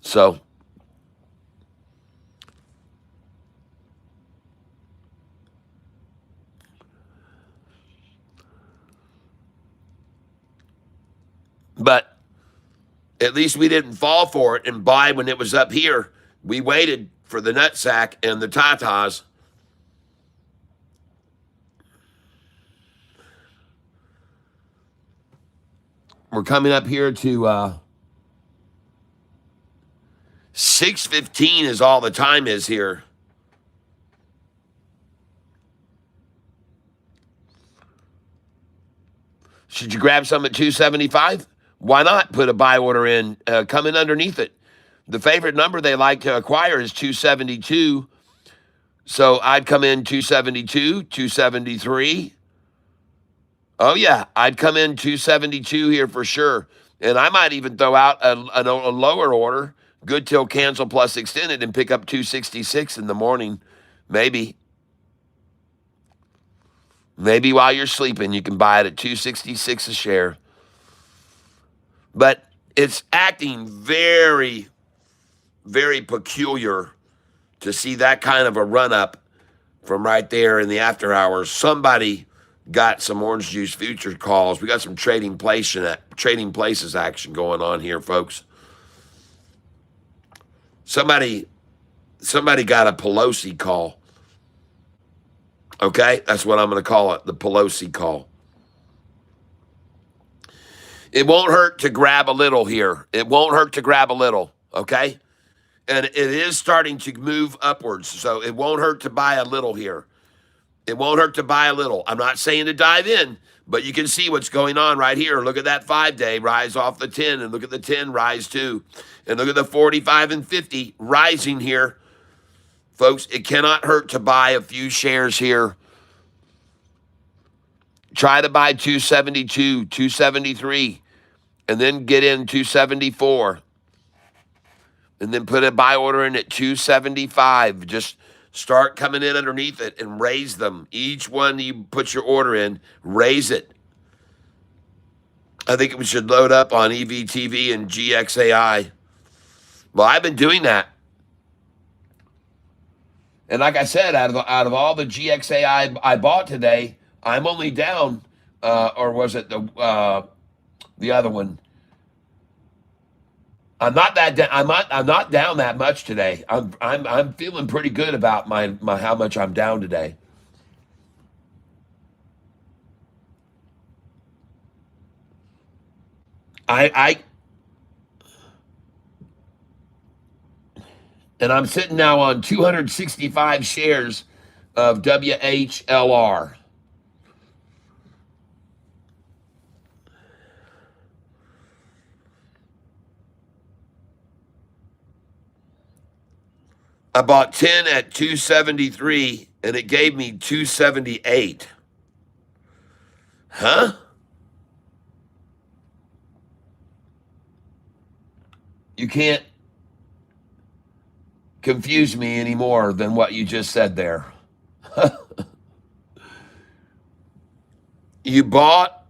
So, but at least we didn't fall for it and buy when it was up here. We waited for the nutsack and the tatas. We're coming up here to 6:15 is all the time is here. Should you grab some at 275? Why not put a buy order in, come in underneath it? The favorite number they like to acquire is 272. So I'd come in 272, 273. Oh, yeah, I'd come in 272 here for sure. And I might even throw out a lower order, good till cancel plus extended, and pick up 266 in the morning. Maybe. Maybe while you're sleeping, you can buy it at 266 a share. But it's acting very, very peculiar to see that kind of a run-up from right there in the after hours. Somebody got some orange juice future calls. We got some trading places action going on here, folks. Somebody got a Pelosi call. Okay, that's what I'm going to call it, the Pelosi call. It won't hurt to grab a little here. It won't hurt to grab a little, okay? And it is starting to move upwards, so it won't hurt to buy a little here. It won't hurt to buy a little. I'm not saying to dive in, but you can see what's going on right here. Look at that 5-day rise off the 10, and look at the 10 rise too. And look at the 45 and 50 rising here. Folks, it cannot hurt to buy a few shares here. Try to buy 272, 273, and then get in 274. And then put a buy order in at 275. Just start coming in underneath it and raise them. Each one you put your order in, raise it. I think we should load up on EVTV and GXAI. Well, I've been doing that. And like I said, out of all the GXAI I bought today, I'm only down, or was it the other one? I'm not down that much today. I'm feeling pretty good about my how much I'm down today. And I'm sitting now on 265 shares of WHLR. I bought 10 at 273, and it gave me 278. Huh? You can't confuse me any more than what you just said there. You bought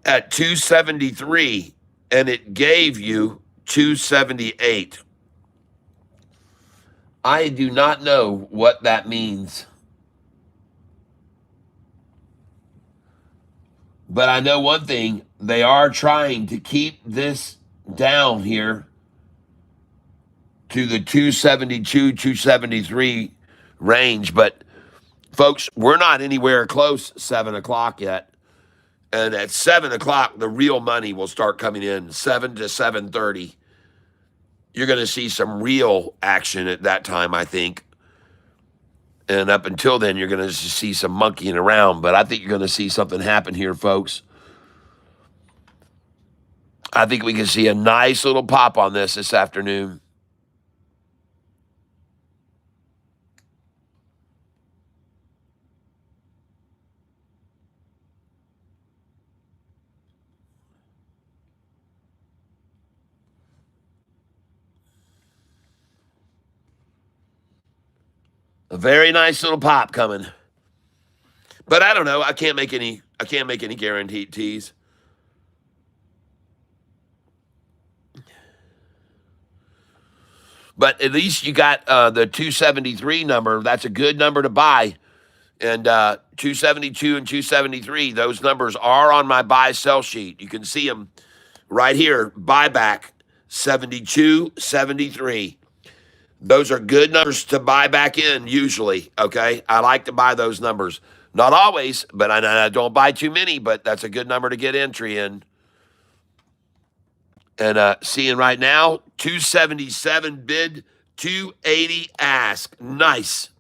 at 273, and it gave you 278. I do not know what that means. But I know one thing, they are trying to keep this down here to the 272, 273 range. But folks, we're not anywhere close 7 o'clock yet. And at 7 o'clock, the real money will start coming in, 7 to 7:30. you're going to see some real action at that time, I think. And up until then, you're going to see some monkeying around. But I think you're going to see something happen here, folks. I think we can see a nice little pop on this afternoon. A very nice little pop coming. But I don't know. I can't make any guarantees. But at least you got the 273 number. That's a good number to buy. And 272 and 273, those numbers are on my buy sell sheet. You can see them right here. Buyback 72, 73. Those are good numbers to buy back in usually, okay? I like to buy those numbers. Not always, but I don't buy too many, but that's a good number to get entry in. And seeing right now, 277 bid, 280 ask. Nice.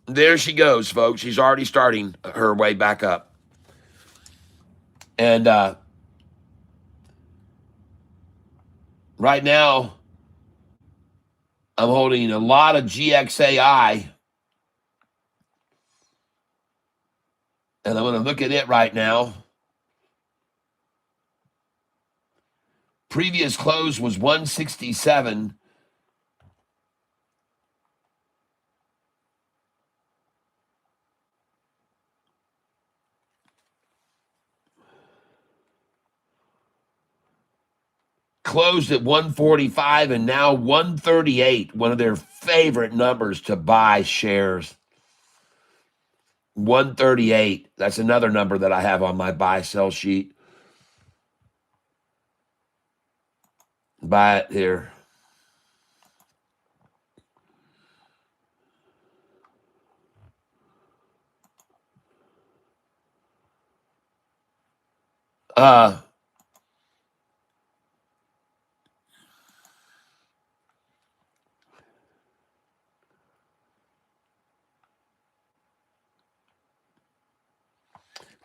There she goes, folks. She's already starting her way back up. And right now, I'm holding a lot of GXAI. And I'm going to look at it right now. Previous close was 167. Closed at 145 and now 138, one of their favorite numbers to buy shares. 138. That's another number that I have on my buy sell sheet. Buy it here.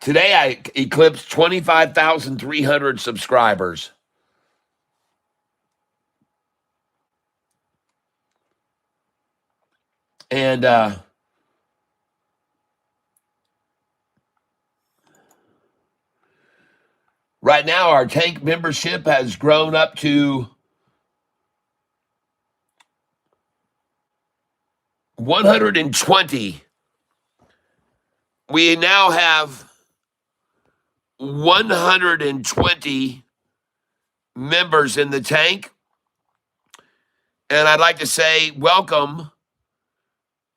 Today I eclipsed 25,300 subscribers. And right now our tank membership has grown up to 120. We now have 120 members in the tank. And I'd like to say welcome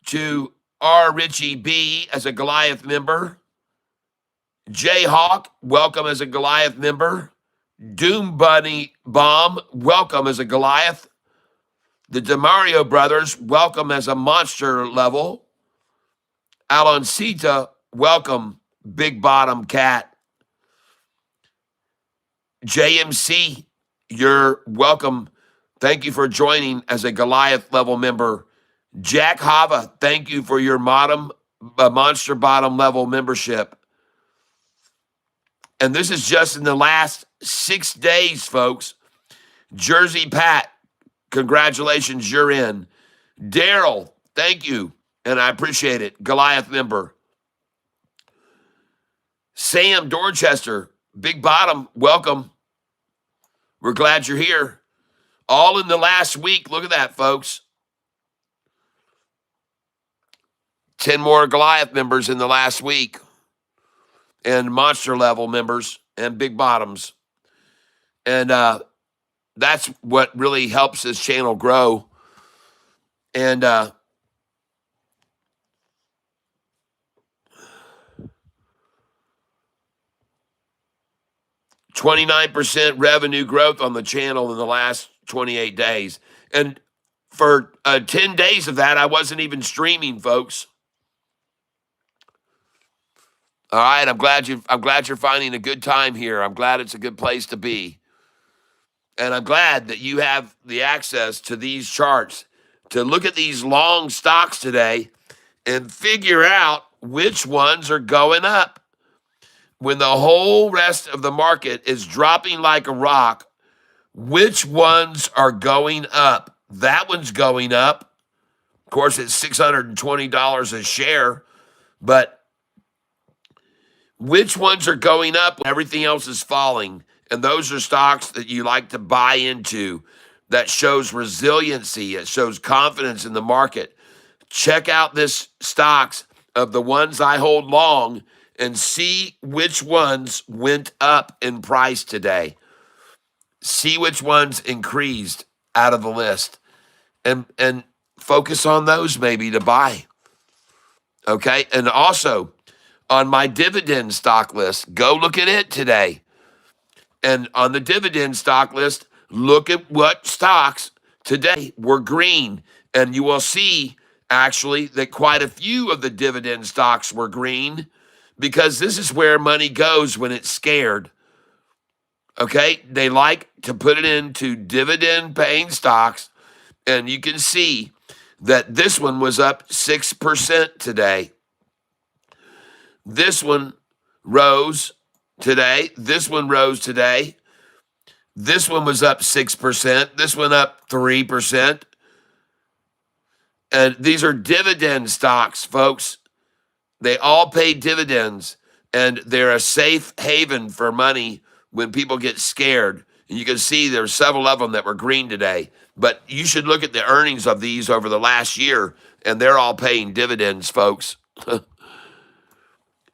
to R. Richie B as a Goliath member. Jay Hawk, welcome as a Goliath member. Doom Bunny Bomb, welcome as a Goliath. The DeMario brothers, welcome as a monster level. Aloncita, welcome, Big Bottom Cat. JMC, you're welcome. Thank you for joining as a Goliath level member. Jack Hava, thank you for your monster bottom level membership. And this is just in the last 6 days, folks. Jersey Pat, congratulations, you're in. Daryl, thank you, and I appreciate it. Goliath member. Sam Dorchester, Big Bottom, welcome. We're glad you're here. All in the last week. Look at that, folks. 10 more Goliath members in the last week. And monster level members and big bottoms. And that's what really helps this channel grow. And 29% revenue growth on the channel in the last 28 days. And for 10 days of that, I wasn't even streaming, folks. All right, I'm glad you're finding a good time here. I'm glad it's a good place to be. And I'm glad that you have the access to these charts to look at these long stocks today and figure out which ones are going up. When the whole rest of the market is dropping like a rock, which ones are going up? That one's going up. Of course, it's $620 a share, but which ones are going up when everything else is falling? And those are stocks that you like to buy into that shows resiliency, it shows confidence in the market. Check out this stocks of the ones I hold long and see which ones went up in price today. See which ones increased out of the list and focus on those maybe to buy. Okay? And also on my dividend stock list, go look at it today. And on the dividend stock list, look at what stocks today were green. And you will see actually that quite a few of the dividend stocks were green because this is where money goes when it's scared. Okay? They like to put it into dividend paying stocks. And you can see that this one was up 6% today. This one rose today. This one rose today. This one was up 6%. This one up 3%. And these are dividend stocks, folks. They all pay dividends, and they're a safe haven for money when people get scared. And you can see there's several of them that were green today. But you should look at the earnings of these over the last year, and they're all paying dividends, folks.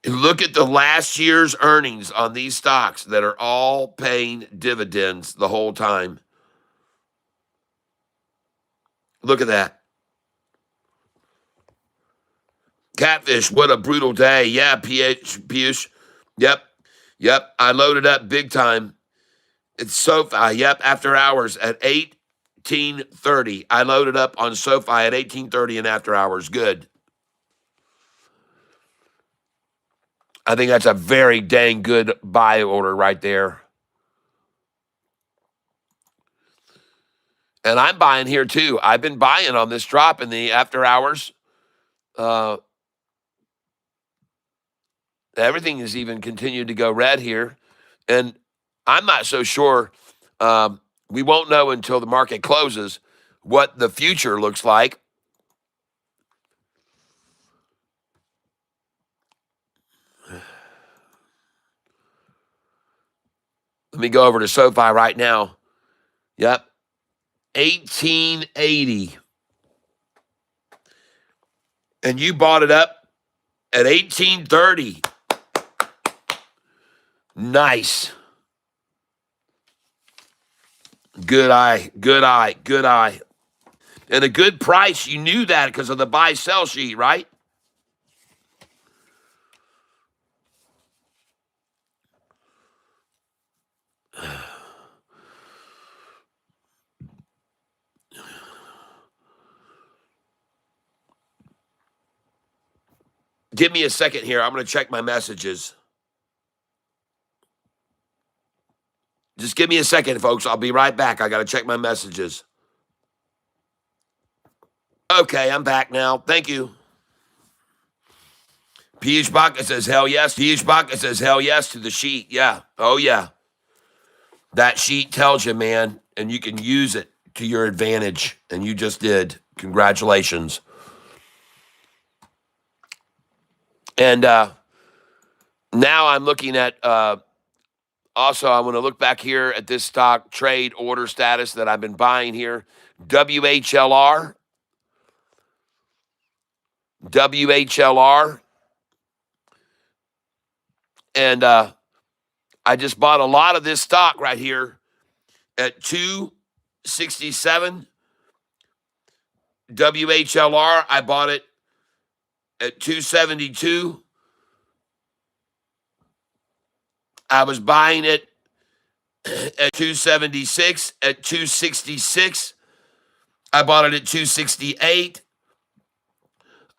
Look at the last year's earnings on these stocks that are all paying dividends the whole time. Look at that. Catfish, what a brutal day. Yeah, Piyush. Yep. I loaded up big time. It's SoFi. Yep, after hours at 18:30. I loaded up on SoFi at 18:30 and after hours. Good. I think that's a very dang good buy order right there. And I'm buying here too. I've been buying on this drop in the after hours. Everything has even continued to go red here. And I'm not so sure. We won't know until the market closes what the future looks like. Let me go over to SoFi right now. Yep. 1880. And you bought it up at 1830. Nice. Good eye. And a good price. You knew that because of the buy-sell sheet, right? Give me a second here. I'm going to check my messages. Just give me a second, folks. I'll be right back. I got to check my messages. Okay, I'm back now. Thank you. Piyush Baka says, hell yes. Piyush Baka says, hell yes to the sheet. Yeah. Oh, yeah. That sheet tells you, man, and you can use it to your advantage. And you just did. Congratulations. And now I'm looking at, also, I want to look back here at this stock trade order status that I've been buying here. WHLR. And I just bought a lot of this stock right here at 267. WHLR, I bought it at 272. I was buying it at 276, at 266. I bought it at 268.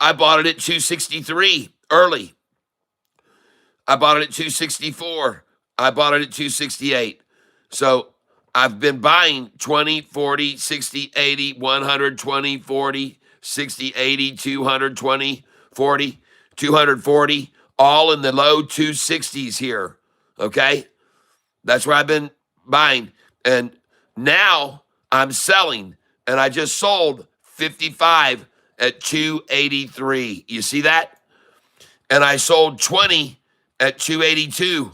I bought it at 263 early. I bought it at 264. I bought it at 268. So I've been buying 20, 40, 60, 80, 100, 20, 40, 60, 80, 220, 40, 240, all in the low 260s here. Okay? That's where I've been buying. And now I'm selling. And I just sold 55 at 283. You see that? And I sold 20 at 282.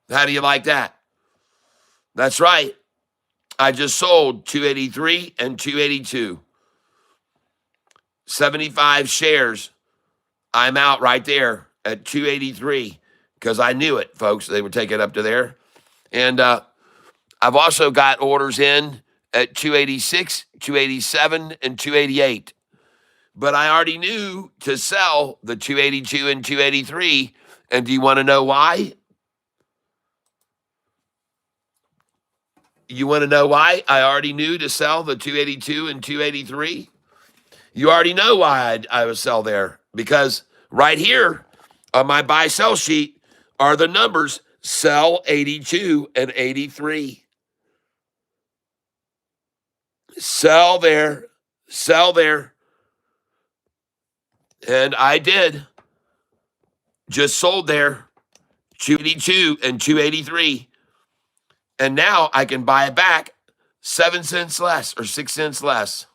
How do you like that? That's right. I just sold 283 and 282. 75 shares. I'm out right there at 283 because I knew it, folks. They would take it up to there. And I've also got orders in at 286, 287, and 288. But I already knew to sell the 282 and 283. And do you want to know why? You want to know why I already knew to sell the 282 and 283? You already know why I would sell there, because right here on my buy sell sheet are the numbers sell 82 and 83. Sell there, sell there. And I did. Just sold there 282 and 283. And now I can buy it back 7 cents less or 6 cents less.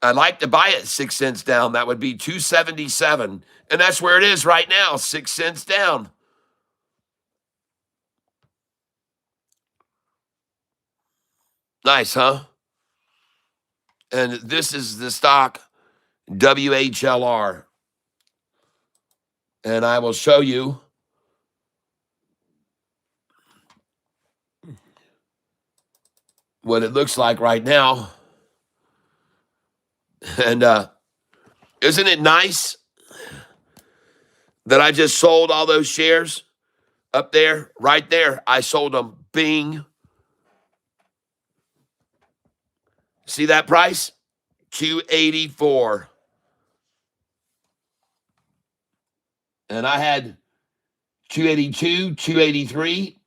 I'd like to buy it 6 cents down. That would be 277. And that's where it is right now, 6 cents down. Nice, huh? And this is the stock WHLR. And I will show you what it looks like right now. And isn't it nice that I just sold all those shares up there, right there? I sold them. Bing. See that price? 284. And I had 282, 283,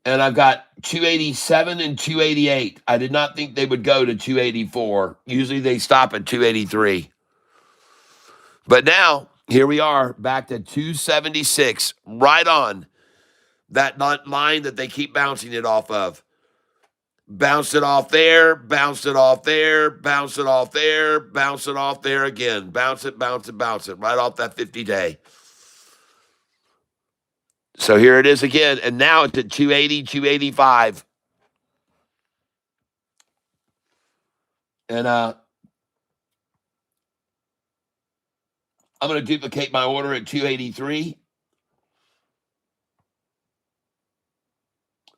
and I've got 287 and 288. I did not think they would go to 284. Usually they stop at 283. But now, here we are back to 276, right on that line that they keep bouncing it off of. Bounced it off there, bounced it off there, bounced it off there, bounced it off there again. Bounce it, bounce it, bounce it, right off that 50-day. So here it is again, and now it's at 280, 285. And I'm going to duplicate my order at 283.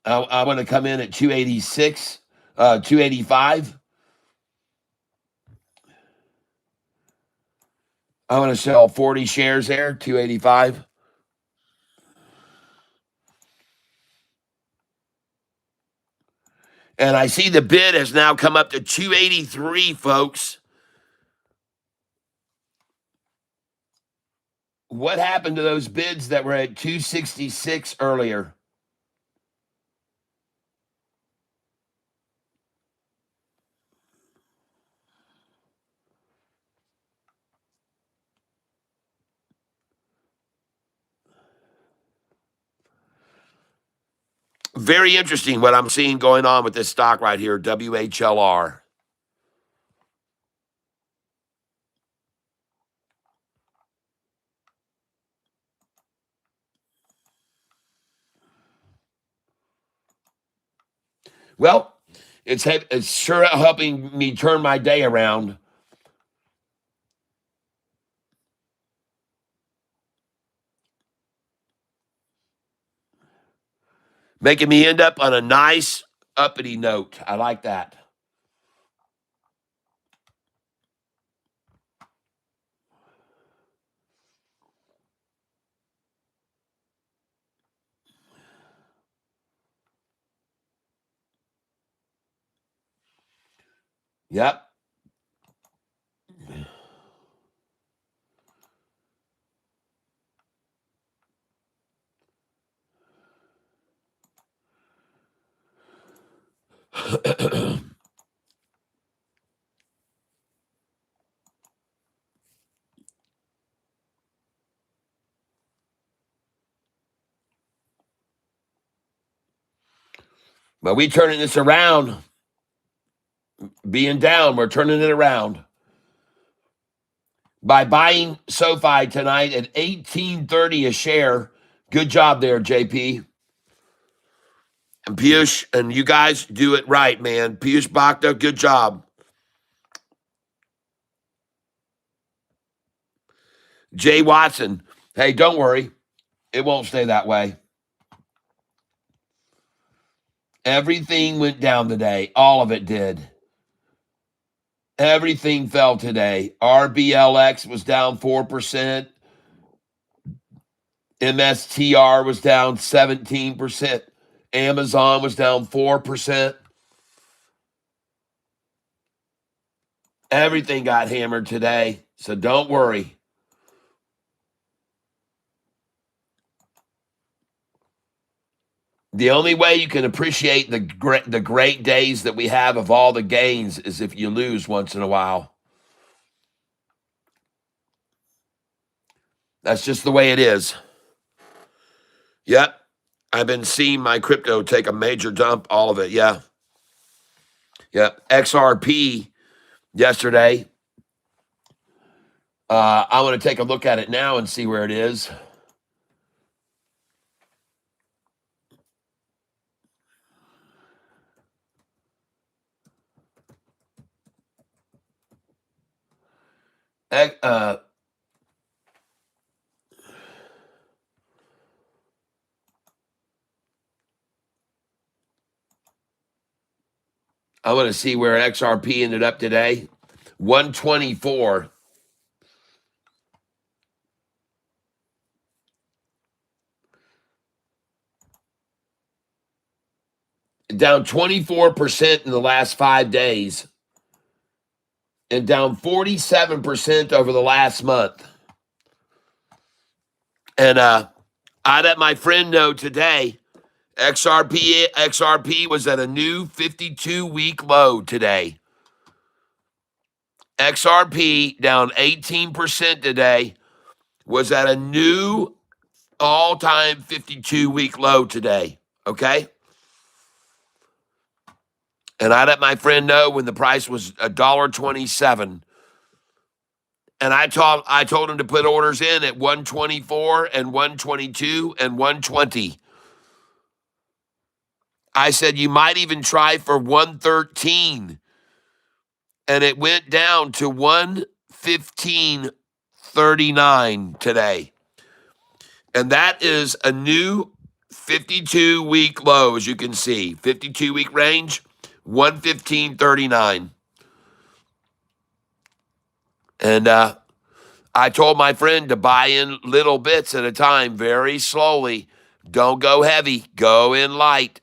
I want to come in at 286, 285. I want to sell 40 shares there, 285. And I see the bid has now come up to 283, folks. What happened to those bids that were at 266 earlier? Very interesting what I'm seeing going on with this stock right here, WHLR. Well, it's sure helping me turn my day around. Making me end up on a nice uppity note. I like that. Yep. But we turning this around, being down, we're turning it around by buying SoFi tonight at $18.30 a share. Good job there, JP. And Piyush, and you guys do it right, man. Piyush Bhakta, good job. Jay Watson, hey, don't worry. It won't stay that way. Everything went down today. All of it did. Everything fell today. RBLX was down 4%. MSTR was down 17%. Amazon was down 4%. Everything got hammered today. So don't worry. The only way you can appreciate the great days that we have of all the gains is if you lose once in a while. That's just the way it is. Yep. I've been seeing my crypto take a major dump, all of it. Yeah. Yep. XRP yesterday. I want to take a look at it now and see where it is. I want to see where XRP ended up today. 124. Down 24% in the last 5 days. And down 47% over the last month. And I let my friend know today, XRP was at a new 52-week low today. XRP down 18% today was at a new all-time 52-week low today. Okay? And I let my friend know when the price was $1.27. And I told him to put orders in at 124 and 122 and 120. I said you might even try for 113. And it went down to 115.39 today. And that is a new 52-week low, as you can see. 52-week range, 115.39. And I told my friend to buy in little bits at a time, very slowly. Don't go heavy. Go in light.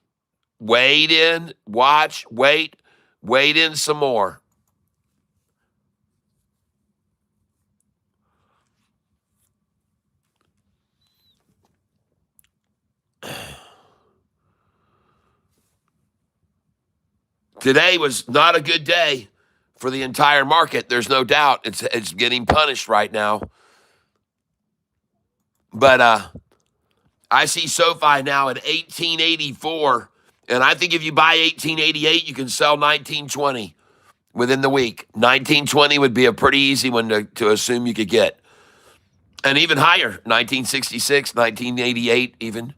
Wade in, watch, wait in some more. Today was not a good day for the entire market. There's no doubt. It's getting punished right now. But I see SoFi now at 1884, and I think if you buy 1888, you can sell 1920 within the week. 1920 would be a pretty easy one to assume you could get. And even higher, 1966, 1988 even.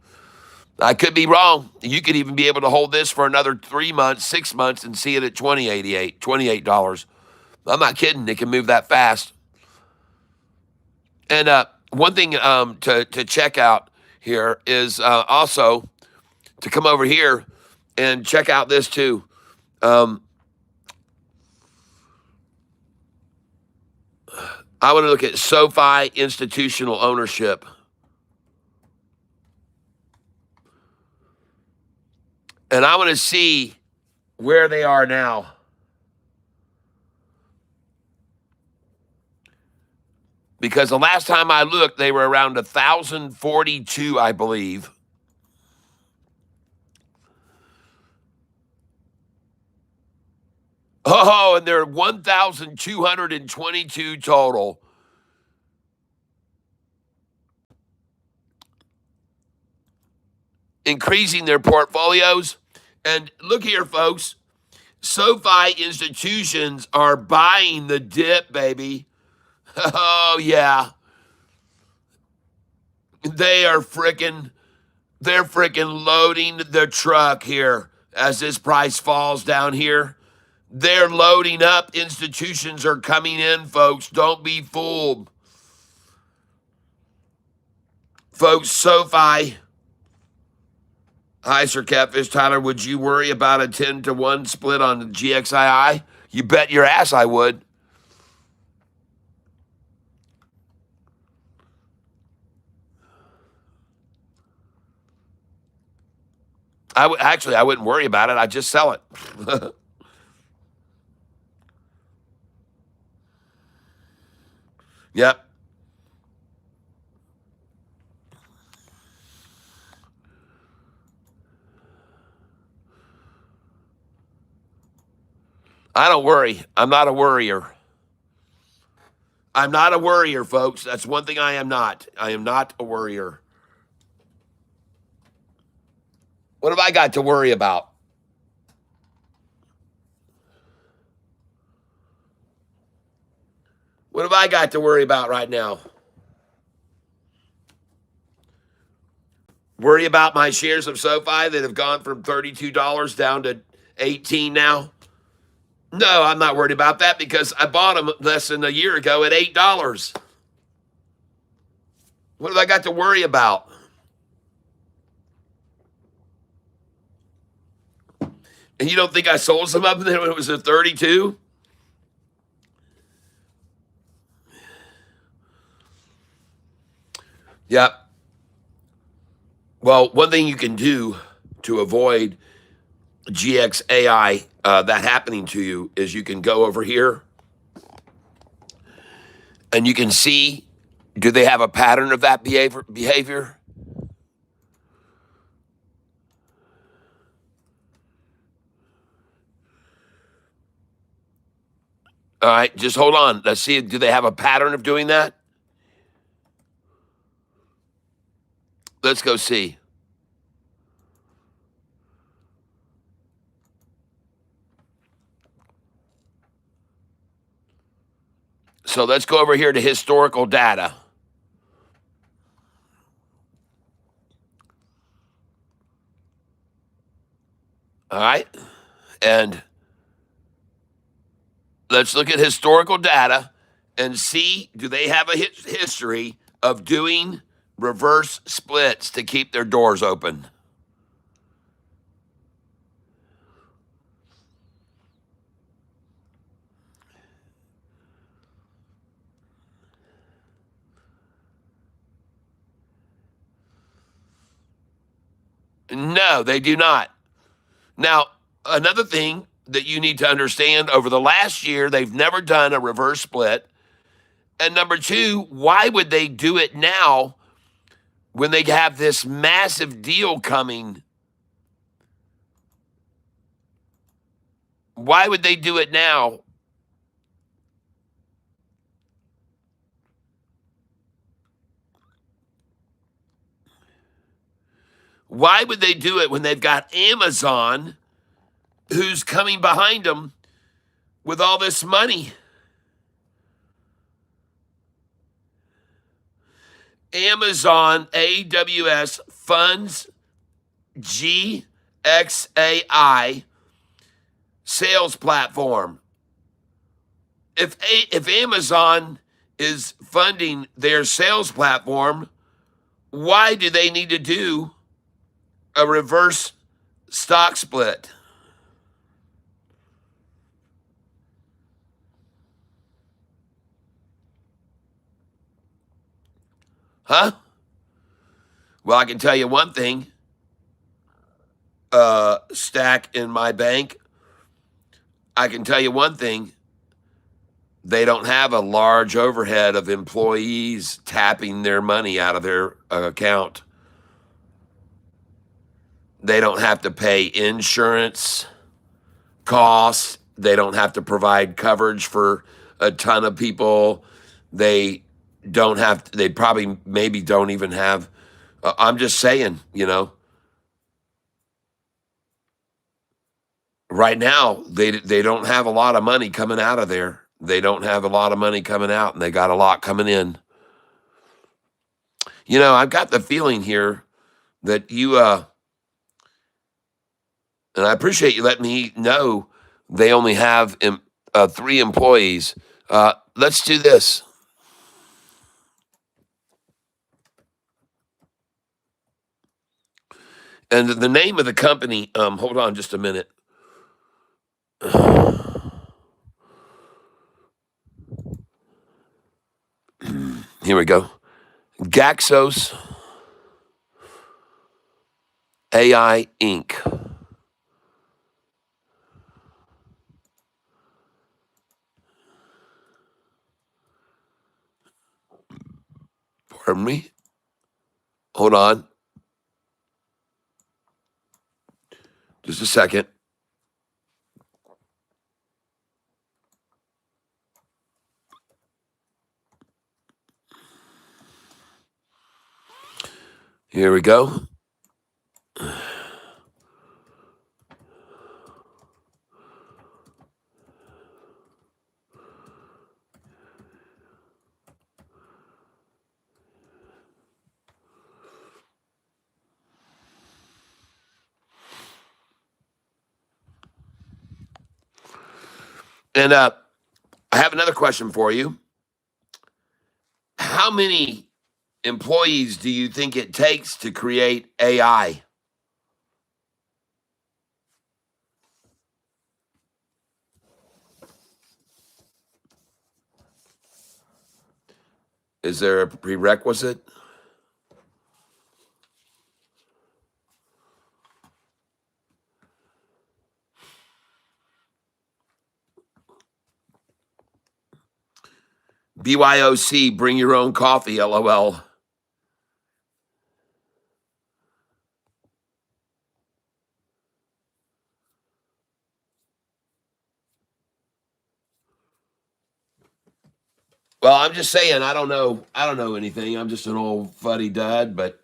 I could be wrong. You could even be able to hold this for another 3 months, 6 months, and see it at $28. I'm not kidding. It can move that fast. And one thing to check out here is also to come over here and check out this too. I want to look at SoFi institutional ownership. And I want to see where they are now. Because the last time I looked, they were around 1,042, I believe. Oh, and they're 1,222 total. Increasing their portfolios And look here, folks. SoFi institutions are buying the dip, baby. Oh, yeah. They're freaking loading the truck here as this price falls down here. They're loading up. Institutions are coming in, folks. Don't be fooled. Folks, SoFi. Hi, Sir Catfish. Tyler, would you worry about a 10-to-1 split on the GXII? You bet your ass I would. Actually, I wouldn't worry about it. I'd just sell it. Yep. I don't worry. I'm not a worrier. I'm not a worrier, folks. That's one thing I am not. I am not a worrier. What have I got to worry about? What have I got to worry about right now? Worry about my shares of SoFi that have gone from $32 down to 18 now? No, I'm not worried about that because I bought them less than a year ago at $8. What have I got to worry about? And you don't think I sold some of them when it was at 32? Yep. Well, one thing you can do to avoid GXAI that happening to you is you can go over here and you can see, do they have a pattern of that behavior? All right, just hold on. Let's see, do they have a pattern of doing that? Let's go see. So let's go over here to historical data. All right. And let's look at historical data and see, do they have a history of doing reverse splits to keep their doors open? No, they do not. Now, another thing that you need to understand, over the last year, they've never done a reverse split. And number two, why would they do it now when they have this massive deal coming? Why would they do it now? Why would they do it when they've got Amazon who's coming behind them with all this money? Amazon AWS funds GXAI sales platform. If Amazon is funding their sales platform, why do they need to do a reverse stock split? Huh? Well, I can tell you one thing. Stack in my bank. I can tell you one thing. They don't have a large overhead of employees tapping their money out of their account. They don't have to pay insurance costs. They don't have to provide coverage for a ton of people. They don't have, they probably maybe don't even have, I'm just saying, right now they don't have a lot of money coming out of there. They don't have a lot of money coming out, and they got a lot coming in. I've got the feeling here that you and I appreciate you letting me know they only have 3 employees. Let's do this. And the name of the company, hold on just a minute. Here we go. Gaxos AI Inc. Pardon me. Hold on. Just a second. Here we go. And I have another question for you. How many employees do you think it takes to create AI? Is there a prerequisite? BYOC, bring your own coffee, LOL. Well, I'm just saying, I don't know. I don't know anything. I'm just an old fuddy dud, but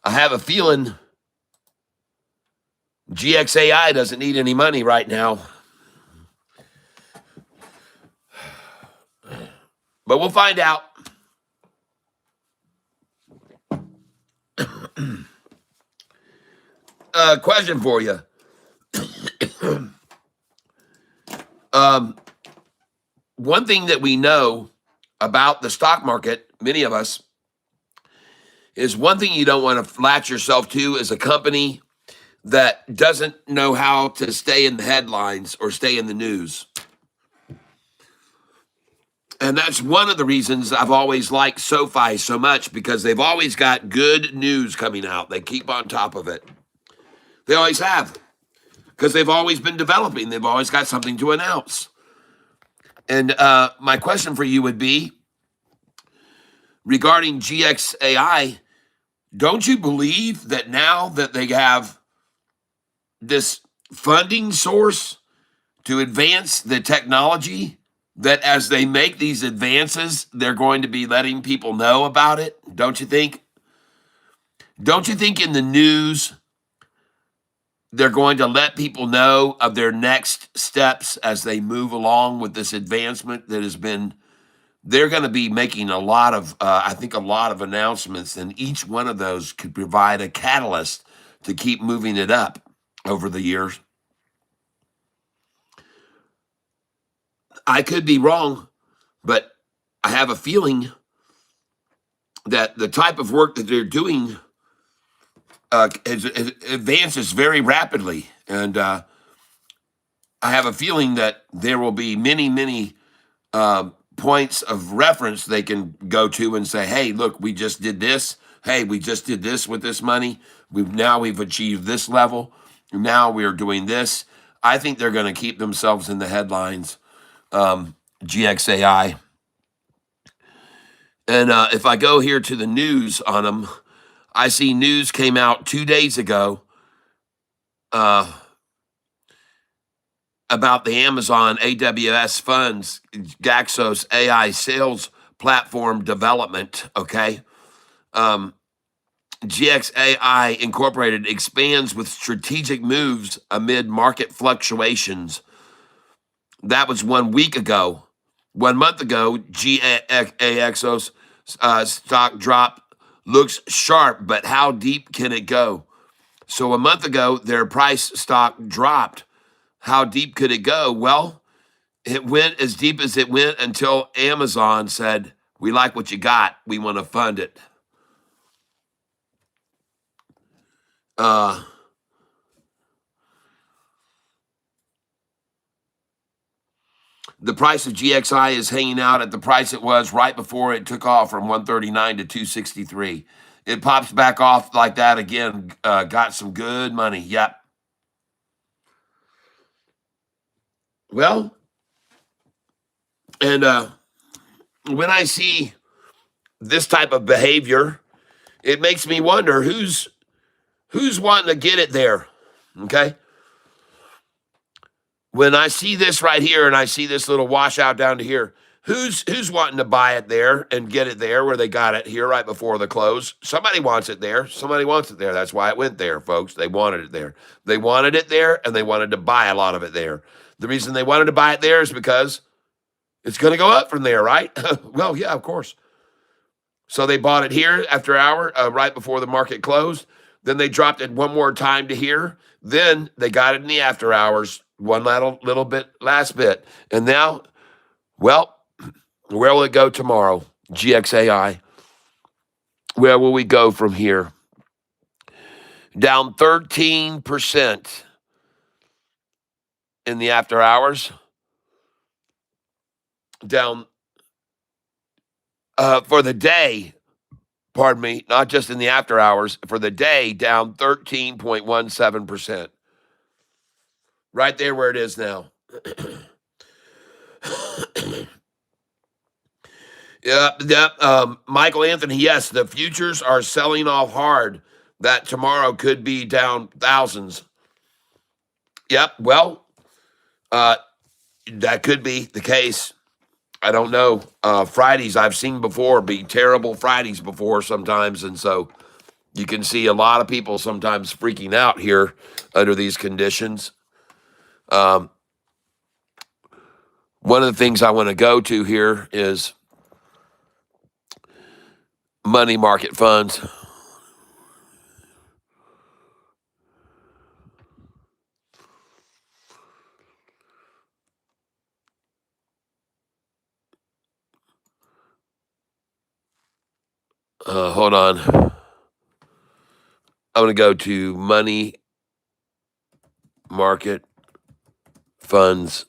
I have a feeling GXAI doesn't need any money right now. But we'll find out. Question for you. One thing that we know about the stock market, many of us, is one thing you don't want to latch yourself to is a company that doesn't know how to stay in the headlines or stay in the news. And that's one of the reasons I've always liked SoFi so much, because they've always got good news coming out. They keep on top of it. They always have, because they've always been developing. They've always got something to announce. And my question for you would be, regarding GXAI, don't you believe that now that they have this funding source to advance the technology, that as they make these advances, they're going to be letting people know about it? Don't you think? Don't you think in the news, they're going to let people know of their next steps as they move along with this advancement that has been, they're going to be making a lot of, I think, a lot of announcements, and each one of those could provide a catalyst to keep moving it up over the years. I could be wrong, but I have a feeling that the type of work that they're doing advances very rapidly. And I have a feeling that there will be many, many points of reference they can go to and say, hey, look, we just did this. Hey, we just did this with this money. We've achieved this level. Now we're doing this. I think they're going to keep themselves in the headlines. GXAI. And if I go here to the news on them, I see news came out 2 days ago about the Amazon AWS funds, Gaxos AI sales platform development, okay? GXAI Incorporated expands with strategic moves amid market fluctuations. That was 1 week ago. 1 month ago, GAXO's stock drop looks sharp, but how deep can it go? So 1 month ago, their price stock dropped. How deep could it go? Well, it went as deep as it went until Amazon said, "We like what you got. We want to fund it." Uh, the price of GXI is hanging out at the price it was right before it took off from 139 to 263. It pops back off like that again. Got some good money. Yep. Well, and when I see this type of behavior, it makes me wonder who's wanting to get it there. Okay. When I see this right here and I see this little washout down to here, who's wanting to buy it there and get it there where they got it here right before the close? Somebody wants it there. Somebody wants it there. That's why it went there, folks. They wanted it there. They wanted it there and they wanted to buy a lot of it there. The reason they wanted to buy it there is because it's going to go up from there, right? Well, yeah, of course. So they bought it here after hour, right before the market closed. Then they dropped it one more time to here. Then they got it in the after hours, one little bit, last bit. And now, well, where will it go tomorrow? GXAI. Where will we go from here? Down 13% in the after hours. Down for the day, pardon me, not just in the after hours, for the day, down 13.17%. Right there where it is now. Yep. Michael Anthony, yes, the futures are selling off hard. That tomorrow could be down thousands. Yep. Well, that could be the case. I don't know. Fridays I've seen before be terrible Fridays before sometimes, and so you can see a lot of people sometimes freaking out here under these conditions. One of the things I want to go to here is money market funds. Hold on. I'm going to go to money market funds.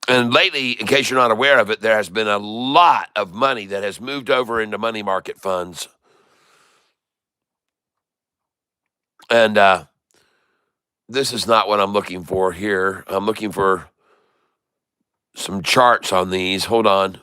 And lately, in case you're not aware of it, there has been a lot of money that has moved over into money market funds. And this is not what I'm looking for here. I'm looking for some charts on these. Hold on.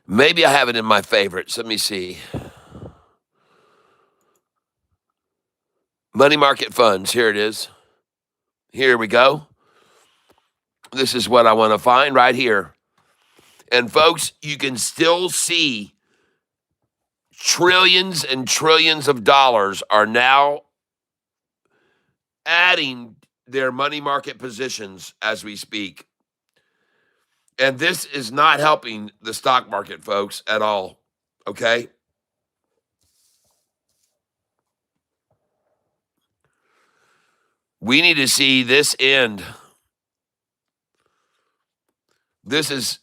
Maybe I have it in my favorites. Let me see. Money market funds. Here it is. Here we go. This is what I want to find right here. And folks, you can still see trillions and trillions of dollars are now adding their money market positions as we speak. And this is not helping the stock market, folks, at all. Okay? We need to see this end. This is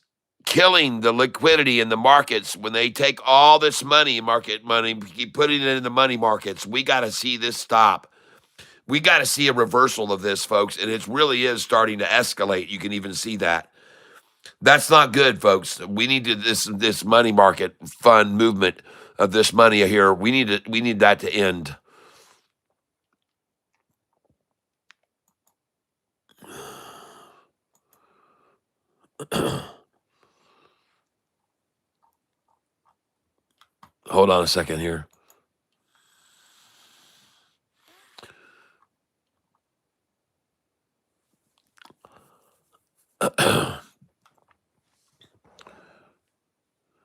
killing the liquidity in the markets when they take all this market money, keep putting it in the money markets. We got to see this stop. We got to see a reversal of this, folks, and it really is starting to escalate. You can even see that. That's not good, folks. We need to this money market fund movement of this money here. We need that to end. Hold on a second here.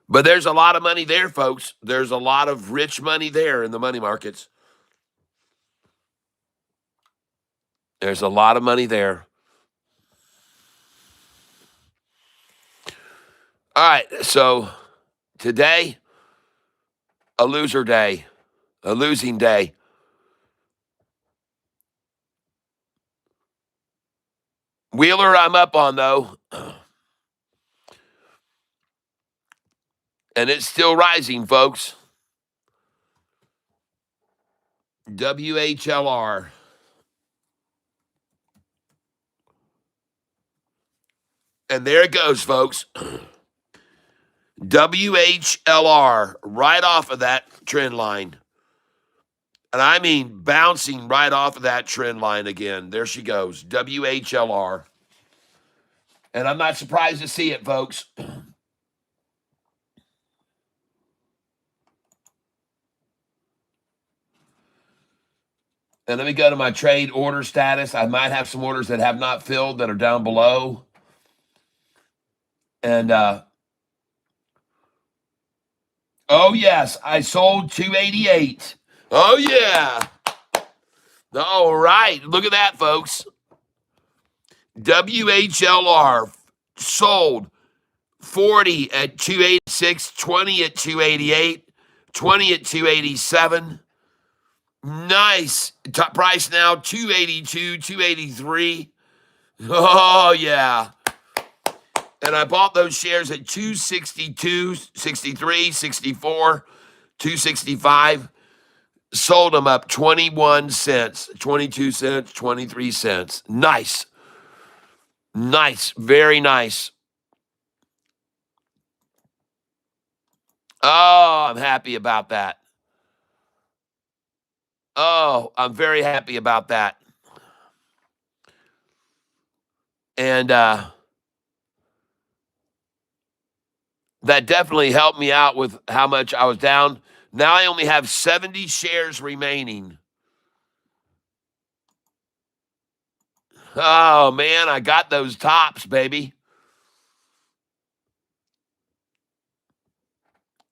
But there's a lot of money there, folks. There's a lot of rich money there in the money markets. There's a lot of money there. All right, so today, a loser day, a losing day. Wheeler, I'm up on, though. And it's still rising, folks. WHLR. And there it goes, folks. WHLR, right off of that trend line. And I mean bouncing right off of that trend line again. There she goes, WHLR. And I'm not surprised to see it, folks. And let me go to my trade order status. I might have some orders that have not filled that are down below. And, oh, yes, I sold 288. Oh, yeah. All right. Look at that, folks. WHLR sold 40 at 286, 20 at 288, 20 at 287. Nice. Top price now, 282, 283. Oh, yeah. And I bought those shares at 262, 63, 64, 265. Sold them up 21 cents, 22 cents, 23 cents. Nice. Nice. Very nice. Oh, I'm happy about that. Oh, I'm very happy about that. And that definitely helped me out with how much I was down. Now I only have 70 shares remaining. Oh, man, I got those tops, baby.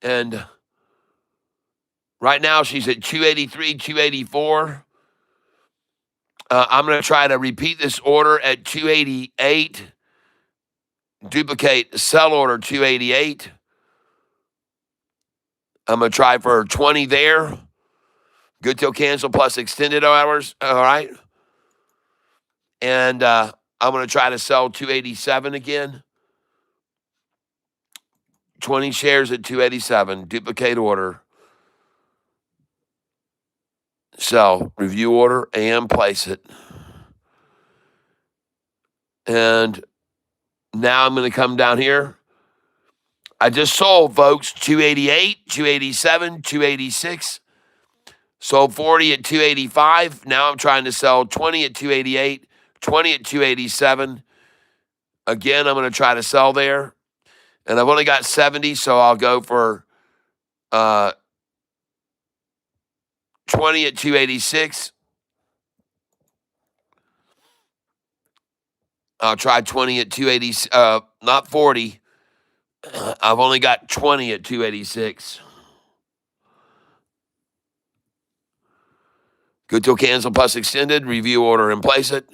And right now she's at 283, 284. I'm going to try to repeat this order at 288. Duplicate sell order 288. I'm going to try for 20 there. Good till cancel plus extended hours. All right. And I'm going to try to sell 287 again. 20 shares at 287. Duplicate order. Sell. Review order and place it. And now I'm going to come down here. I just sold, folks, 288, 287, 286. Sold 40 at 285. Now I'm trying to sell 20 at 288, 20 at 287. Again, I'm going to try to sell there. And I've only got 70, so I'll go for 20 at 286. I'll try 20 at 280, not 40. I've only got 20 at 286. Good till cancel plus extended. Review order and place it.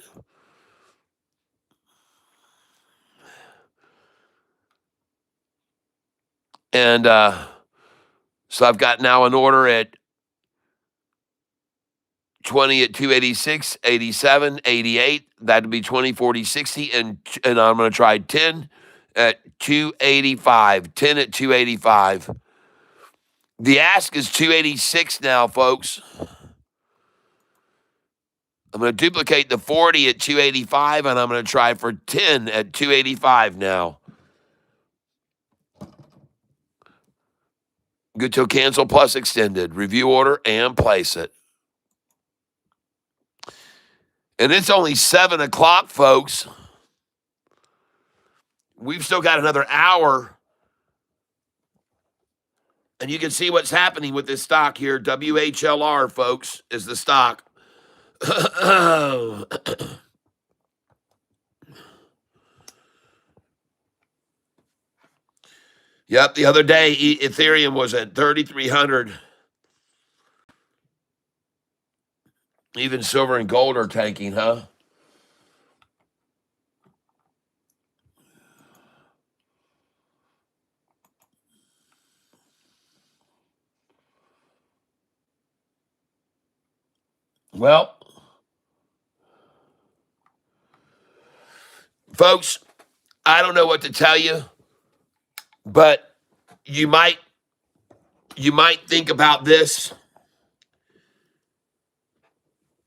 And so I've got now an order at 20 at 286, 87, 88. That'd be 20, 40, 60. And I'm going to try 10 at 285. 10 at 285. The ask is 286 now, folks. I'm going to duplicate the 40 at 285, and I'm going to try for 10 at 285 now. Good till cancel plus extended. Review order and place it. And it's only 7 o'clock, folks. We've still got another hour. And you can see what's happening with this stock here. WHLR, folks, is the stock. Yep, the other day, Ethereum was at 3,300. Even silver and gold are tanking, huh? Well, folks, I don't know what to tell you, but you might think about this.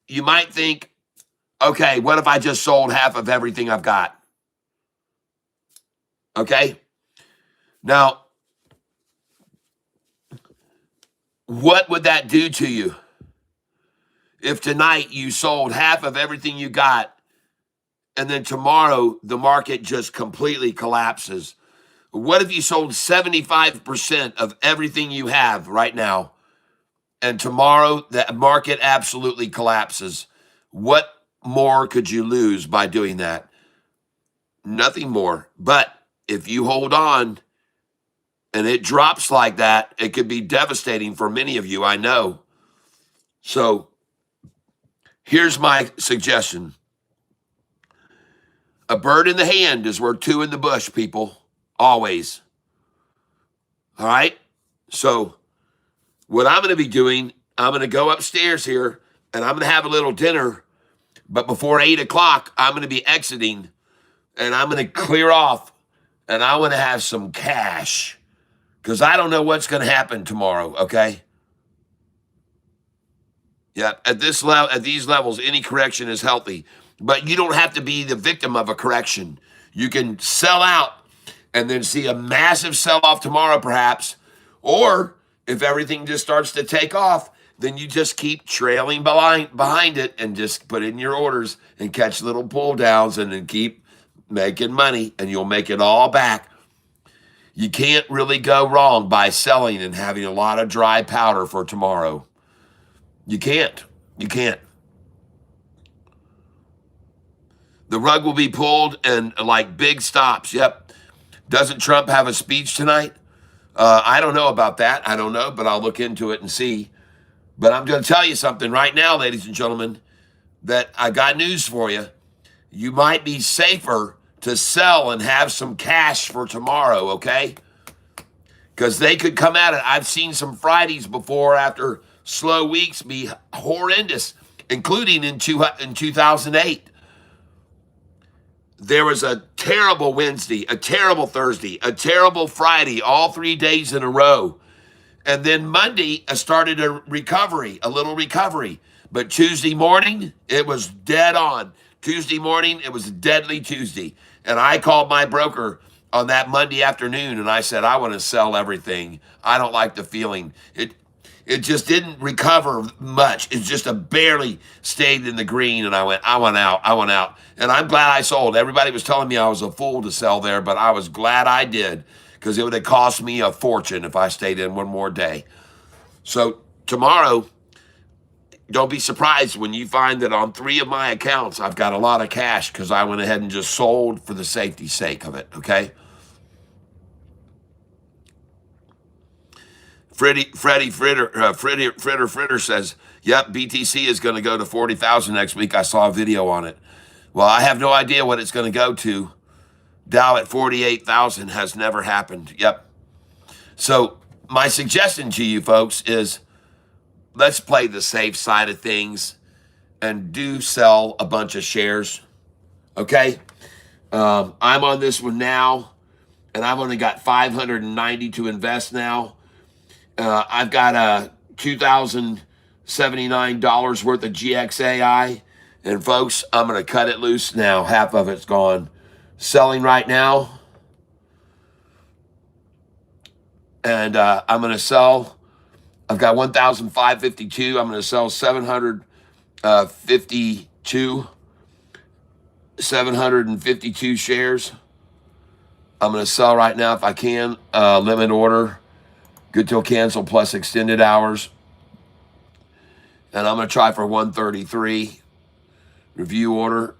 You might think, okay, what if I just sold half of everything I've got? Okay? Now, what would that do to you if tonight you sold half of everything you got and then tomorrow the market just completely collapses? What if you sold 75% of everything you have right now and tomorrow the market absolutely collapses? What more could you lose by doing that? Nothing more. But if you hold on and it drops like that, it could be devastating for many of you, I know. So here's my suggestion. A bird in the hand is worth two in the bush, people. Always. All right? So what I'm going to be doing, I'm going to go upstairs here and I'm going to have a little dinner. But before 8 o'clock, I'm going to be exiting and I'm going to clear off and I want to have some cash because I don't know what's going to happen tomorrow, okay? Yeah, at this level, at these levels, any correction is healthy. But you don't have to be the victim of a correction. You can sell out and then see a massive sell-off tomorrow, perhaps. Or if everything just starts to take off, then you just keep trailing behind it and just put in your orders and catch little pull downs and then keep making money and you'll make it all back. You can't really go wrong by selling and having a lot of dry powder for tomorrow. You can't. You can't. The rug will be pulled and like big stops. Yep. Doesn't Trump have a speech tonight? I don't know about that. I don't know, but I'll look into it and see. But I'm going to tell you something right now, ladies and gentlemen, that I got news for you. You might be safer to sell and have some cash for tomorrow, okay? Because they could come at it. I've seen some Fridays before after slow weeks be horrendous, including in 2008. There was a terrible Wednesday, a terrible Thursday, a terrible Friday, all 3 days in a row. And then Monday, I started a little recovery. But Tuesday morning, it was dead on. Tuesday morning, it was a deadly Tuesday. And I called my broker on that Monday afternoon, and I said, I want to sell everything. I don't like the feeling. It just didn't recover much. It just barely stayed in the green, and I went out. And I'm glad I sold. Everybody was telling me I was a fool to sell there, but I was glad I did because it would have cost me a fortune if I stayed in one more day. So tomorrow, don't be surprised when you find that on 3 of my accounts, I've got a lot of cash because I went ahead and just sold for the safety sake of it, okay? Freddie Fritter says, yep, BTC is going to go to 40,000 next week. I saw a video on it. Well, I have no idea what it's going to go to. Dow at 48,000 has never happened. Yep. So my suggestion to you folks is let's play the safe side of things and do sell a bunch of shares. Okay? I'm on this one now. and I've only got 590 to invest now. I've got $2,079 worth of GXAI, and folks, I'm going to cut it loose now. Half of it's gone. Selling right now, and I'm going to sell. I've got 1,552. I'm going to sell 752 shares. I'm going to sell right now if I can. Limit order, good till cancel plus extended hours. And I'm going to try for 133. Review order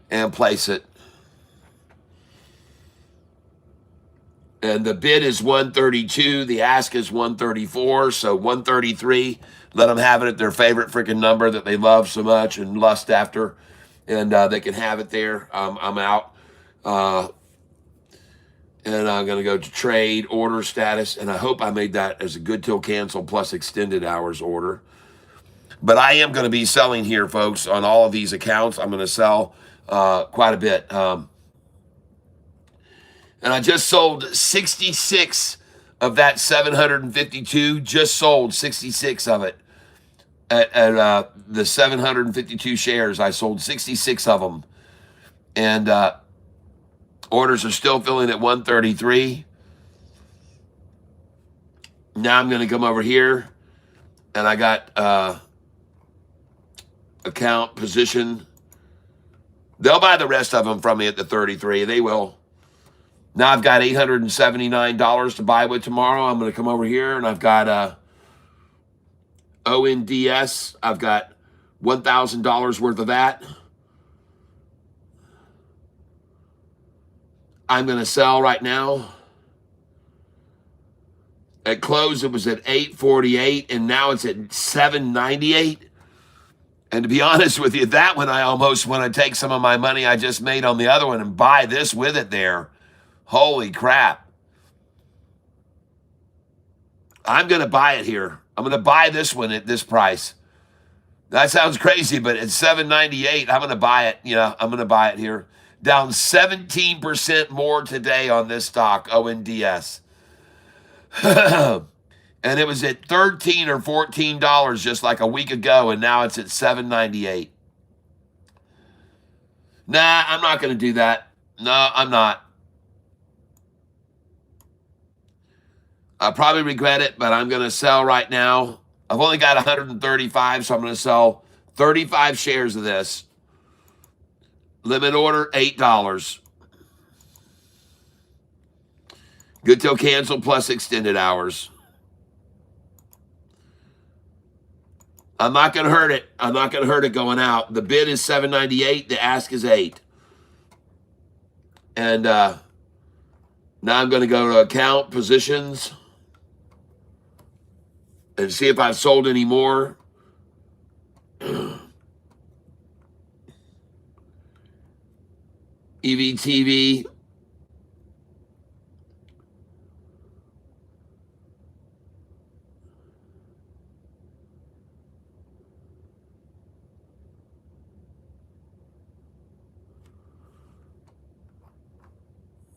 and place it. And the bid is 132. The ask is 134. So 133. Let them have it at their favorite freaking number that they love so much and lust after. And they can have it there. I'm out. And I'm going to go to trade order status. And I hope I made that as a good till cancel plus extended hours order. But I am going to be selling here, folks, on all of these accounts. I'm going to sell quite a bit. And I just sold 66 of that 752. Just sold 66 of it at the 752 shares. I sold 66 of them. And orders are still filling at 133. Now I'm going to come over here. And I got account position. They'll buy the rest of them from me at the 33. They will. Now I've got $879 to buy with tomorrow. I'm going to come over here and I've got ONDS. I've got $1,000 worth of that. I'm going to sell right now. At close, it was at 848, and now it's at 798. And to be honest with you, that one I almost want to take some of my money I just made on the other one and buy this with it there. Holy crap. I'm going to buy it here. I'm going to buy this one at this price. That sounds crazy, but at $7.98, I'm going to buy it. I'm going to buy it here. Down 17% more today on this stock, ONDS. And it was at $13 or $14 just like a week ago, and now it's at $7.98. Nah, I'm not going to do that. No, I'm not. I'll probably regret it, but I'm going to sell right now. I've only got 135, so I'm going to sell 35 shares of this. Limit order, $8. Good till cancel plus extended hours. I'm not going to hurt it. I'm not going to hurt it going out. The bid is $7.98. The ask is $8. And now I'm going to go to account positions and see if I've sold any more. EVTV.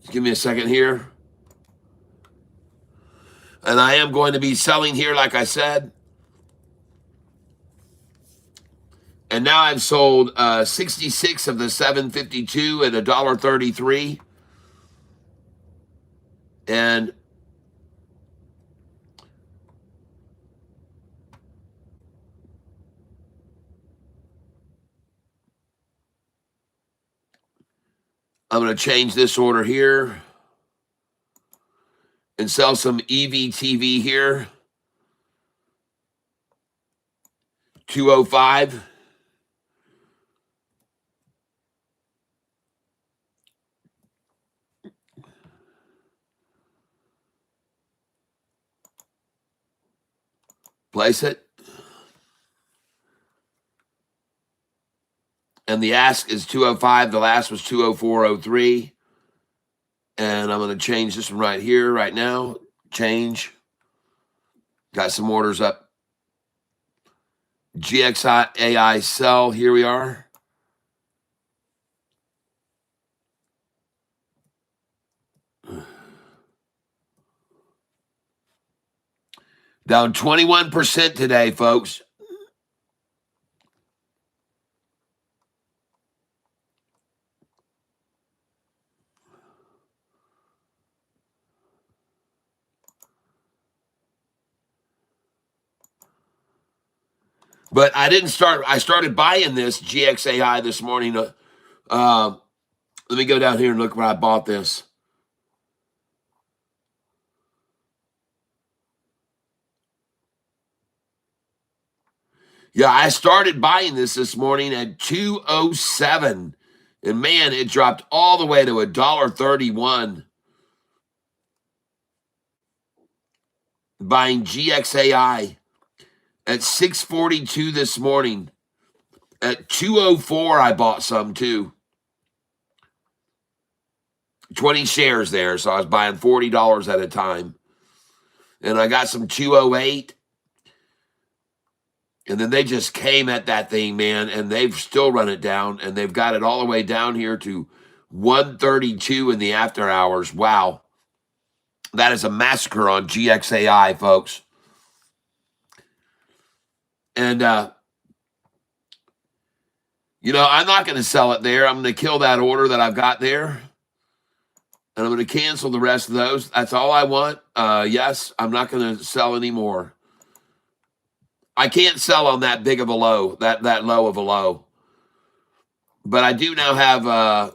Just give me a second here. And I am going to be selling here, like I said. And now I've sold 66 of the 752 at $1.33. And I'm going to change this order here and sell some EVTV here. 205. Place it. And the ask is 205. The last was 204.03. And I'm going to change this one right here, right now. Change. Got some orders up. GXAI sell. Here we are. Down 21% today, folks. But I didn't start. I started buying this GXAI this morning. Let me go down here and look where I bought this. Yeah, I started buying this morning at 207, and man, it dropped all the way to $1.31. Buying GXAI at 642 this morning. At 204, I bought some too. 20 shares there, so I was buying $40 at a time. And I got some 208. And then they just came at that thing, man, and they've still run it down, and they've got it all the way down here to 132 in the after hours. Wow. That is a massacre on GXAI, folks. And, I'm not going to sell it there. I'm going to kill that order that I've got there. And I'm going to cancel the rest of those. That's all I want. Yes, I'm not going to sell anymore. I can't sell on that big of a low, that low of a low. But I do now have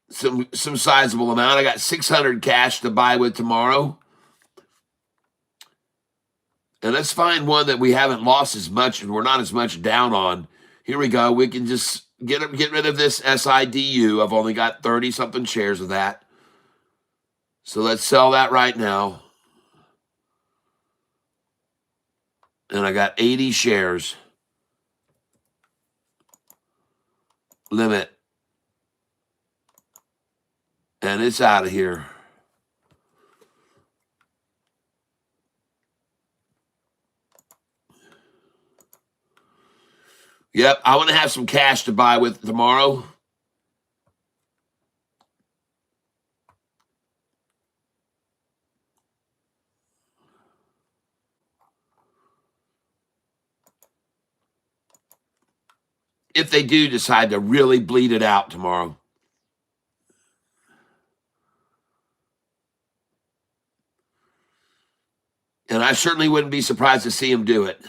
some sizable amount. I got 600 cash to buy with tomorrow. And let's find one that we haven't lost as much and we're not as much down on. Here we go. We can just get rid of this SIDU. I've only got 30-something shares of that. So let's sell that right now. And I got 80 shares. Limit. And it's out of here. Yep, I want to have some cash to buy with tomorrow. If they do decide to really bleed it out tomorrow. And I certainly wouldn't be surprised to see them do it.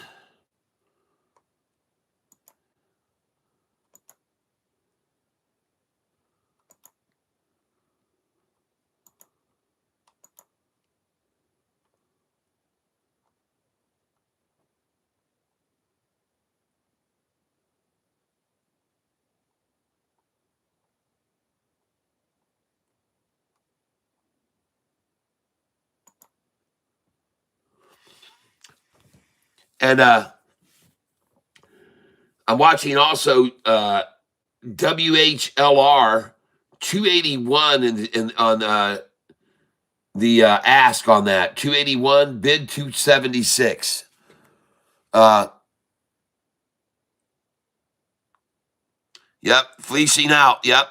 And I'm watching also WHLR 281 on the ask on that. 281, bid 276. Yep, fleecing out. Yep.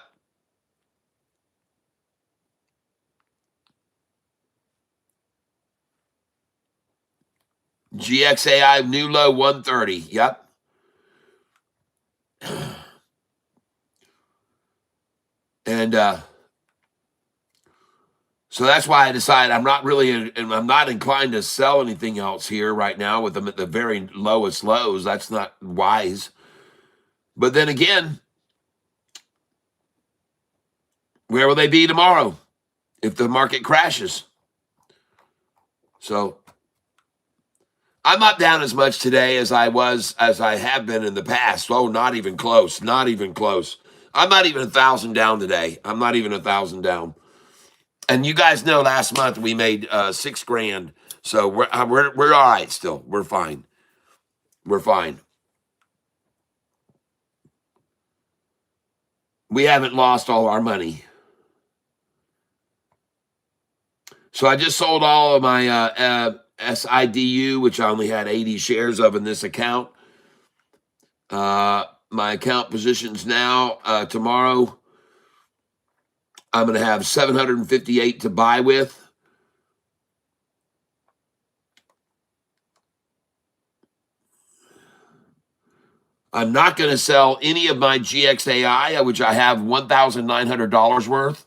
GXAI new low 130. Yep. And so that's why I decided I'm not inclined to sell anything else here right now with them at the very lowest lows. That's not wise. But then again, where will they be tomorrow if the market crashes? So I'm not down as much today as I have been in the past. Oh, not even close. Not even close. I'm not even 1,000 down today. I'm not even 1,000 down. And you guys know last month we made $6,000. So we're all right still. We're fine. We're fine. We haven't lost all our money. So I just sold all of my SIDU, which I only had 80 shares of in this account. My account positions now tomorrow. I'm going to have 758 to buy with. I'm not going to sell any of my GXAI, which I have $1,900 worth.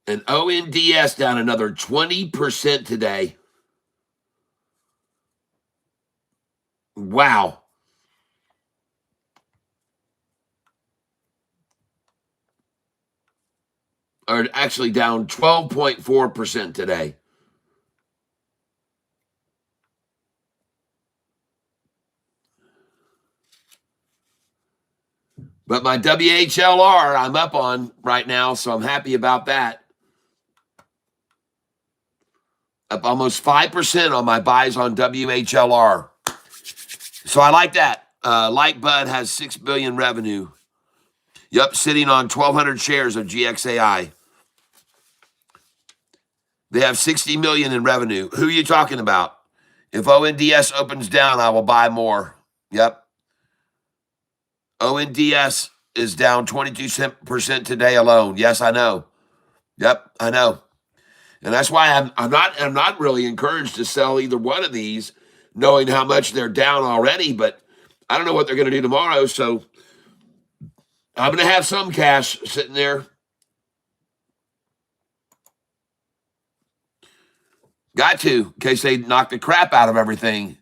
And ONDS down another 20% today. Wow. Or actually down 12.4% today. But my WHLR, I'm up on right now, so I'm happy about that. Up almost 5% on my buys on WHLR. So I like that. Like Bud has $6 billion revenue. Yep, sitting on 1,200 shares of GXAI. They have 60 million in revenue. Who are you talking about? If ONDS opens down, I will buy more. Yep. ONDS is down 22% today alone. Yes, I know. Yep, I know. And that's why I'm not really encouraged to sell either one of these, knowing how much they're down already, but I don't know what they're going to do tomorrow, so I'm going to have some cash sitting there. Got to, in case they knock the crap out of everything.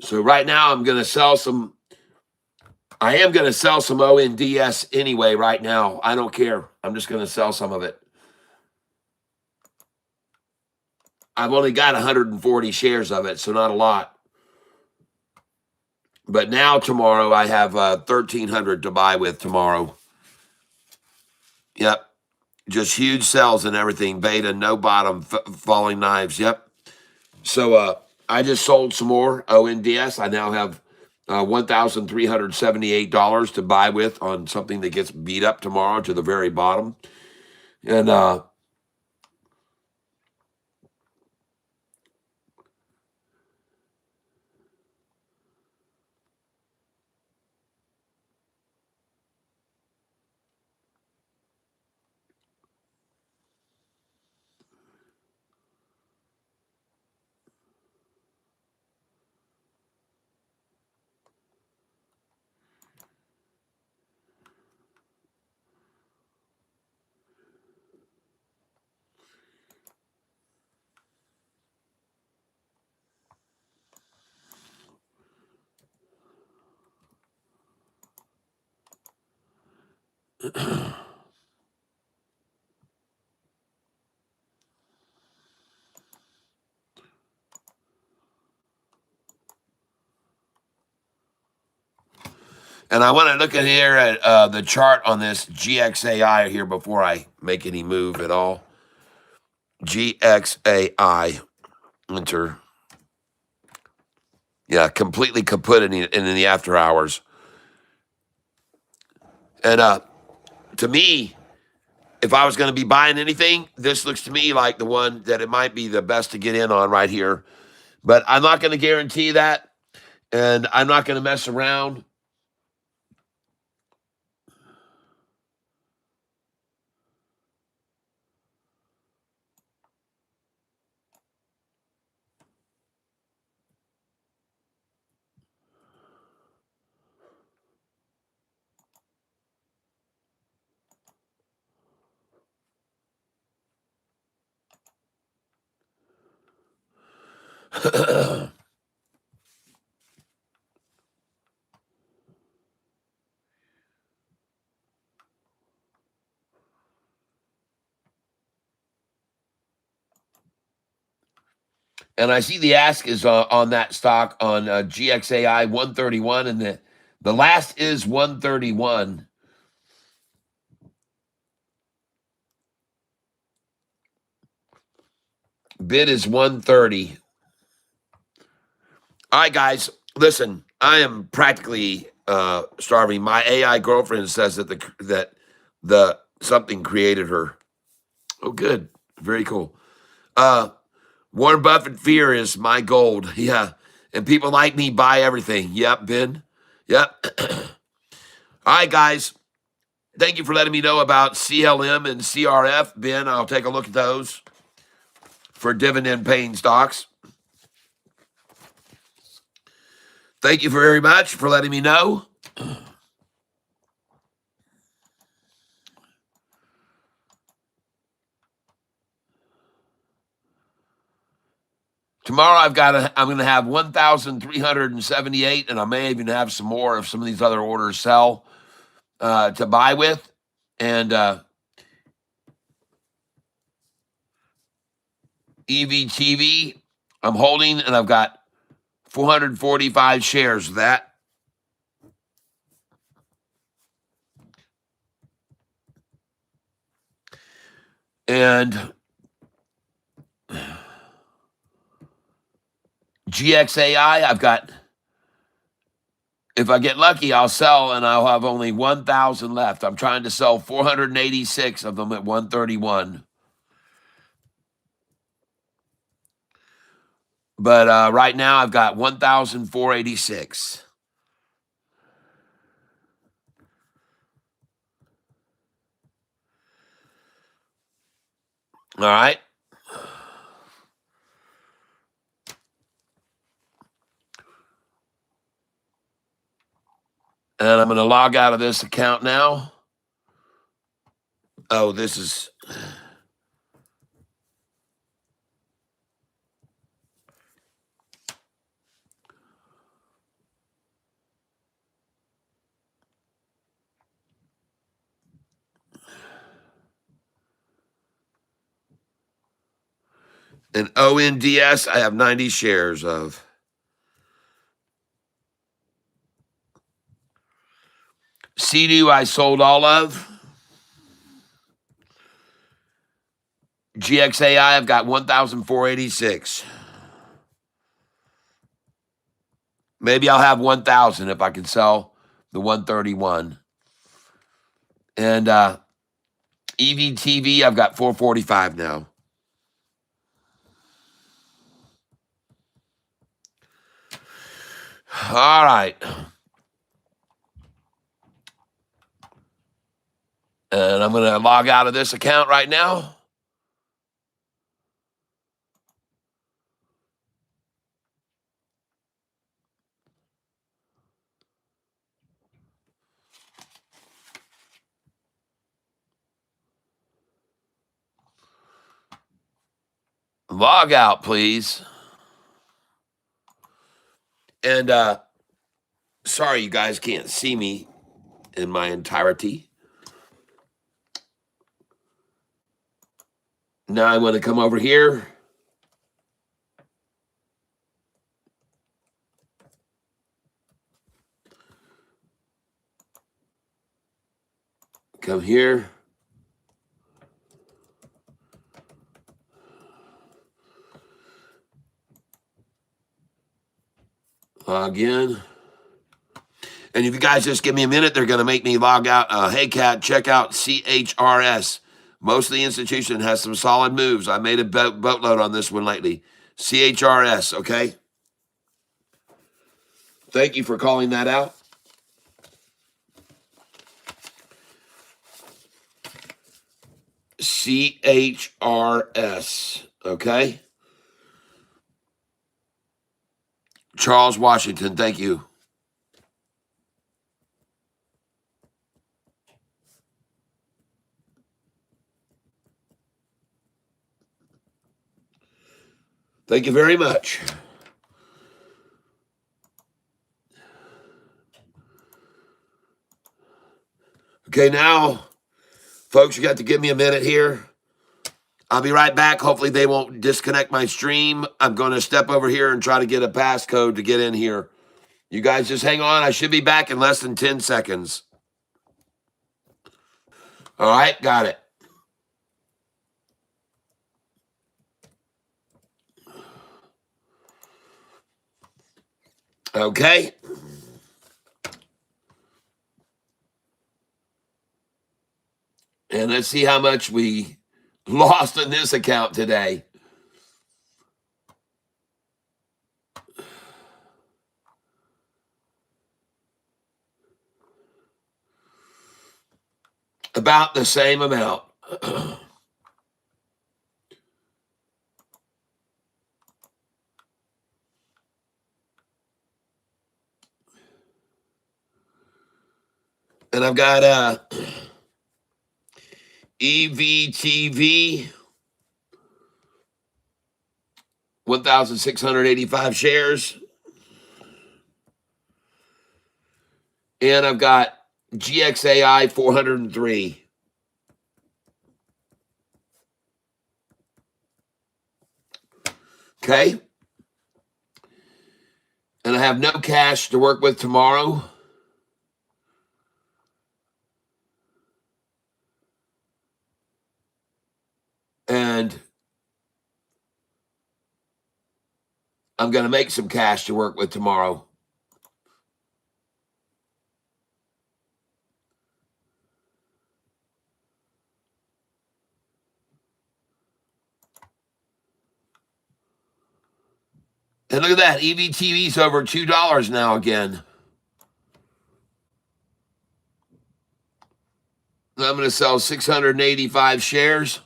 So right now I'm going to sell some. I am going to sell some ONDS anyway right now. I don't care. I'm just going to sell some of it. I've only got 140 shares of it, so not a lot. But now tomorrow I have 1,300 to buy with tomorrow. Yep. Just huge sells and everything. Beta, no bottom, falling knives. Yep. So I just sold some more ONDS. I now have $1,378 to buy with on something that gets beat up tomorrow to the very bottom. And and I want to look at here at the chart on this GXAI here before I make any move at all. GXAI, enter. Yeah, completely kaput in the after hours. And to me, if I was going to be buying anything, this looks to me like the one that it might be the best to get in on right here. But I'm not going to guarantee that, and I'm not going to mess around. And I see the ask is on that stock on GXAI 131, and the last is 131. Bid is 130. All right, guys, listen, I am practically starving. My AI girlfriend says that the something created her. Oh, good. Very cool. Warren Buffett fear is my gold. Yeah. And people like me buy everything. Yep, Ben. Yep. All right, guys. Thank you for letting me know about CLM and CRF. Ben, I'll take a look at those for dividend paying stocks. Thank you very much for letting me know. Tomorrow I'm going to have 1,378, and I may even have some more if some of these other orders sell to buy with. And EVTV, I'm holding, and I've got 445 shares of that. And GXAI, I've got, if I get lucky, I'll sell, and I'll have only 1,000 left. I'm trying to sell 486 of them at 131. But right now, I've got 1,486. All right. And I'm going to log out of this account now. Oh, this is... An ONDS, I have 90 shares of. CDU, I sold all of. GXAI, I've got 1,486. Maybe I'll have 1,000 if I can sell the 131. And EVTV, I've got 445 now. All right. And I'm going to log out of this account right now. Log out, please. And sorry you guys can't see me in my entirety. Now I'm going to come over here. Come here. Log in. And if you guys just give me a minute, they're going to make me log out. Hey, Cat, check out CHRS. Most of the institution has some solid moves. I made a boatload on this one lately. CHRS, okay? Thank you for calling that out. CHRS, okay? Charles Washington, thank you. Thank you very much. Okay, now, folks, you got to give me a minute here. I'll be right back. Hopefully they won't disconnect my stream. I'm going to step over here and try to get a passcode to get in here. You guys just hang on. I should be back in less than 10 seconds. All right, got it. Okay. And let's see how much we lost in this account today. About the same amount. And I've got EVTV, 1,685 shares. And I've got GXAI, 403. Okay. And I have no cash to work with tomorrow. And I'm going to make some cash to work with tomorrow. And look at that. EVTV's over $2 now again. I'm going to sell 685 shares.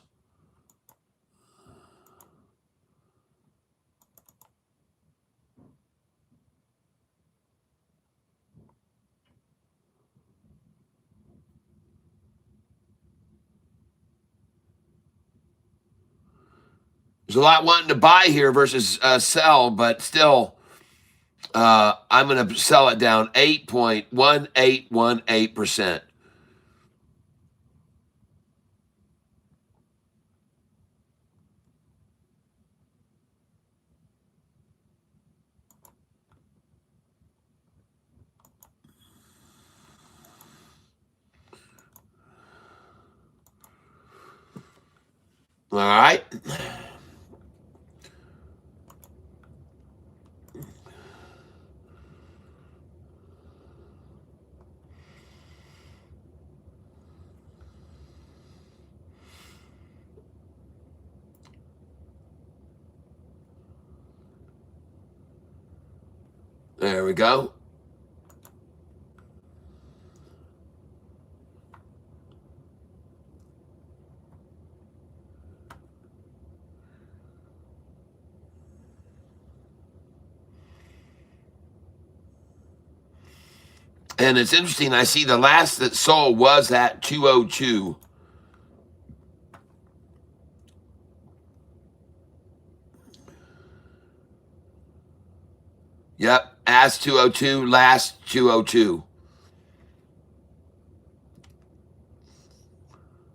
There's a lot wanting to buy here versus sell, but still, I'm going to sell it down 8.1818%. All right. There we go. And it's interesting. I see the last that sold was at 202. Yep. As 202, last 202.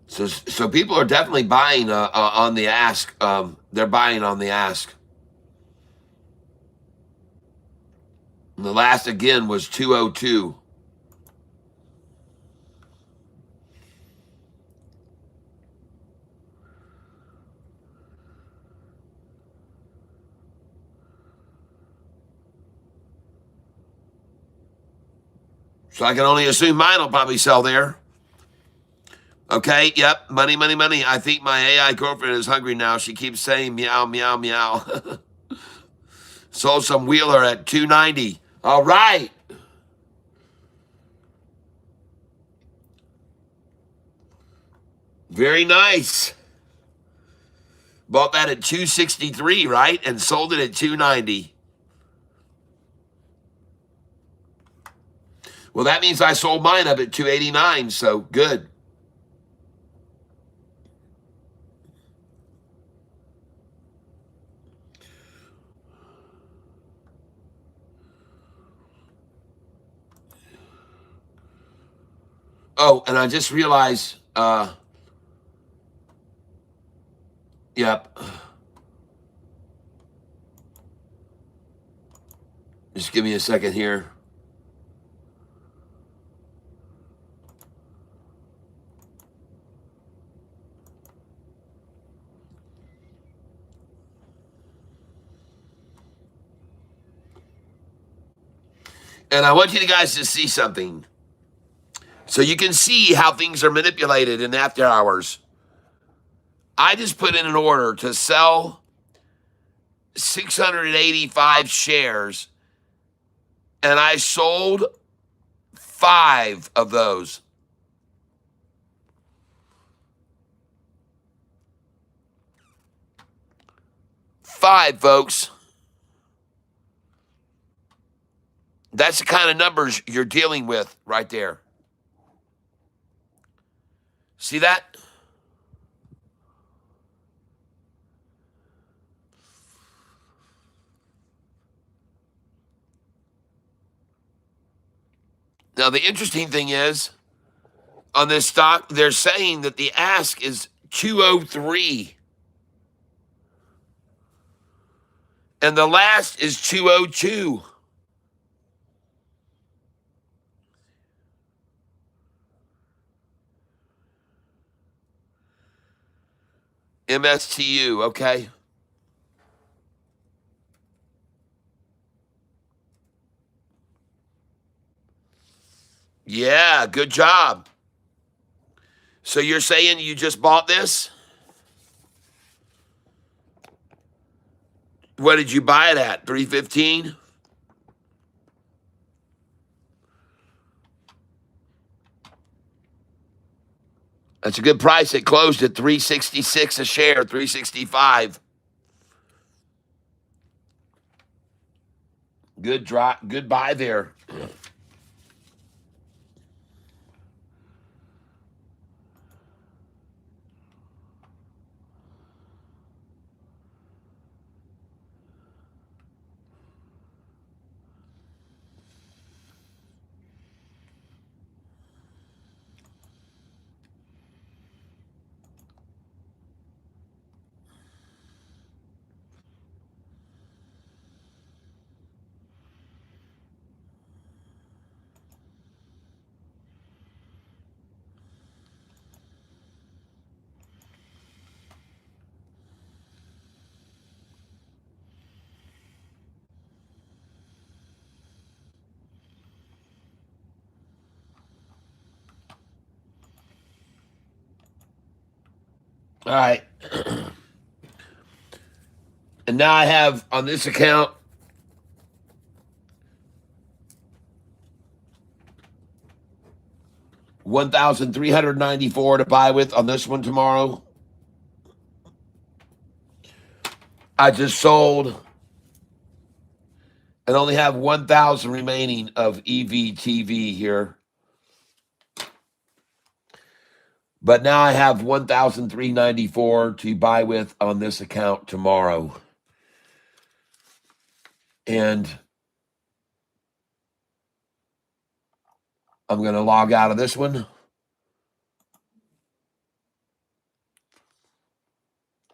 So people are definitely buying on the ask. They're buying on the ask. And the last again was 202. So I can only assume mine will probably sell there. Okay, yep, money, money, money. I think my AI girlfriend is hungry now. She keeps saying meow, meow, meow. Sold some Wheeler at 290. All right. Very nice. Bought that at 263, right? And sold it at 290. Well, that means I sold mine up at 289, so good. Oh, and I just realized Yep. Just give me a second here. And I want you guys to see something. So you can see how things are manipulated in after hours. I just put in an order to sell 685 shares, and I sold 5 of those. 5, folks. That's the kind of numbers you're dealing with right there. See that? Now, the interesting thing is, on this stock, they're saying that the ask is 203, and the last is 202. MSTU, okay? Yeah, good job. So you're saying you just bought this? What did you buy it at? 315? That's a good price. It closed at 366 a share, 365. Good buy there. All right. And now I have on this account 1,394 to buy with on this one tomorrow. I just sold and only have 1,000 remaining of EVTV here. But now I have 1,394 to buy with on this account tomorrow. And I'm going to log out of this one.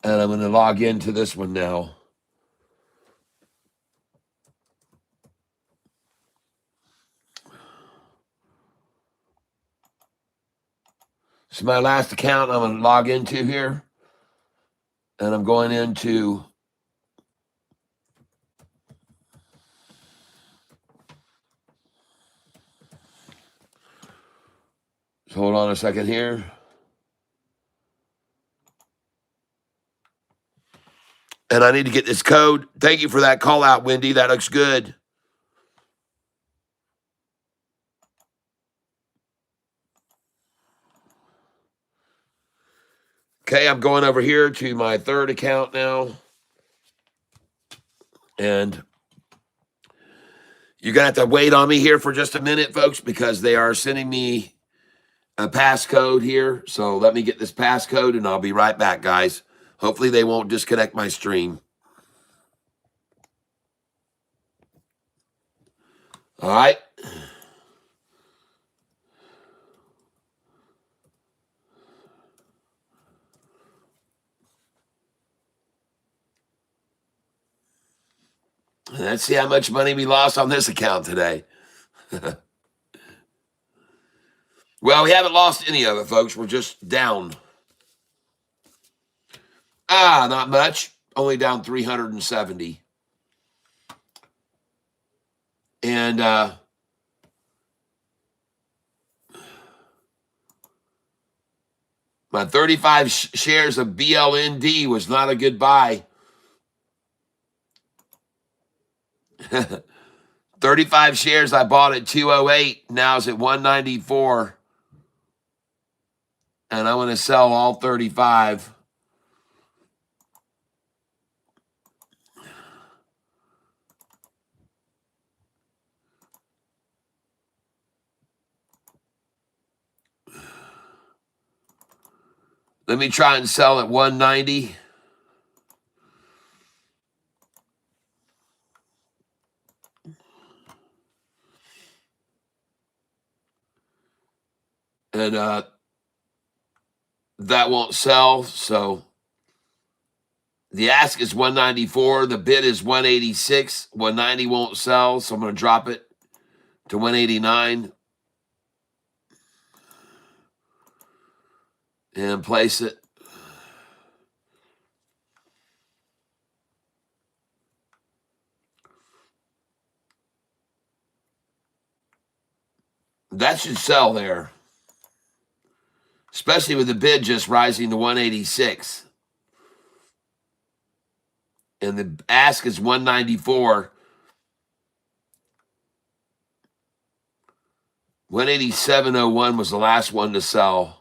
And I'm going to log into this one now. This is my last account I'm going to log into here. And I'm going into so hold on a second here. And I need to get this code. Thank you for that call out, Wendy. That looks good. Okay, I'm going over here to my third account now. And you're going to have to wait on me here for just a minute, folks, because they are sending me a passcode here. So let me get this passcode and I'll be right back, guys. Hopefully they won't disconnect my stream. All right. Let's see how much money we lost on this account today. Well, we haven't lost any of it, folks. We're just down. Not much. Only down 370. And my 35 shares of BLND was not a good buy. 35 shares I bought at 208. Now it's at 194. And I want to sell all 35. Let me try and sell at 190. And that won't sell. So the ask is 194. The bid is 186. 190 won't sell. So I'm going to drop it to 189 and place it. That should sell there, especially with the bid just rising to 186. And the ask is 194. 187.01 was the last one to sell.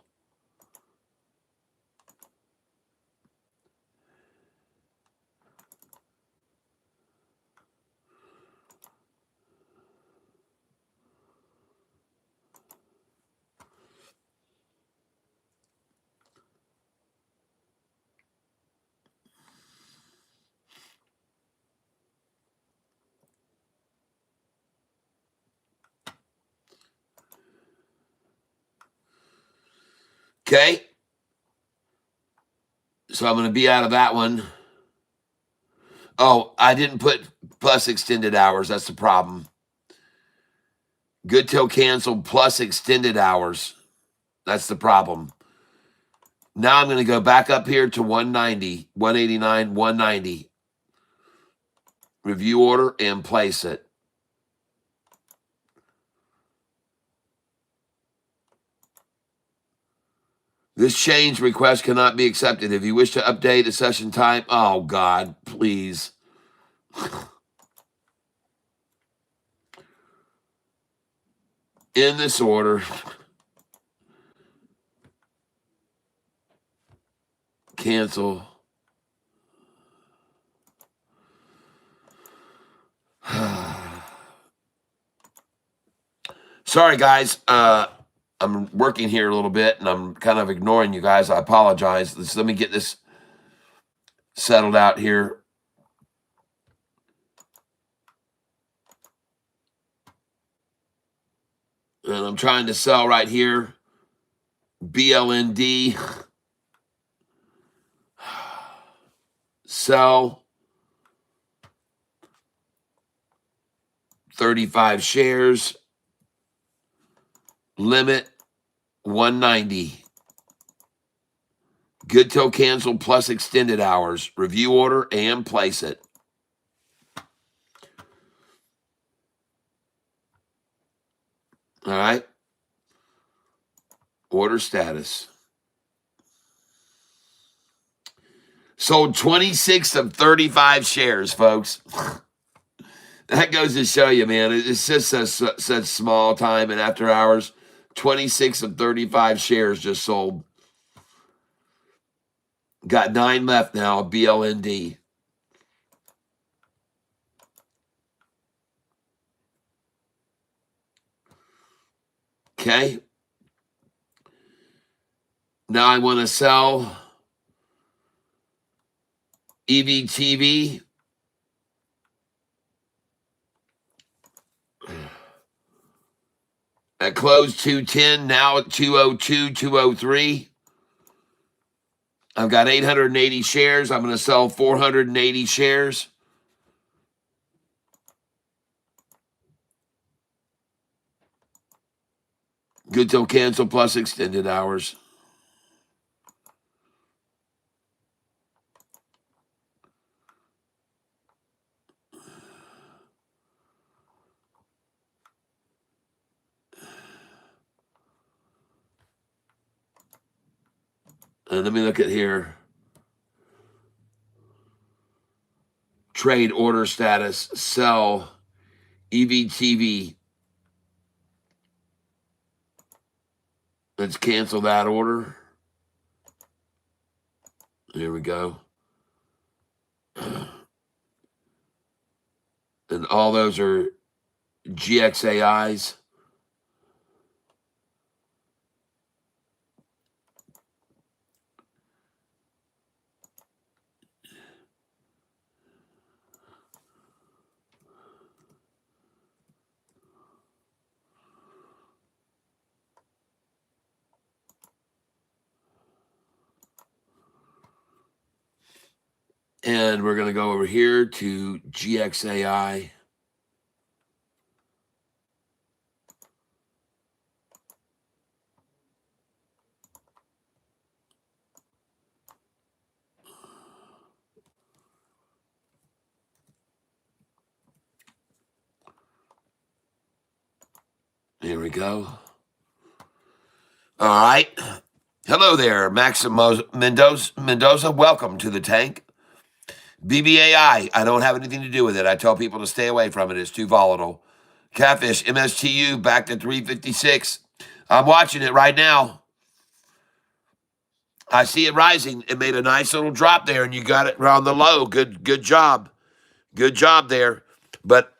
Okay. So I'm going to be out of that one. Oh, I didn't put plus extended hours. That's the problem. Good till canceled plus extended hours. That's the problem. Now I'm going to go back up here to 190, 189, 190. Review order and place it. This change request cannot be accepted. If you wish to update the session time, oh God, please. In this order. Cancel. Sorry, guys. I'm working here a little bit, and I'm kind of ignoring you guys. I apologize. Let me get this settled out here. And I'm trying to sell right here. BLND. Sell. 35 shares. Limit 190. Good till cancel plus extended hours. Review order and place it. All right. Order status. Sold 26 of 35 shares, folks. That goes to show you, man. It's just such small time and after hours. 26 of 35 shares just sold. Got 9 left now, BLND. Okay. Now I want to sell EVTV. At close 210, now at 202, 203. I've got 880 shares. I'm going to sell 480 shares. Good till cancel plus extended hours. And let me look at here. Trade order status, sell, EVTV. Let's cancel that order. Here we go. And all those are GXAIs. And we're going to go over here to GXAI. Here we go. All right. Hello there, Maximo Mendoza. Welcome to the tank. BBAI, I don't have anything to do with it. I tell people to stay away from it. It's too volatile. Catfish, MSTU, back to 356. I'm watching it right now. I see it rising. It made a nice little drop there, and you got it around the low. Good job. Good job there. But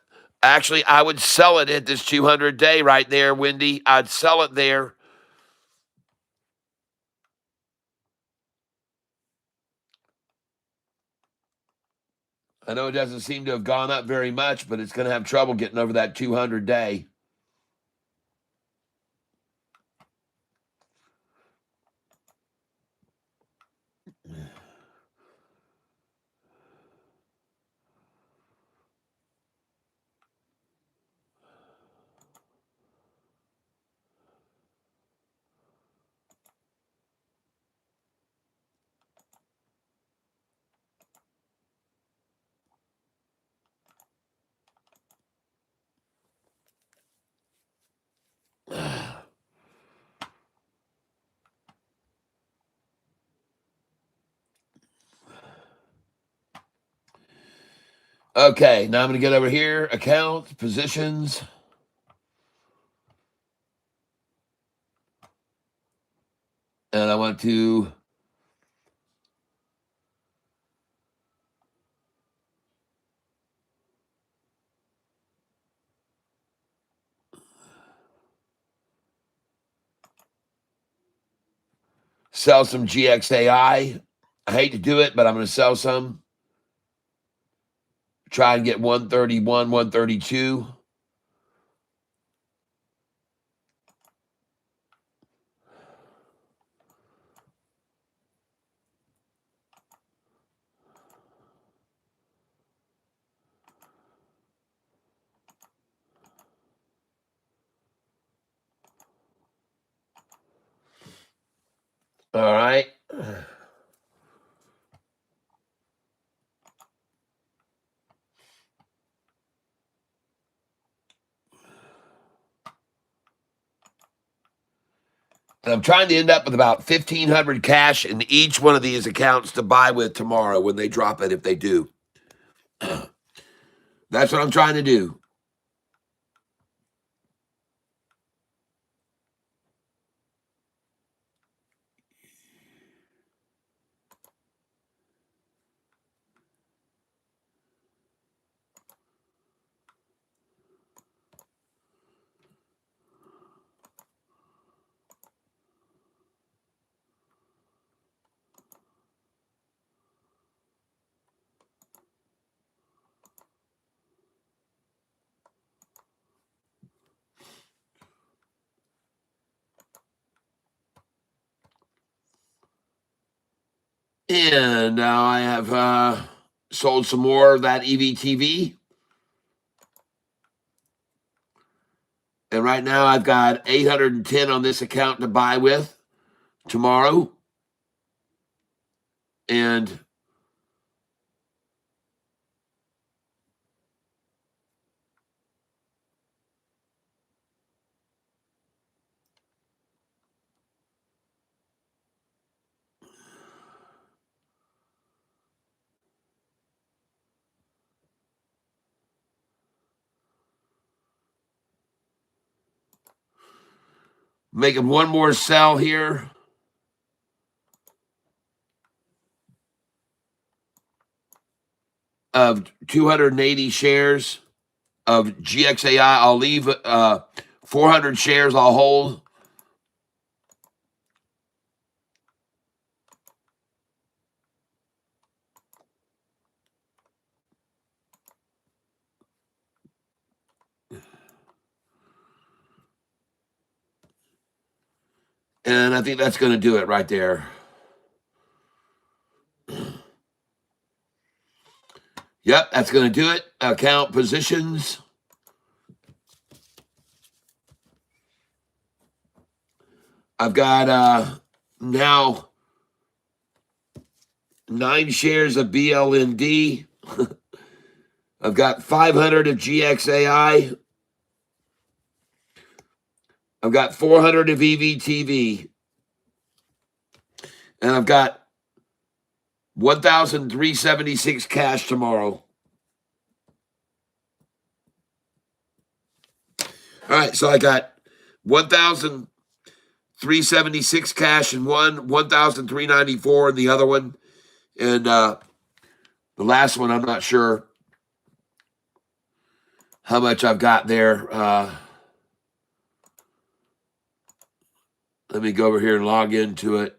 actually, I would sell it at this 200-day right there, Wendy. I'd sell it there. I know it doesn't seem to have gone up very much, but it's going to have trouble getting over that 200-day. Okay, now I'm going to get over here, accounts, positions. And I want to sell some GXAI. I hate to do it, but I'm going to sell some. Try and get 131, 132. All right. And I'm trying to end up with about 1,500 cash in each one of these accounts to buy with tomorrow when they drop it, if they do. That's what I'm trying to do. And now I have sold some more of that EVTV. And right now I've got 810 on this account to buy with tomorrow. And making one more sell here of 280 shares of GXAI. I'll leave 400 shares I'll hold. And I think that's going to do it right there. Yep, that's going to do it. Account positions. I've got now 9 shares of BLND. I've got 500 of GXAI. I've got 400 of EVTV. And I've got 1,376 cash tomorrow. All right, so I got 1,376 cash in one, 1,394 in the other one. And the last one, I'm not sure how much I've got there. Let me go over here and log into it.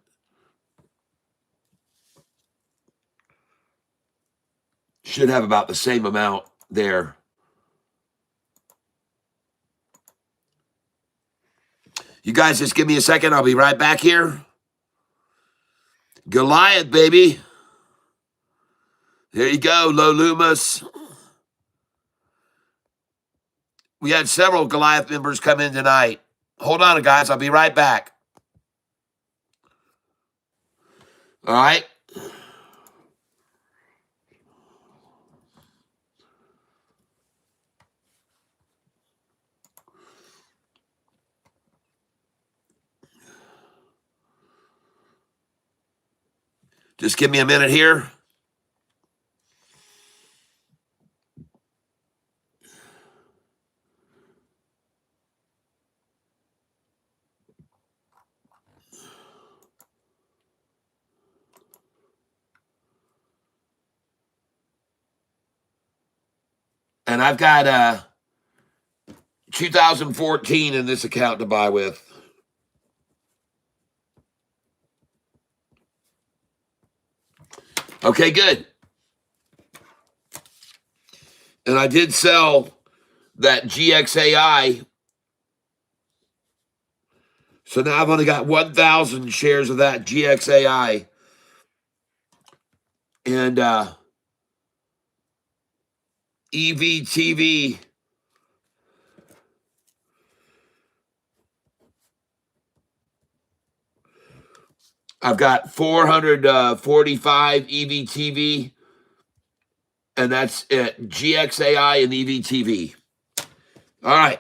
Should have about the same amount there. You guys just give me a second. I'll be right back here. Goliath, baby. There you go, Lolumas. We had several Goliath members come in tonight. Hold on, guys. I'll be right back. All right. Just give me a minute here. And I've got 2014 in this account to buy with. Okay, good. And I did sell that GXAI. So now I've only got 1,000 shares of that GXAI. And EVTV. I've got 445 EVTV. And that's it. GXAI and EVTV. All right.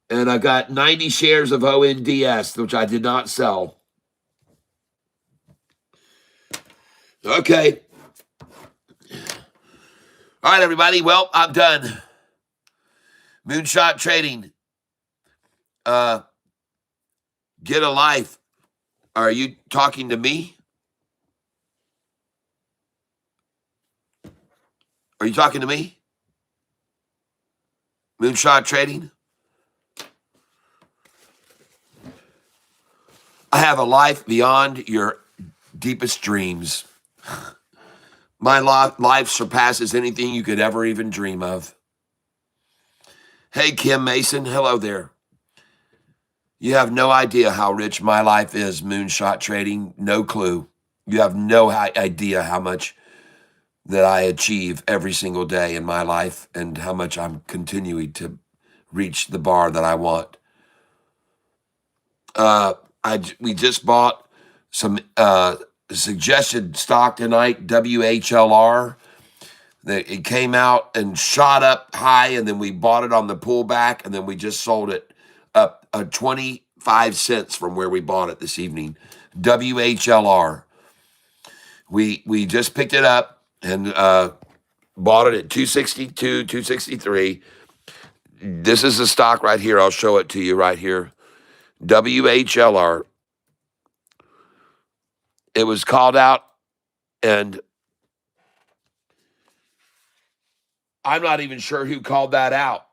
And I've got 90 shares of ONDS, which I did not sell. Okay. All right, everybody. Well, I'm done. Moonshot trading. Get a life. Are you talking to me? Are you talking to me? Moonshot trading? I have a life beyond your deepest dreams. My life surpasses anything you could ever even dream of. Hey, Kim Mason. Hello there. You have no idea how rich my life is, moonshot trading. No clue. You have no idea how much that I achieve every single day in my life and how much I'm continuing to reach the bar that I want. Uh, we just bought some suggested stock tonight, WHLR. It came out and shot up high, and then we bought it on the pullback, and then we just sold it up 25 cents from where we bought it this evening. WHLR. We just picked it up and bought it at 262, 263. This is the stock right here. I'll show it to you right here. WHLR. It was called out, and I'm not even sure who called that out.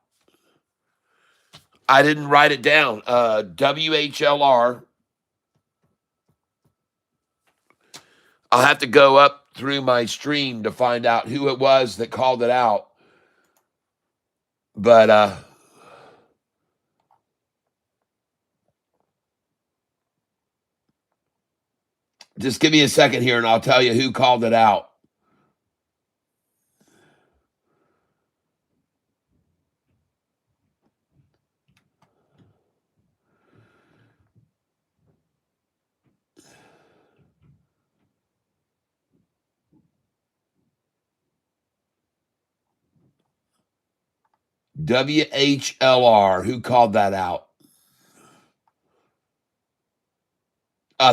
I didn't write it down. WHLR. I'll have to go up through my stream to find out who it was that called it out. But just give me a second here and I'll tell you who called it out. WHLR. Who called that out?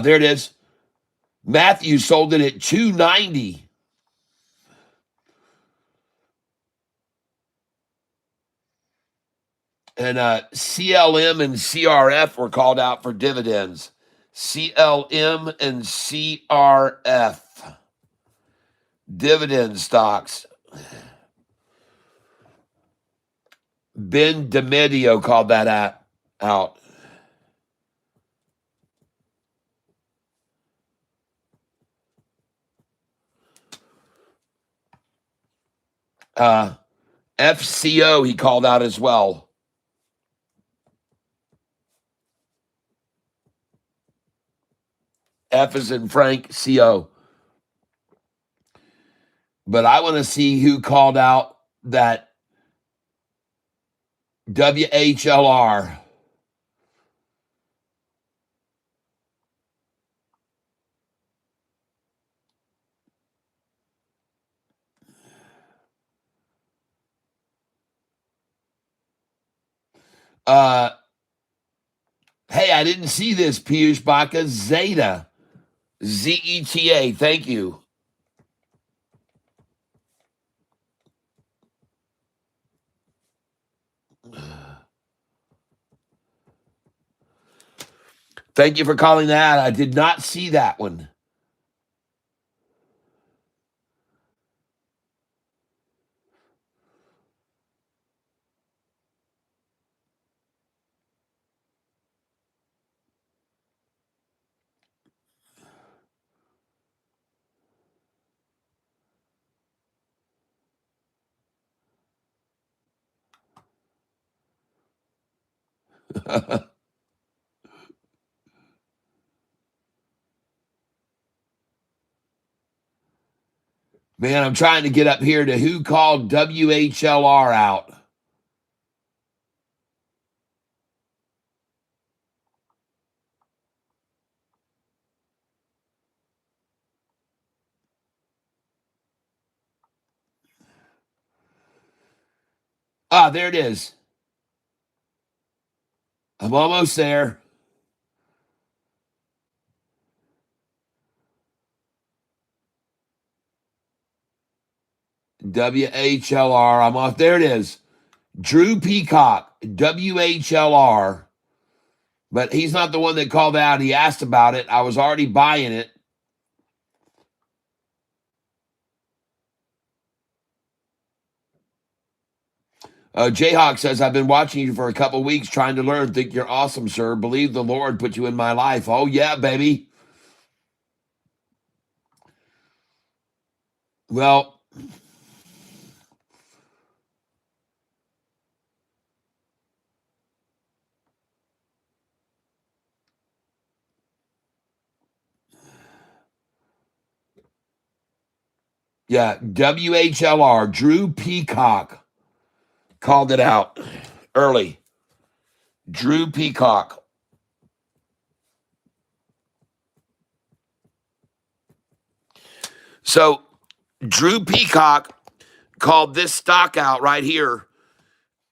There it is. Matthew sold it at 290. And CLM and CRF were called out for dividends. CLM and CRF. Dividend stocks. Ben DiMedio called that out. FCO he called out as well. F is in Frank, CO. But I want to see who called out that WHLR. Hey, I didn't see this, Piyush Baka. Zeta. ZETA. Thank you. Thank you for calling that. I did not see that one. Man, I'm trying to get up here to who called WHLR out. There it is. I'm almost there. WHLR. I'm off. There it is. Drew Peacock, WHLR. But he's not the one that called out. He asked about it. I was already buying it. Jayhawk says, I've been watching you for a couple weeks trying to learn. Think you're awesome, sir. Believe the Lord put you in my life. Oh, yeah, baby. Well, Yeah, WHLR, Drew Peacock called it out early. Drew Peacock. So Drew Peacock called this stock out right here.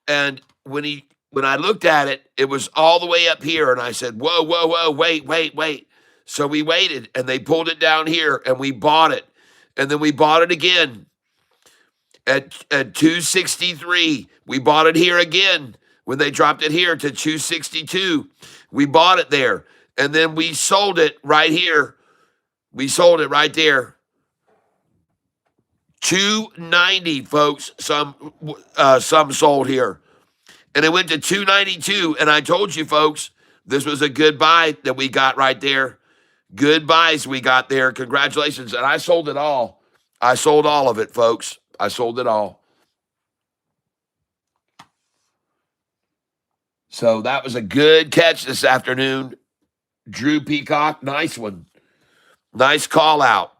And when I looked at it, it was all the way up here. And I said, whoa, whoa, whoa, wait. So we waited and they pulled it down here and we bought it. And then we bought it again at 263. We bought it here again when they dropped it here to 262. We bought it there. And then we sold it right here. We sold it right there. 290, folks. Some sold here. And it went to 292. And I told you, folks, this was a good buy that we got right there. Good buys we got there. Congratulations. And I sold it all. I sold all of it, folks. I sold it all. So that was a good catch this afternoon. Drew Peacock, nice one. Nice call out.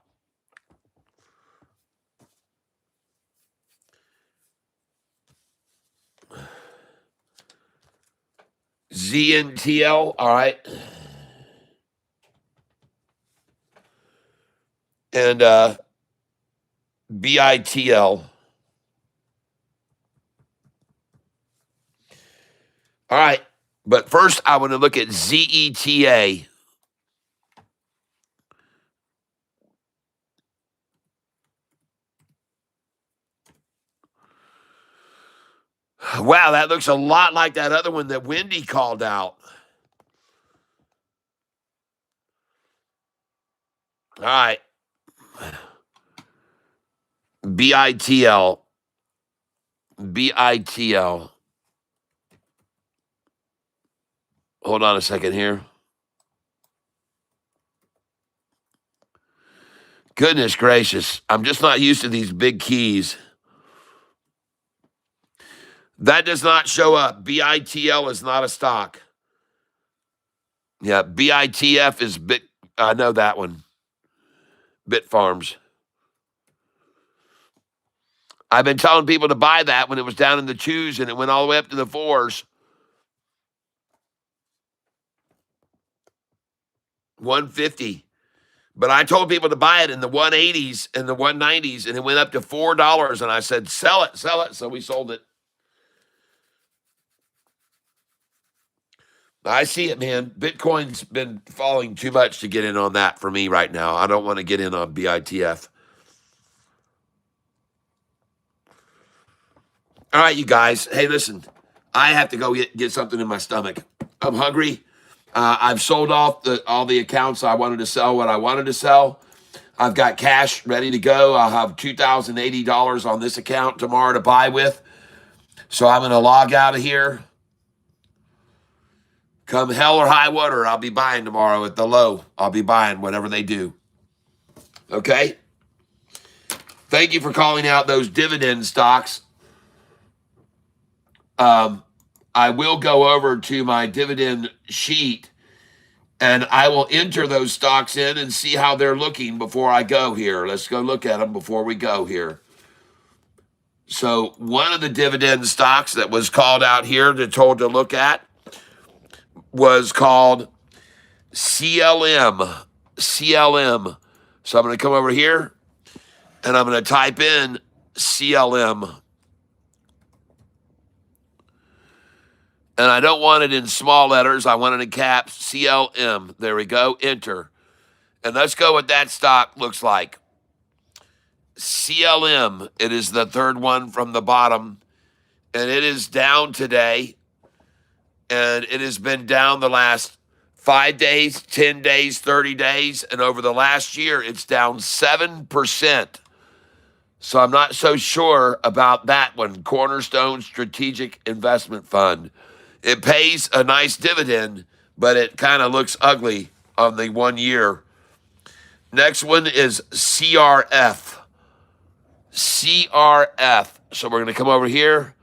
ZNTL, all right. And BITL. All right. But first, I want to look at ZETA. Wow, that looks a lot like that other one that Wendy called out. All right. BITL. BITL. Hold on a second here. Goodness gracious. I'm just not used to these big keys. That does not show up. BITL is not a stock. Yeah, BITF is Bit. I know that one. Bitfarms. I've been telling people to buy that when it was down in the twos and it went all the way up to the fours. 150. But I told people to buy it in the 180s and the 190s, and it went up to $4. And I said, sell it. So we sold it. I see it, man. Bitcoin's been falling too much to get in on that for me right now. I don't want to get in on BITF. All right, you guys. Hey, listen, I have to go get something in my stomach. I'm hungry. I've sold off all the accounts I wanted to sell what I wanted to sell. I've got cash ready to go. I'll have $2,080 on this account tomorrow to buy with. So I'm going to log out of here. Come hell or high water, I'll be buying tomorrow at the low. I'll be buying whatever they do. Okay? Thank you for calling out those dividend stocks. I will go over to my dividend sheet and I will enter those stocks in and see how they're looking before I go here. Let's go look at them before we go here. So one of the dividend stocks that was called out here to told to look at was called CLM. CLM. So I'm going to come over here and I'm going to type in CLM. And I don't want it in small letters. I want it in caps. CLM. There we go. Enter. And let's go what that stock looks like. CLM. It is the third one from the bottom. And it is down today. And it has been down the last 5 days, 10 days, 30 days. And over the last year, it's down 7%. So I'm not so sure about that one. Cornerstone Strategic Investment Fund. It pays a nice dividend, but it kind of looks ugly on the 1 year. Next one is CRF. CRF. So we're going to come over here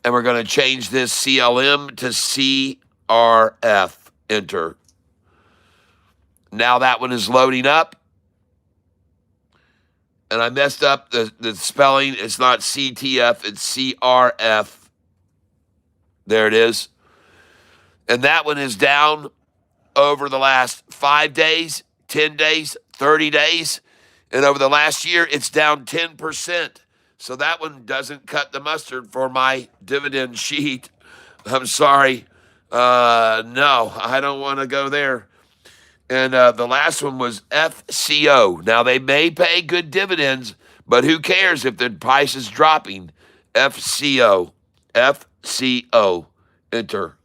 and we're going to change this CLM to CRF. Enter. Now that one is loading up. And I messed up the spelling. It's not CTF, it's CRF. There it is. And that one is down over the last 5 days, 10 days, 30 days. And over the last year, it's down 10%. So that one doesn't cut the mustard for my dividend sheet. I'm sorry. No, I don't want to go there. And the last one was FCO. Now, they may pay good dividends, but who cares if the price is dropping? FCO. FCO. Enter.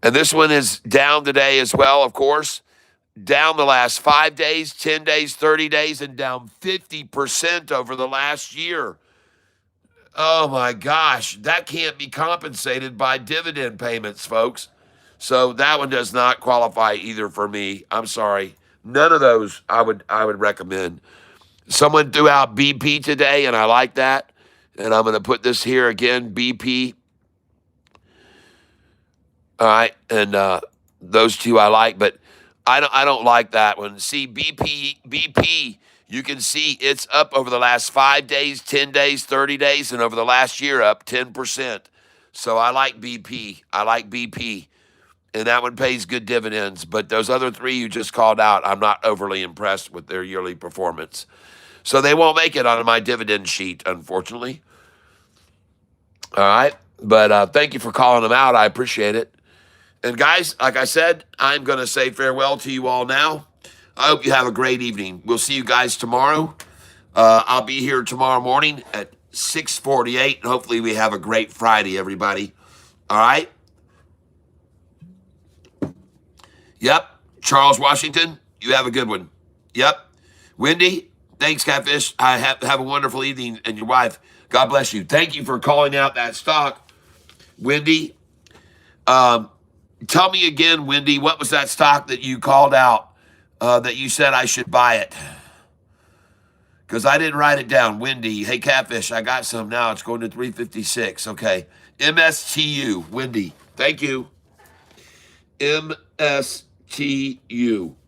And this one is down today as well, of course. Down the last 5 days, 10 days, 30 days, and down 50% over the last year. Oh my gosh, that can't be compensated by dividend payments, folks. So that one does not qualify either for me. I'm sorry. None of those I would recommend. Someone threw out BP today, and I like that. And I'm going to put this here again, BP. All right, and those two I like, but I don't like that one. See, BP, you can see it's up over the last 5 days, 10 days, 30 days, and over the last year up 10%. So I like BP. I like BP. And that one pays good dividends. But those other three you just called out, I'm not overly impressed with their yearly performance. So they won't make it on my dividend sheet, unfortunately. All right. But thank you for calling them out. I appreciate it. And guys, like I said, I'm going to say farewell to you all now. I hope you have a great evening. We'll see you guys tomorrow. I'll be here tomorrow morning at 6:48. And hopefully we have a great Friday, everybody. All right? Yep. Charles Washington, you have a good one. Yep. Wendy, thanks, Catfish. I have a wonderful evening, and your wife. God bless you. Thank you for calling out that stock, Wendy. Tell me again, Wendy, what was that stock that you called out that you said I should buy it? Because I didn't write it down. Wendy, hey, Catfish, I got some now. It's going to 356. Okay. MSTU, Wendy. Thank you. MSTU,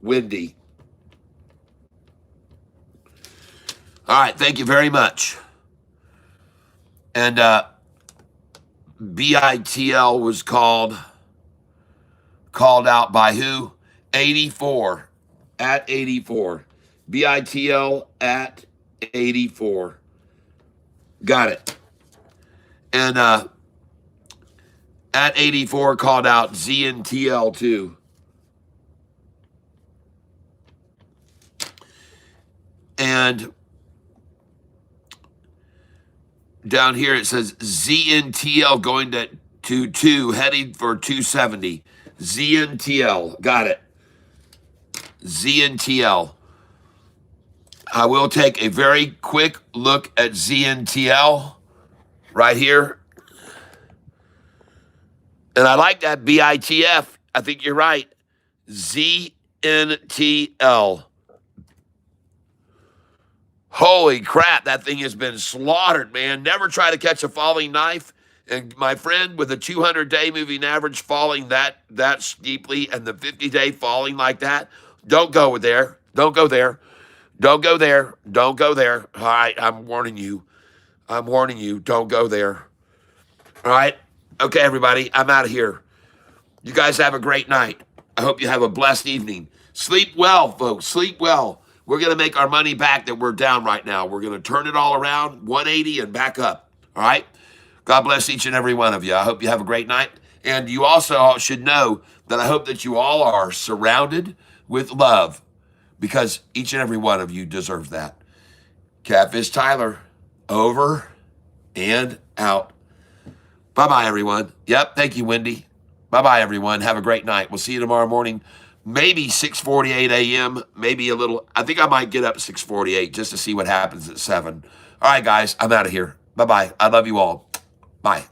Wendy. All right. Thank you very much. And BITL was called out by who? 84. At 84. BITL at 84. Got it. And at 84 called out ZNTL too. And down here it says ZNTL going to 2, heading for 270. ZNTL. Got it. ZNTL. I will take a very quick look at ZNTL right here. And I like that BITF. I think you're right. ZNTL. Holy crap, that thing has been slaughtered, man. Never try to catch a falling knife. And my friend, with a 200-day moving average falling that steeply and the 50-day falling like that, don't go there. Don't go there. Don't go there. Don't go there. All right, I'm warning you. I'm warning you. Don't go there. All right? Okay, everybody, I'm out of here. You guys have a great night. I hope you have a blessed evening. Sleep well, folks. Sleep well. We're going to make our money back that we're down right now. We're going to turn it all around, 180 and back up. All right? God bless each and every one of you. I hope you have a great night. And you also should know that I hope that you all are surrounded with love, because each and every one of you deserves that. Catfish Tyler, over and out. Bye-bye, everyone. Yep, thank you, Wendy. Bye-bye, everyone. Have a great night. We'll see you tomorrow morning, maybe 6:48 a.m., maybe a little. I think I might get up at 6:48 just to see what happens at 7. All right, guys, I'm out of here. Bye-bye. I love you all. Bye.